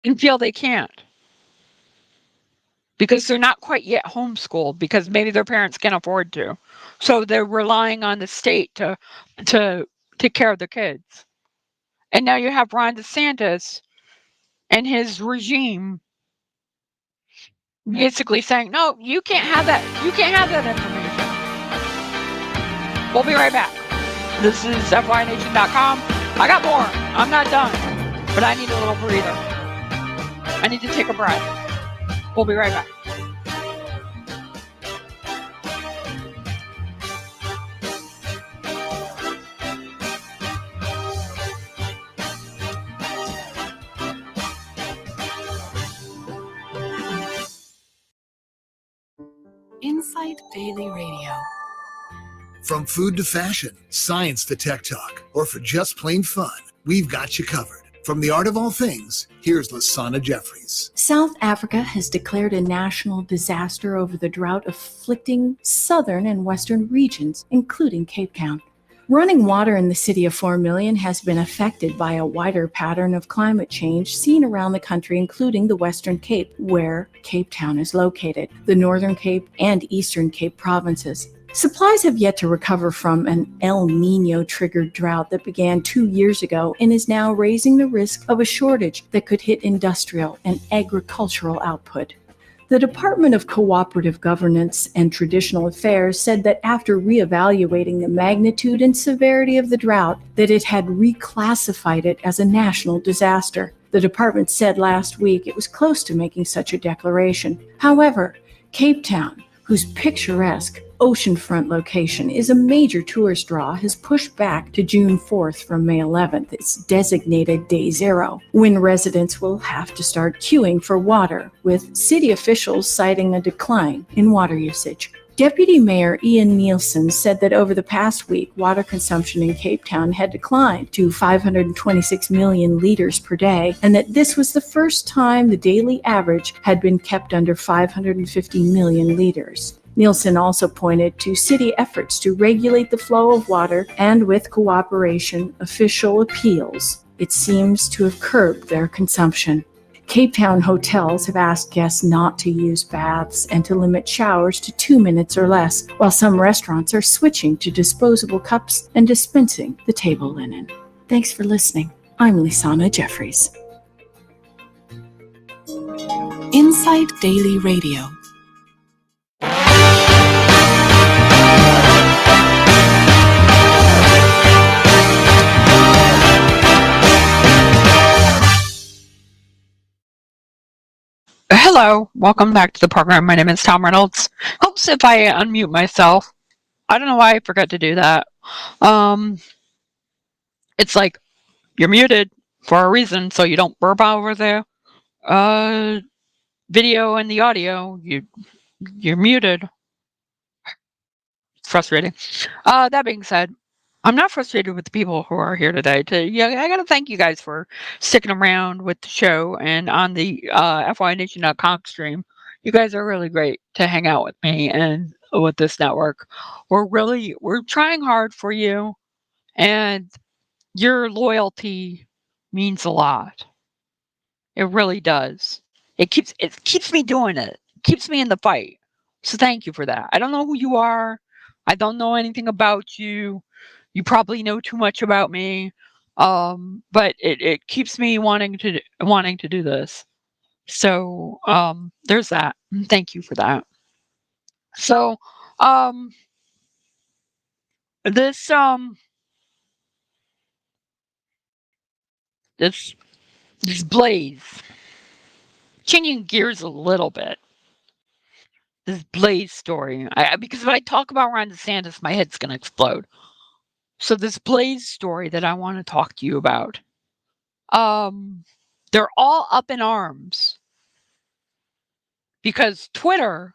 Speaker 1: and feel they can't because they're not quite yet homeschooled because maybe their parents can't afford to. So they're relying on the state to take care of their kids. And now you have Ron DeSantis and his regime basically saying, no, you can't have that. You can't have that information. We'll be right back. This is FYNation.com. I got more. I'm not done. But I need a little breather. I need to take a breath. We'll be right back.
Speaker 10: Insight Daily Radio.
Speaker 8: From food to fashion, science to tech talk, or for just plain fun, we've got you covered. From the art of all things, here's Lasana Jeffries.
Speaker 9: South Africa has declared a national disaster over the drought afflicting southern and western regions, including Cape Town. Running water in the city of 4 million has been affected by a wider pattern of climate change seen around the country, including the Western Cape, where Cape Town is located, the Northern Cape and Eastern Cape provinces. Supplies have yet to recover from an El Nino-triggered drought that began 2 years ago and is now raising the risk of a shortage that could hit industrial and agricultural output. The Department of Cooperative Governance and Traditional Affairs said that after reevaluating the magnitude and severity of the drought, that it had reclassified it as a national disaster. The department said last week it was close to making such a declaration. However, Cape Town, whose picturesque oceanfront location is a major tourist draw, has pushed back to June 4th from May 11th, its designated day zero, when residents will have to start queuing for water, with city officials citing a decline in water usage. Deputy Mayor Ian Nielsen said that over the past week, water consumption in Cape Town had declined to 526 million liters per day, and that this was the first time the daily average had been kept under 550 million liters. Nielsen also pointed to city efforts to regulate the flow of water, and with cooperation, official appeals, it seems to have curbed their consumption. Cape Town hotels have asked guests not to use baths and to limit showers to 2 minutes or less, while some restaurants are switching to disposable cups and dispensing the table linen. Thanks for listening. I'm Lisana Jeffries.
Speaker 10: Insight Daily Radio.
Speaker 1: Hello, welcome back to the program. My name is Tom Reynolds. Helps if I unmute myself. I don't know why I forgot to do that. It's like you're muted for a reason, so you don't burp over the video and the audio. You're muted. Frustrating. That being said, I'm not frustrated with the people who are here today. I got to thank you guys for sticking around with the show and on the FYNation.com stream. You guys are really great to hang out with me and with this network. We're trying hard for you, and your loyalty means a lot. It really does. It keeps me doing it. It keeps me in the fight. So thank you for that. I don't know who you are. I don't know anything about you. You probably know too much about me. But it keeps me wanting to do this. So there's that. Thank you for that. So this this blaze changing gears a little bit. This Blaze story, because if I talk about Ron DeSantis, my head's going to explode. So this Blaze story that I want to talk to you about, they're all up in arms because Twitter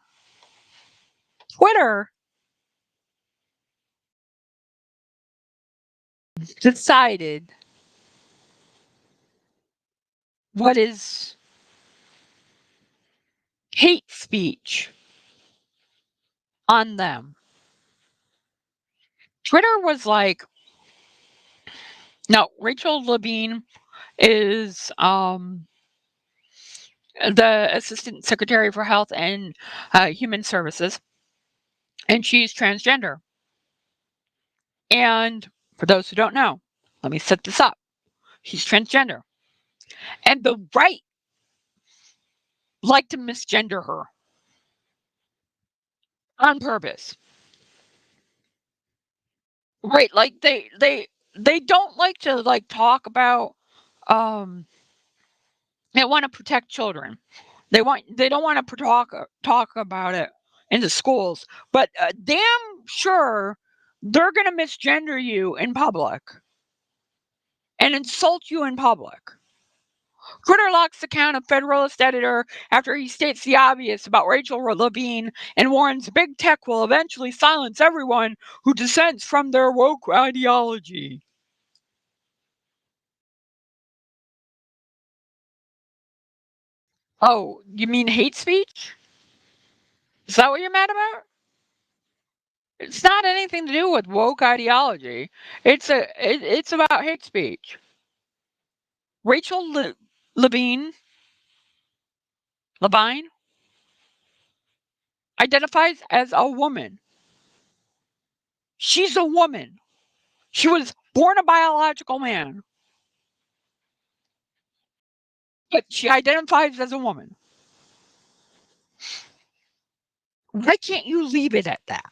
Speaker 1: decided what is hate speech on them. Twitter was like, no, Rachel Levine is the Assistant Secretary for Health and Human Services, and she's transgender. And for those who don't know, let me set this up. She's transgender. And the right like to misgender her on purpose. Right, like they don't like to like talk about they want to protect children. They don't want to talk about it in the schools, but damn sure they're going to misgender you in public and insult you in public. Twitter locks the account of Federalist editor after he states the obvious about Rachel Levine and warns big tech will eventually silence everyone who dissents from their woke ideology. Oh, you mean hate speech? Is that what you're mad about? It's not anything to do with woke ideology. It's about hate speech. Rachel Levine identifies as a woman. She's a woman. She was born a biological man, but she identifies as a woman. Why can't you leave it at that?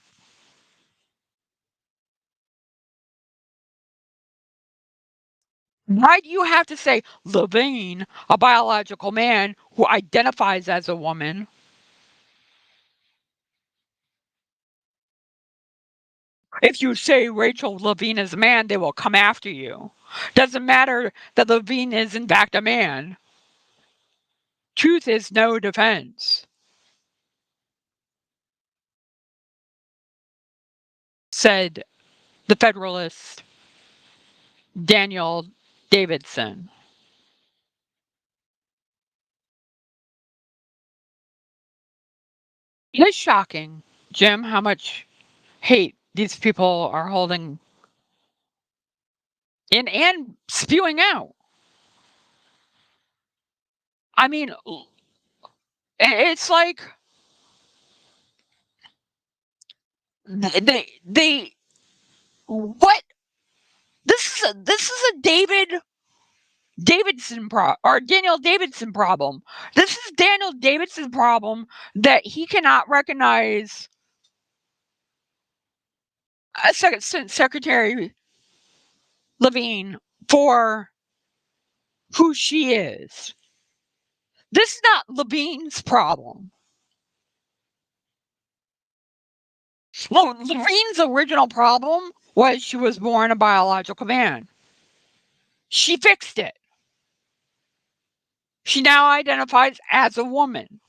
Speaker 1: Why do you have to say Levine, a biological man who identifies as a woman? If you say Rachel Levine is a man, they will come after you. Doesn't matter that Levine is in fact a man. Truth is no defense. Said the Federalist Daniel Davidson. It is shocking, Jim, how much hate these people are holding in and spewing out. I mean, it's like they what this is a Davidson or Daniel Davidson problem. This is Daniel Davidson's problem that he cannot recognize Secretary Levine for who she is. This is not Levine's problem. Well, Levine's original problem was she was born a biological man. She fixed it. She now identifies as a woman.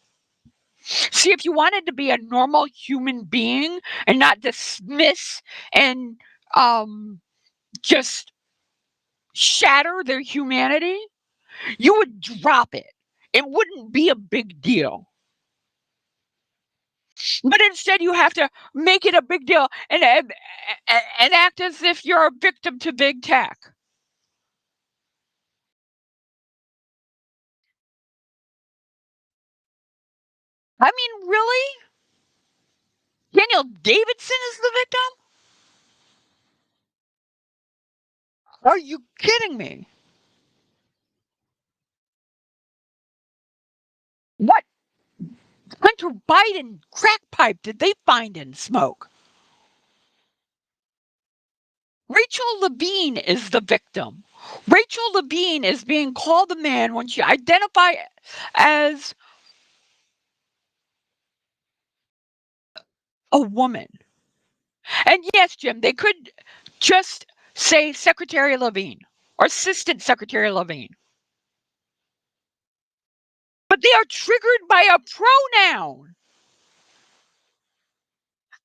Speaker 1: See, if you wanted to be a normal human being and not dismiss and just shatter their humanity, you would drop it. It wouldn't be a big deal. But instead, you have to make it a big deal and act as if you're a victim to big tech. I mean, really? Daniel Davidson is the victim? Are you kidding me? What Hunter Biden crack pipe did they find in smoke? Rachel Levine is the victim. Rachel Levine is being called a man when she identifies as a woman. And yes, Jim, they could just say Secretary Levine or Assistant Secretary Levine. But they are triggered by a pronoun.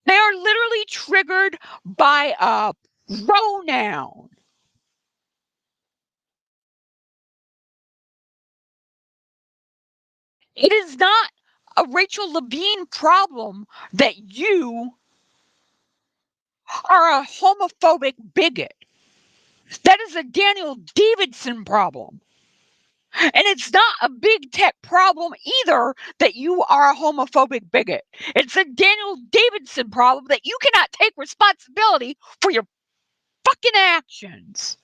Speaker 1: They are literally triggered by a pronoun. It is not a Rachel Levine problem that you are a homophobic bigot. That is a Daniel Davidson problem. And it's not a big tech problem either that you are a homophobic bigot. It's a Daniel Davidson problem that you cannot take responsibility for your fucking actions.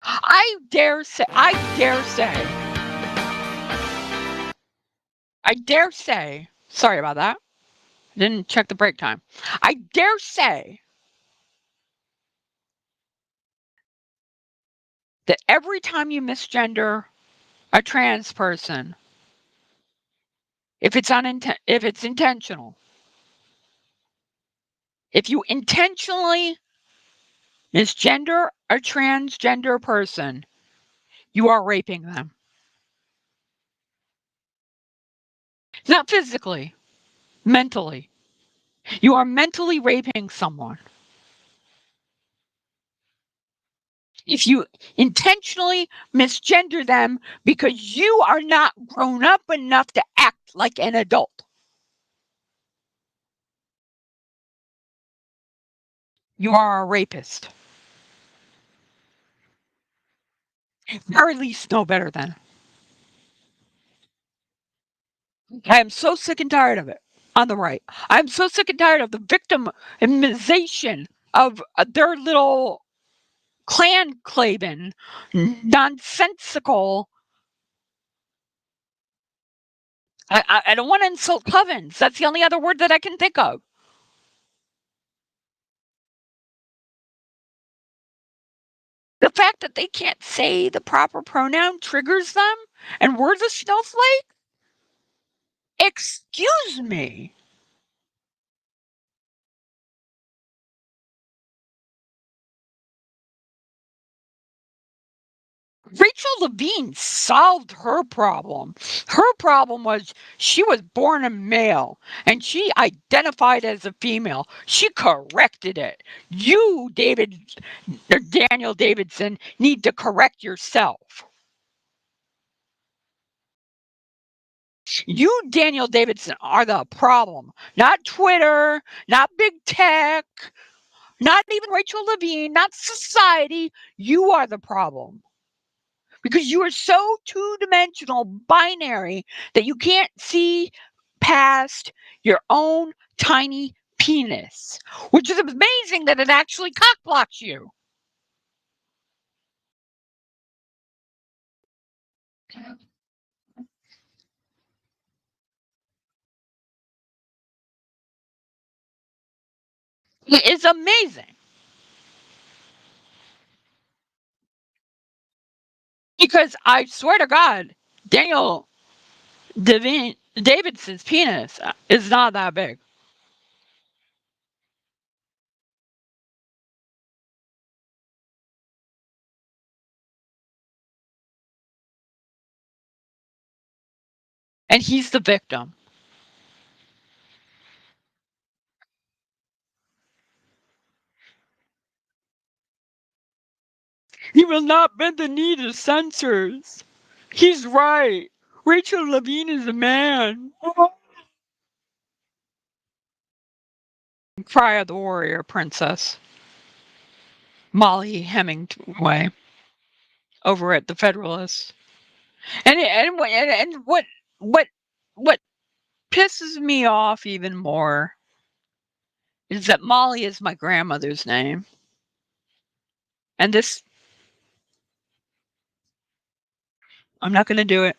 Speaker 1: I dare say, sorry about that. Didn't check the break time. I dare say that every time you misgender a trans person, if it's intentional, if you intentionally misgender a transgender person, you are raping them. Not physically, mentally. You are mentally raping someone. If you intentionally misgender them because you are not grown up enough to act like an adult. You are a rapist. Or at least know better than. I am so sick and tired of it on the right. I'm so sick and tired of the victimization of their little clan clavin, nonsensical. I don't want to insult covens. That's the only other word that I can think of. The fact that they can't say the proper pronoun triggers them, and we're the snowflake? Excuse me. Rachel Levine solved her problem. Her problem was she was born a male and she identified as a female. She corrected it. You, Daniel Davidson, need to correct yourself. You, Daniel Davidson, are the problem. Not Twitter, not big tech, not even Rachel Levine, not society. You are the problem. Because you are so two-dimensional, binary, that you can't see past your own tiny penis, which is amazing that it actually cock blocks you. It's amazing. Because I swear to God, Daniel Davidson's penis is not that big. And he's the victim. He will not bend the knee to censors. He's right. Rachel Levine is a man. Cry of the Warrior Princess. Molly Hemingway over at the Federalist. And what pisses me off even more is that Molly is my grandmother's name. And this, I'm not going to do it.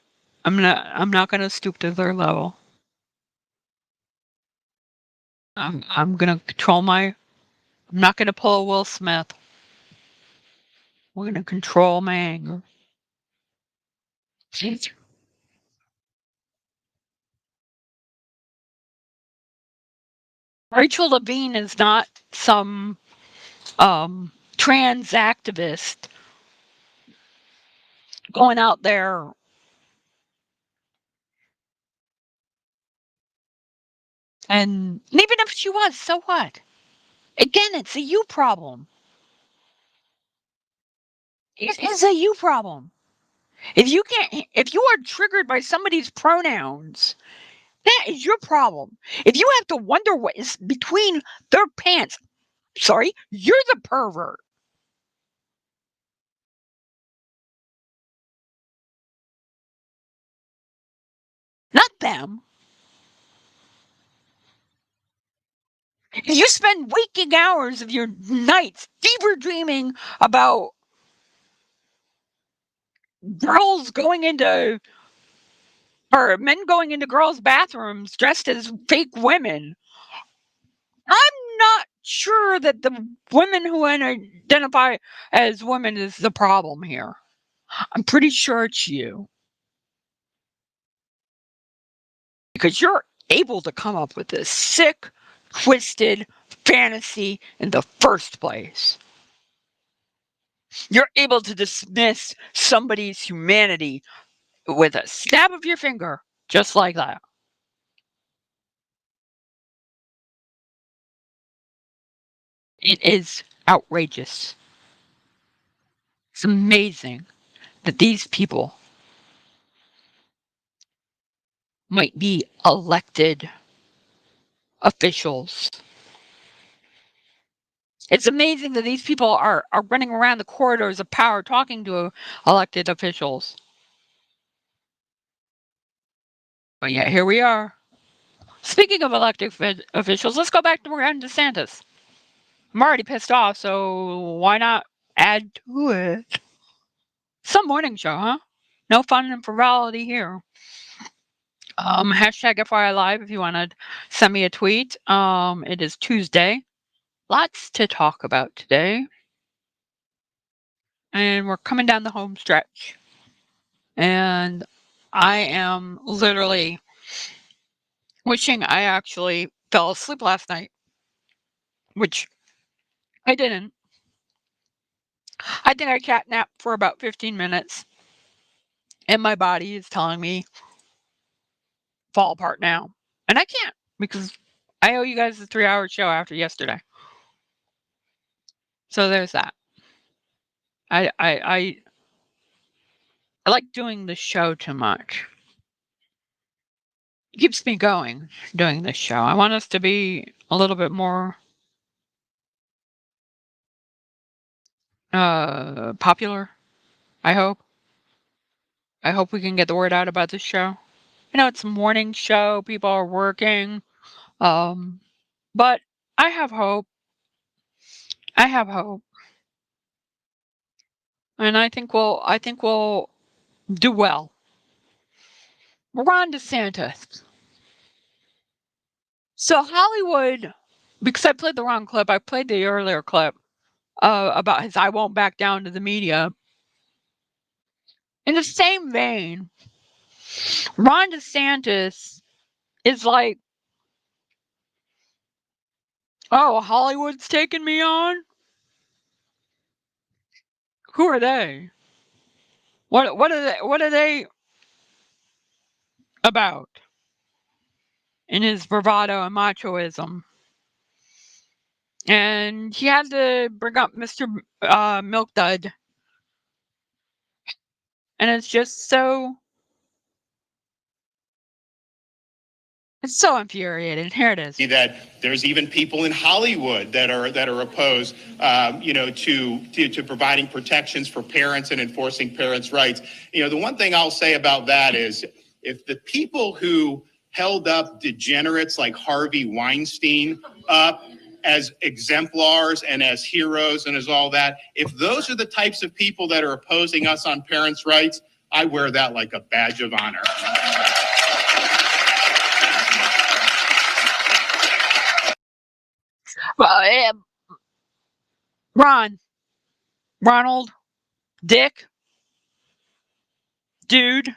Speaker 1: I'm not gonna stoop to their level. I'm gonna control my. I'm not gonna pull a Will Smith. We're gonna control my anger. Rachel Levine is not some trans activist going out there and even if she was, so what? Again, it's a you problem. It is a you problem. If you are triggered by somebody's pronouns, that is your problem. If you have to wonder what is between their pants, sorry, you're the pervert. Not them. If you spend waking hours of your nights fever dreaming about girls going into or men going into girls' bathrooms dressed as fake women, I'm not sure that the women who identify as women is the problem here. I'm pretty sure it's you. Because you're able to come up with this sick, twisted fantasy in the first place. You're able to dismiss somebody's humanity with a snap of your finger, just like that. It is outrageous. It's amazing that these people might be elected officials. It's amazing that these people are running around the corridors of power talking to elected officials. But yet here we are. Speaking of elected officials, let's go back to Ron DeSantis. I'm already pissed off, so why not add to it? Some morning show, huh? No fun and frivolity here. Hashtag FYI Live if you want to send me a tweet. It is Tuesday. Lots to talk about today. And we're coming down the home stretch. And I am literally wishing I actually fell asleep last night, which I didn't. I think I catnapped for about 15 minutes. And my body is telling me, fall apart now. And I can't because I owe you guys a 3-hour show after yesterday. So there's that. I like doing the show too much. It keeps me going doing this show. I want us to be a little bit more popular, I hope. I hope we can get the word out about this show. I know it's a morning show, people are working. But I have hope. I have hope. And I think we'll do well. Ron DeSantis. So Hollywood, because I played the wrong clip, I played the earlier clip about his I won't back down to the media. In the same vein, Ron DeSantis is like, oh, Hollywood's taking me on? Who are they? What are they about? In his bravado and machoism. And he had to bring up Mr. Milk Dud. And it's just so it's so infuriating. Here it is.
Speaker 2: That there's even people in Hollywood that are opposed, to providing protections for parents and enforcing parents' rights. The one thing I'll say about that is, if the people who held up degenerates like Harvey Weinstein up as exemplars and as heroes and as all that, if those are the types of people that are opposing us on parents' rights, I wear that like a badge of honor.
Speaker 1: Well, Ronald, Dick, dude.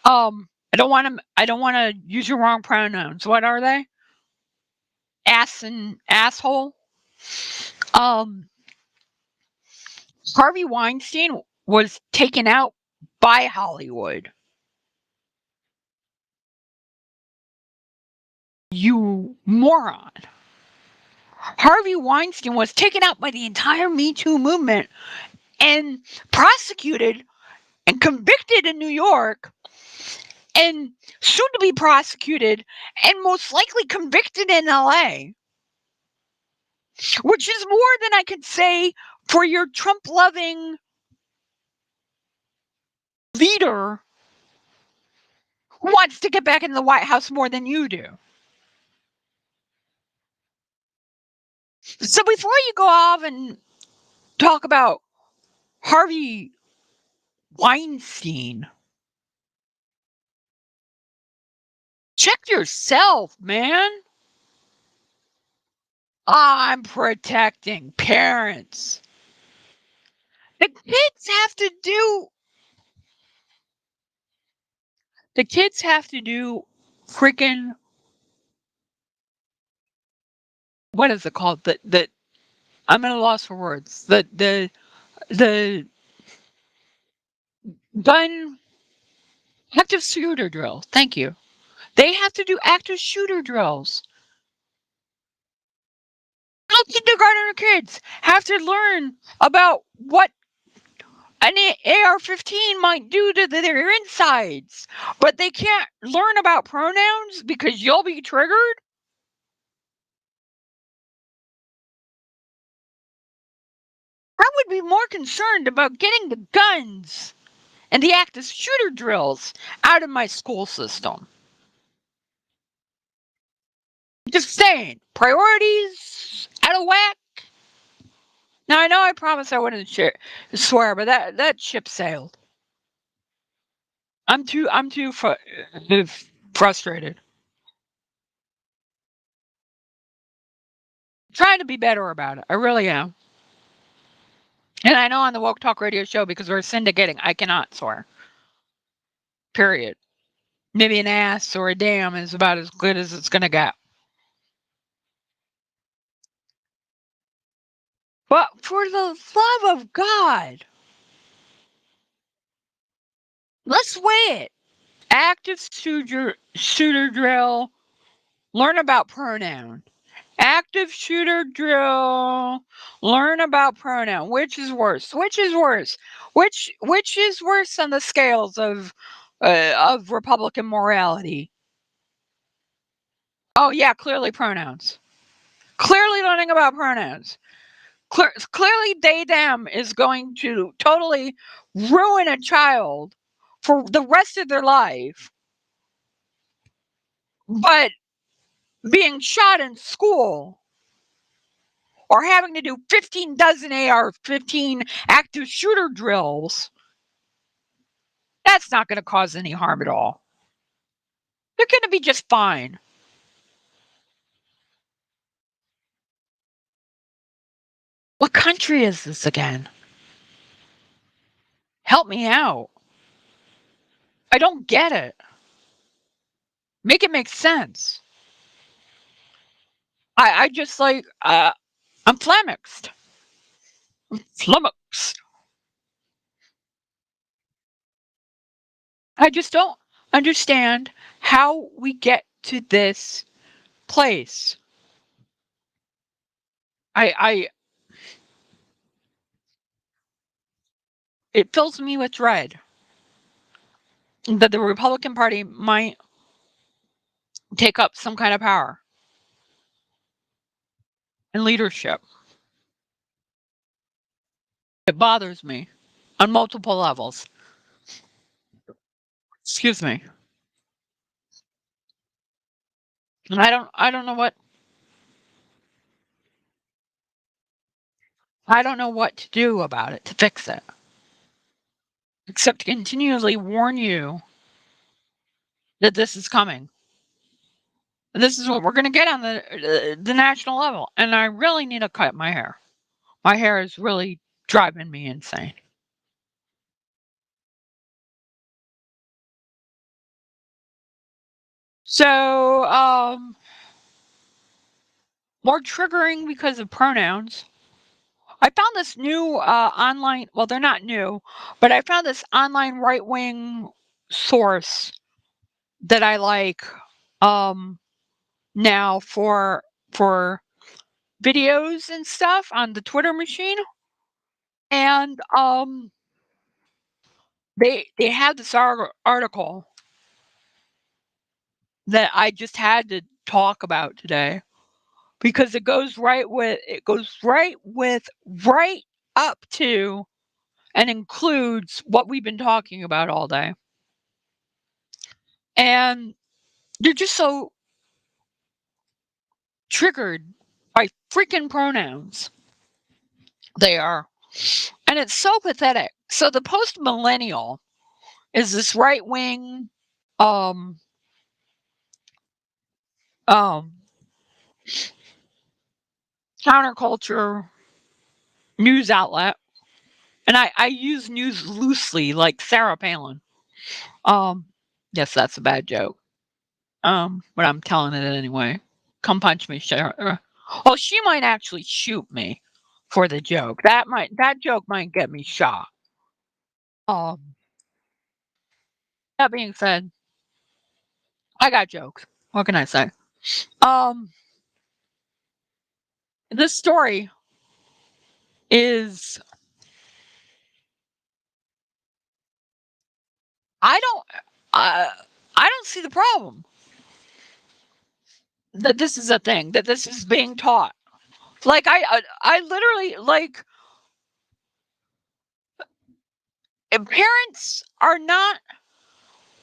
Speaker 1: I don't want to. I don't want to use your wrong pronouns. What are they? Ass and asshole. Harvey Weinstein was taken out by Hollywood. You moron. Harvey Weinstein was taken out by the entire Me Too movement and prosecuted and convicted in New York and soon to be prosecuted and most likely convicted in LA, which is more than I could say for your Trump loving leader who wants to get back into the White House more than you do. So before you go off and talk about Harvey Weinstein, check yourself, man. I'm protecting parents. The kids have to do freaking, what is it called? I'm at a loss for words. The gun active shooter drill. Thank you. They have to do active shooter drills. Little kindergarten kids have to learn about what an AR-15 might do to their insides, but they can't learn about pronouns because you'll be triggered. I would be more concerned about getting the guns and the active shooter drills out of my school system. Just saying, priorities out of whack. Now I know I promised I wouldn't swear, but that ship sailed. I'm too frustrated. I'm trying to be better about it. I really am. And I know on the Woke Talk Radio show, because we're syndicating, I cannot swear. Period. Maybe an ass or a damn is about as good as it's gonna get. But for the love of God, let's weigh it. Active shooter drill. Learn about pronoun. Active shooter drill. Learn about pronoun. Which is worse? Which is worse? Which is worse on the scales of Republican morality? Oh yeah, clearly pronouns. Clearly learning about pronouns. Clearly they them is going to totally ruin a child for the rest of their life. But being shot in school or having to do 15 dozen AR-15 active shooter drills, that's not going to cause any harm at all. They're going to be just fine. What country is this again? Help me out. I don't get it. Make it make sense. I just like, I'm flummoxed. Flummoxed. I just don't understand how we get to this place. It fills me with dread that the Republican Party might take up some kind of power and leadership. It bothers me on multiple levels. Excuse me. And I don't know what to do about it to fix it. except to continually warn you that this is coming. This is what we're going to get on the national level. And I really need to cut my hair. My hair is really driving me insane. So, more triggering because of pronouns. I found this new online, well, they're not new, but I found this online right wing source that I like now for videos and stuff on the Twitter machine. And they had this article that I just had to talk about today because it goes right up to and includes what we've been talking about all day. And they're just so triggered by freaking pronouns. They are. And it's so pathetic. So the post-millennial is this right-wing counterculture news outlet. And I use news loosely, like Sarah Palin. Yes, that's a bad joke. But I'm telling it anyway. Come punch me, Sarah. Oh, she might actually shoot me for the joke. That joke might get me shot. That being said, I got jokes. What can I say? This story is I don't see the problem that this is a thing, that this is being taught. Like I literally like if parents are not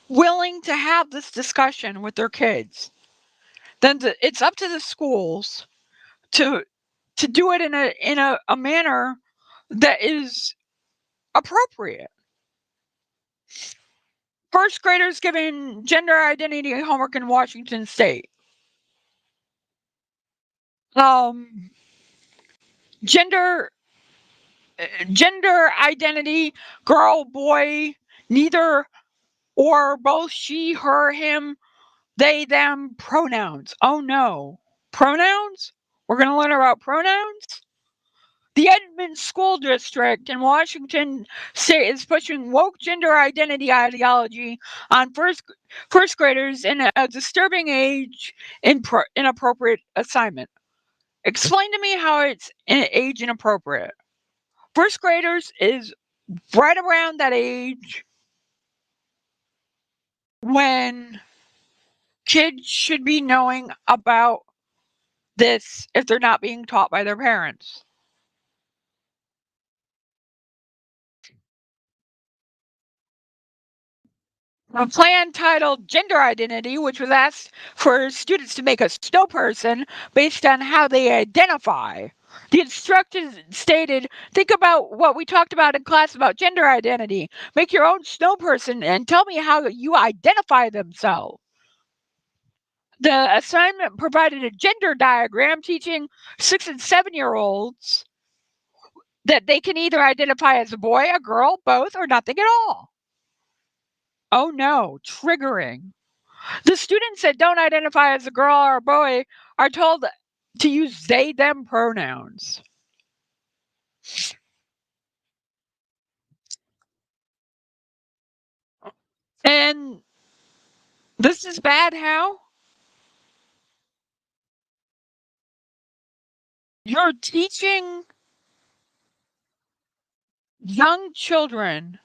Speaker 1: willing to have this discussion with their kids, then it's up to the schools to do it in a manner that is appropriate. First graders given gender identity homework in Washington State. Gender identity, girl, boy, neither or both she, her, him, they, them, pronouns. Oh no. Pronouns? We're going to learn about pronouns? The Edmond School District in Washington State is pushing woke gender identity ideology on first graders in a disturbing age inappropriate assignment. Explain to me how it's age inappropriate. First graders is right around that age when kids should be knowing about this if they're not being taught by their parents. A plan titled Gender Identity, which was asked for students to make a snow person based on how they identify. The instructors stated, think about what we talked about in class about gender identity. Make your own snow person and tell me how you identify themselves. The assignment provided a gender diagram teaching 6 and 7-year-olds that they can either identify as a boy, a girl, both, or nothing at all. Oh no, triggering. The students that don't identify as a girl or a boy are told to use they, them pronouns. And this is bad how? You're teaching young children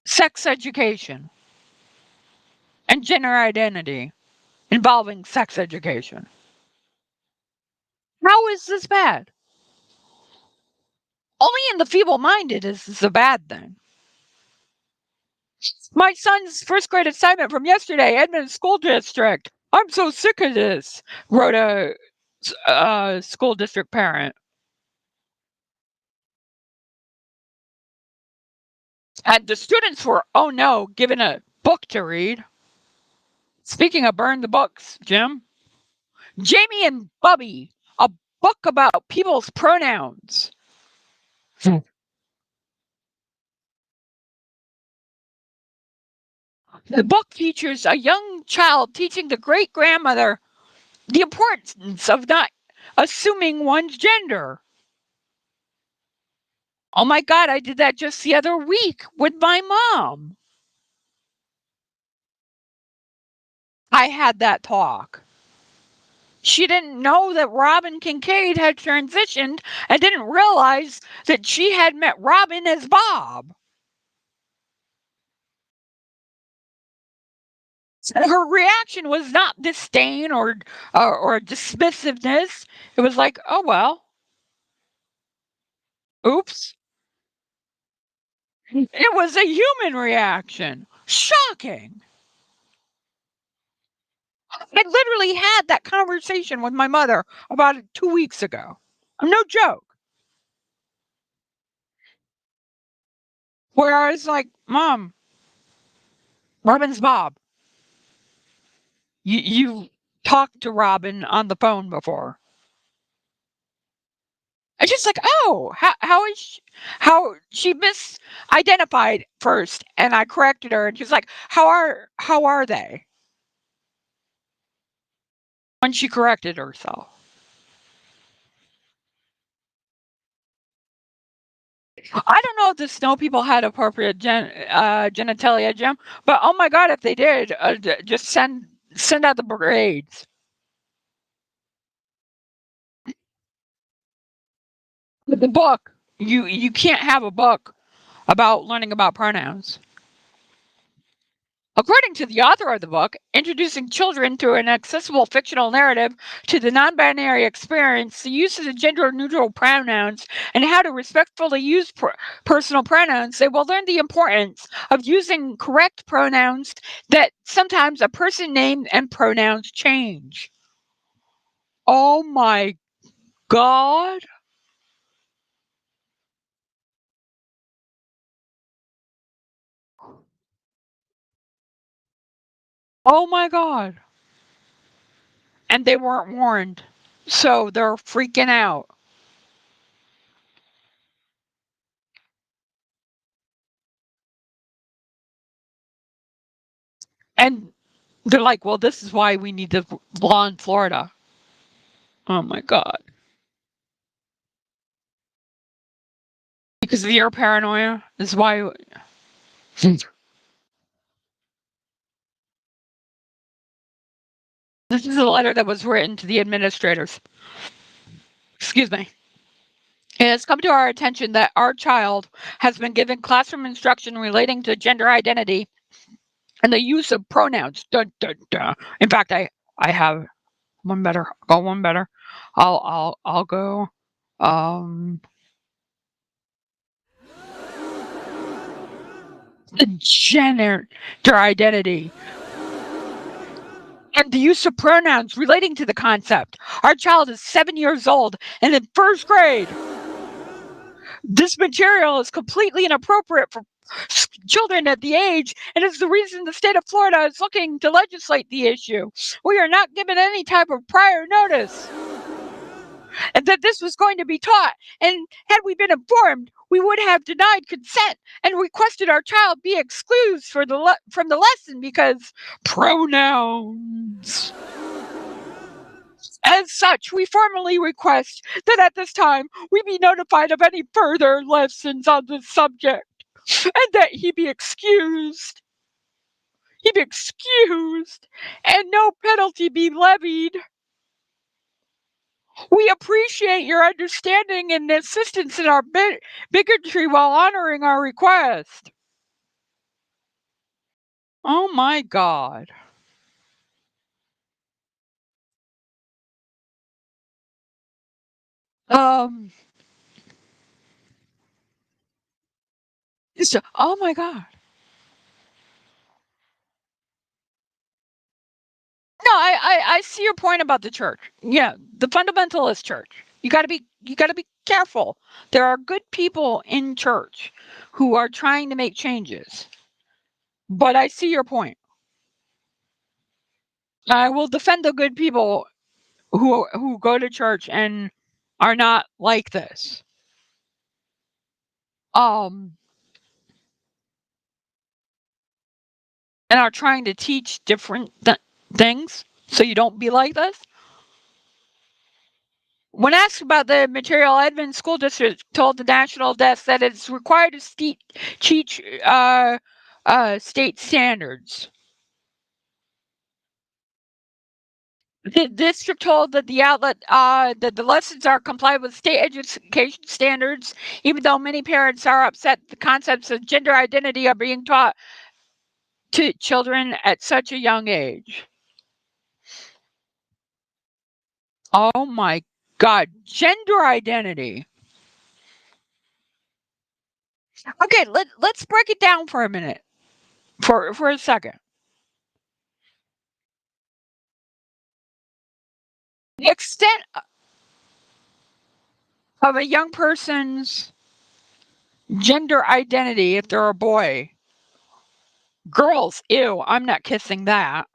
Speaker 1: sex education and gender identity involving sex education. How is this bad? Only in the feeble-minded is this a bad thing. My son's first grade assignment from yesterday, Edmond School District. I'm so sick of this, wrote a school district parent. And the students were, oh no, given a book to read. Speaking of burn the books, Jim, Jamie and Bubby, a book about people's pronouns. The book features a young child teaching the great-grandmother the importance of not assuming one's gender. Oh my God, I did that just the other week with my mom. I had that talk. She didn't know that Robin Kincaid had transitioned and didn't realize that she had met Robin as Bob. Her reaction was not disdain or dismissiveness. It was like, oh well, oops. It was a human reaction. Shocking. I literally had that conversation with my mother about 2 weeks ago. No joke. Where I was like, Mom, Robin's Bob. You talked to Robin on the phone before. And she's like, oh, how she misidentified first, and I corrected her, and she's like, how are they? When she corrected herself. I don't know if the snow people had appropriate genitalia, Jim, but oh my God, if they did, just send out the brigades. The book, you can't have a book about learning about pronouns. According to the author of the book, introducing children to an accessible fictional narrative to the non-binary experience, the use of the gender-neutral pronouns, and how to respectfully use personal pronouns, they will learn the importance of using correct pronouns, that sometimes a person name and pronouns change. Oh my God. Oh my God. And they weren't warned. So they're freaking out. And they're like, well, this is why we need the law in Florida. Oh my God. Because of your paranoia is why. This is a letter that was written to the administrators. Excuse me. It has come to our attention that our child has been given classroom instruction relating to gender identity and the use of pronouns. Dun, dun, dun. In fact, I have one better. I'll go one better. I'll go. The gender identity and the use of pronouns relating to the concept. Our child is 7 years old and in first grade. This material is completely inappropriate for children at the age, and is the reason the state of Florida is looking to legislate the issue. We are not given any type of prior notice and that this was going to be taught, and had we been informed, we would have denied consent and requested our child be excused from the lesson because pronouns. As such, we formally request that at this time we be notified of any further lessons on this subject and that he be excused. He be excused and no penalty be levied. We appreciate your understanding and assistance in our bigotry while honoring our request. Oh my God. Oh my God. No, I see your point about the church. Yeah, the fundamentalist church. You got to be careful. There are good people in church who are trying to make changes. But I see your point. I will defend the good people who go to church and are not like this. And are trying to teach different things so you don't be like this. When asked about the Material Edmond School District, told the National Desk that it's required to teach state standards. The district told that the outlet that the lessons are complied with state education standards, even though many parents are upset the concepts of gender identity are being taught to children at such a young age. Oh my God, gender identity. Okay, let's break it down for a minute, for a second. The extent of a young person's gender identity, if they're a boy, girls, ew, I'm not kissing that.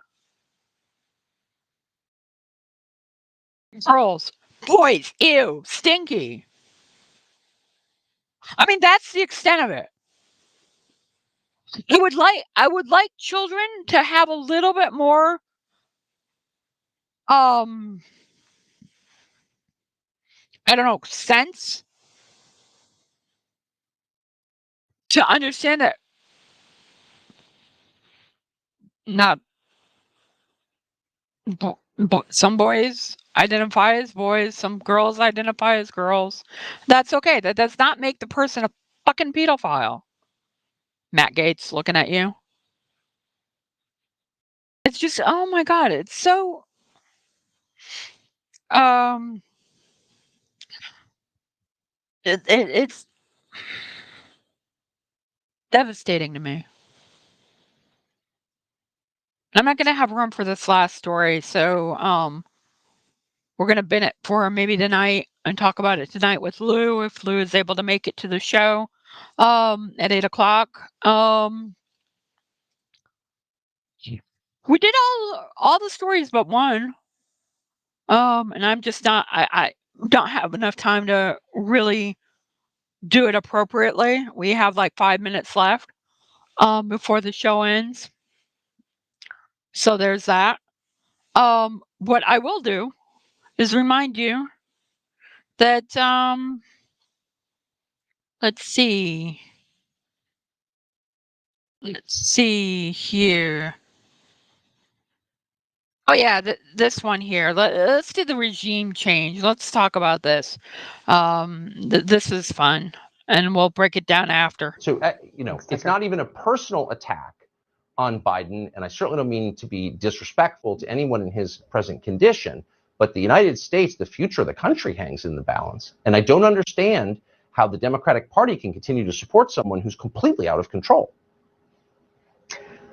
Speaker 1: Girls, boys, ew, stinky. I mean, that's the extent of it. I would like children to have a little bit more I don't know, sense to understand that not some boys identify as boys, some girls identify as girls. That's okay. That does not make the person a fucking pedophile. Matt Gaetz looking at you. It's just, oh my God, it's so it's devastating to me. I'm not gonna have room for this last story, so we're gonna bin it for maybe tonight and talk about it tonight with Lou, if Lou is able to make it to the show at 8 o'clock. We did all the stories but one. And I'm just not I don't have enough time to really do it appropriately. We have like 5 minutes left before the show ends. So there's that. What I will do is remind you that let's see. Let's see here. Oh yeah, this one here. Let's do the regime change. Let's talk about this. This is fun, and we'll break it down after.
Speaker 3: So, it's not even a personal attack on Biden, and I certainly don't mean to be disrespectful to anyone in his present condition, but the United States, the future of the country hangs in the balance. And I don't understand how the Democratic Party can continue to support someone who's completely out of control.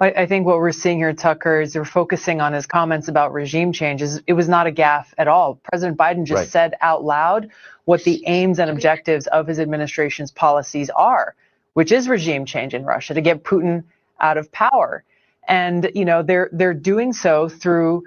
Speaker 22: I think what we're seeing here, Tucker, is they're focusing on his comments about regime changes. It was not a gaffe at all. President Biden just said out loud what the aims and objectives of his administration's policies are, which is regime change in Russia to get Putin out of power. And, they're doing so through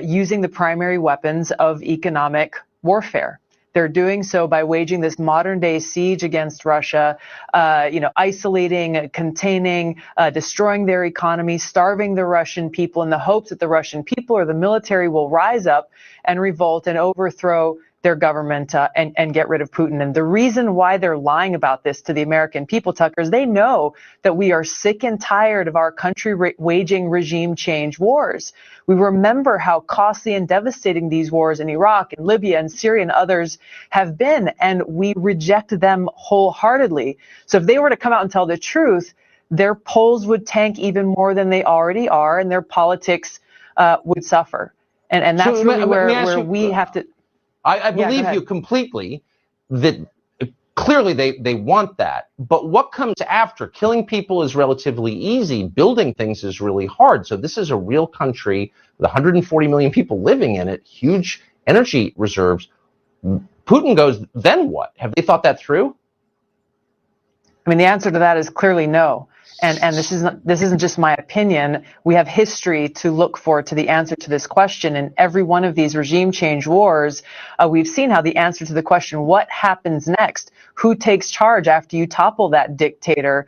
Speaker 22: using the primary weapons of economic warfare. They're doing so by waging this modern day siege against Russia, isolating, containing, destroying their economy, starving the Russian people in the hopes that the Russian people or the military will rise up and revolt and overthrow their government and get rid of Putin. And the reason why they're lying about this to the American people, Tucker, is they know that we are sick and tired of our country waging regime change wars. We remember how costly and devastating these wars in Iraq and Libya and Syria and others have been, and we reject them wholeheartedly. So if they were to come out and tell the truth, their polls would tank even more than they already are, and their politics would suffer. And that's really where we have to...
Speaker 3: I believe you completely that clearly they want that. But what comes after? Killing people is relatively easy. Building things is really hard. So this is a real country with 140 million people living in it, huge energy reserves. Putin goes, then what? Have they thought that through?
Speaker 22: I mean, the answer to that is clearly no. And this isn't just my opinion. We have history to look for to the answer to this question. In every one of these regime change wars, we've seen how the answer to the question, what happens next? Who takes charge after you topple that dictator?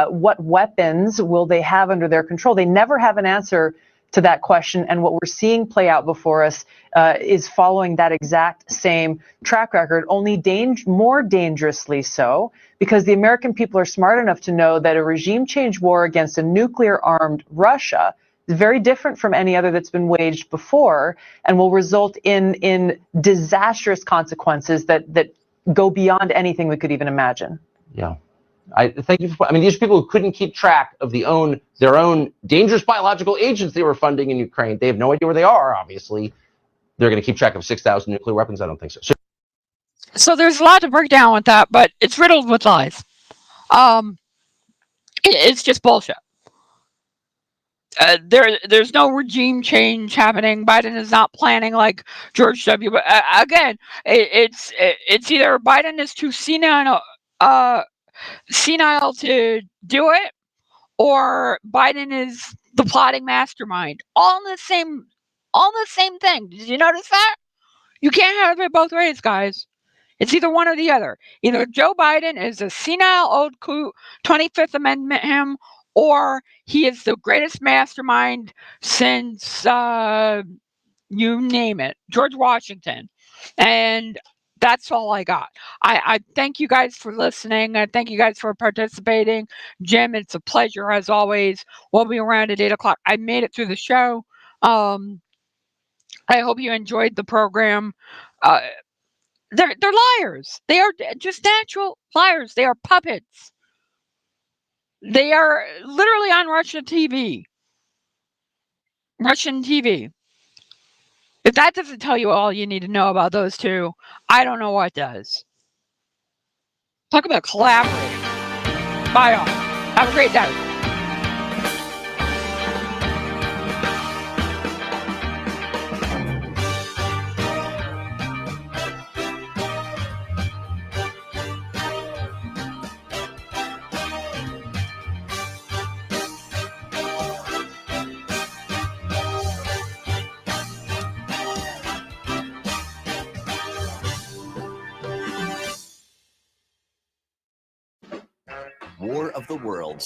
Speaker 22: What weapons will they have under their control? They never have an answer to that question. And what we're seeing play out before us is following that exact same track record, only more dangerously so, because the American people are smart enough to know that a regime change war against a nuclear-armed Russia is very different from any other that's been waged before and will result in disastrous consequences that go beyond anything we could even imagine.
Speaker 3: Yeah. I thank you. I mean, these people who couldn't keep track of their own dangerous biological agents they were funding in Ukraine, they have no idea where they are, obviously. They're going to keep track of 6,000 nuclear weapons? I don't think so.
Speaker 1: So there's a lot to break down with that, but it's riddled with lies. It's just bullshit. There's no regime change happening. Biden is not planning like George W. But again, it's either Biden is too senile to do it, or Biden is the plotting mastermind. All the same thing. Did you notice that? You can't have it both ways, guys. It's either one or the other. Either Joe Biden is a senile old 25th Amendment him, or he is the greatest mastermind since you name it, George Washington. And that's all I got. I thank you guys for listening. I thank you guys for participating. Jim, it's a pleasure as always. We'll be around at 8 o'clock. I made it through the show. I hope you enjoyed the program. They're liars. They are just natural liars. They are puppets. They are literally on Russian TV. Russian TV. If that doesn't tell you all you need to know about those two, I don't know what does. Talk about collaborating. Bye all. Have a great day.
Speaker 4: War of the Worlds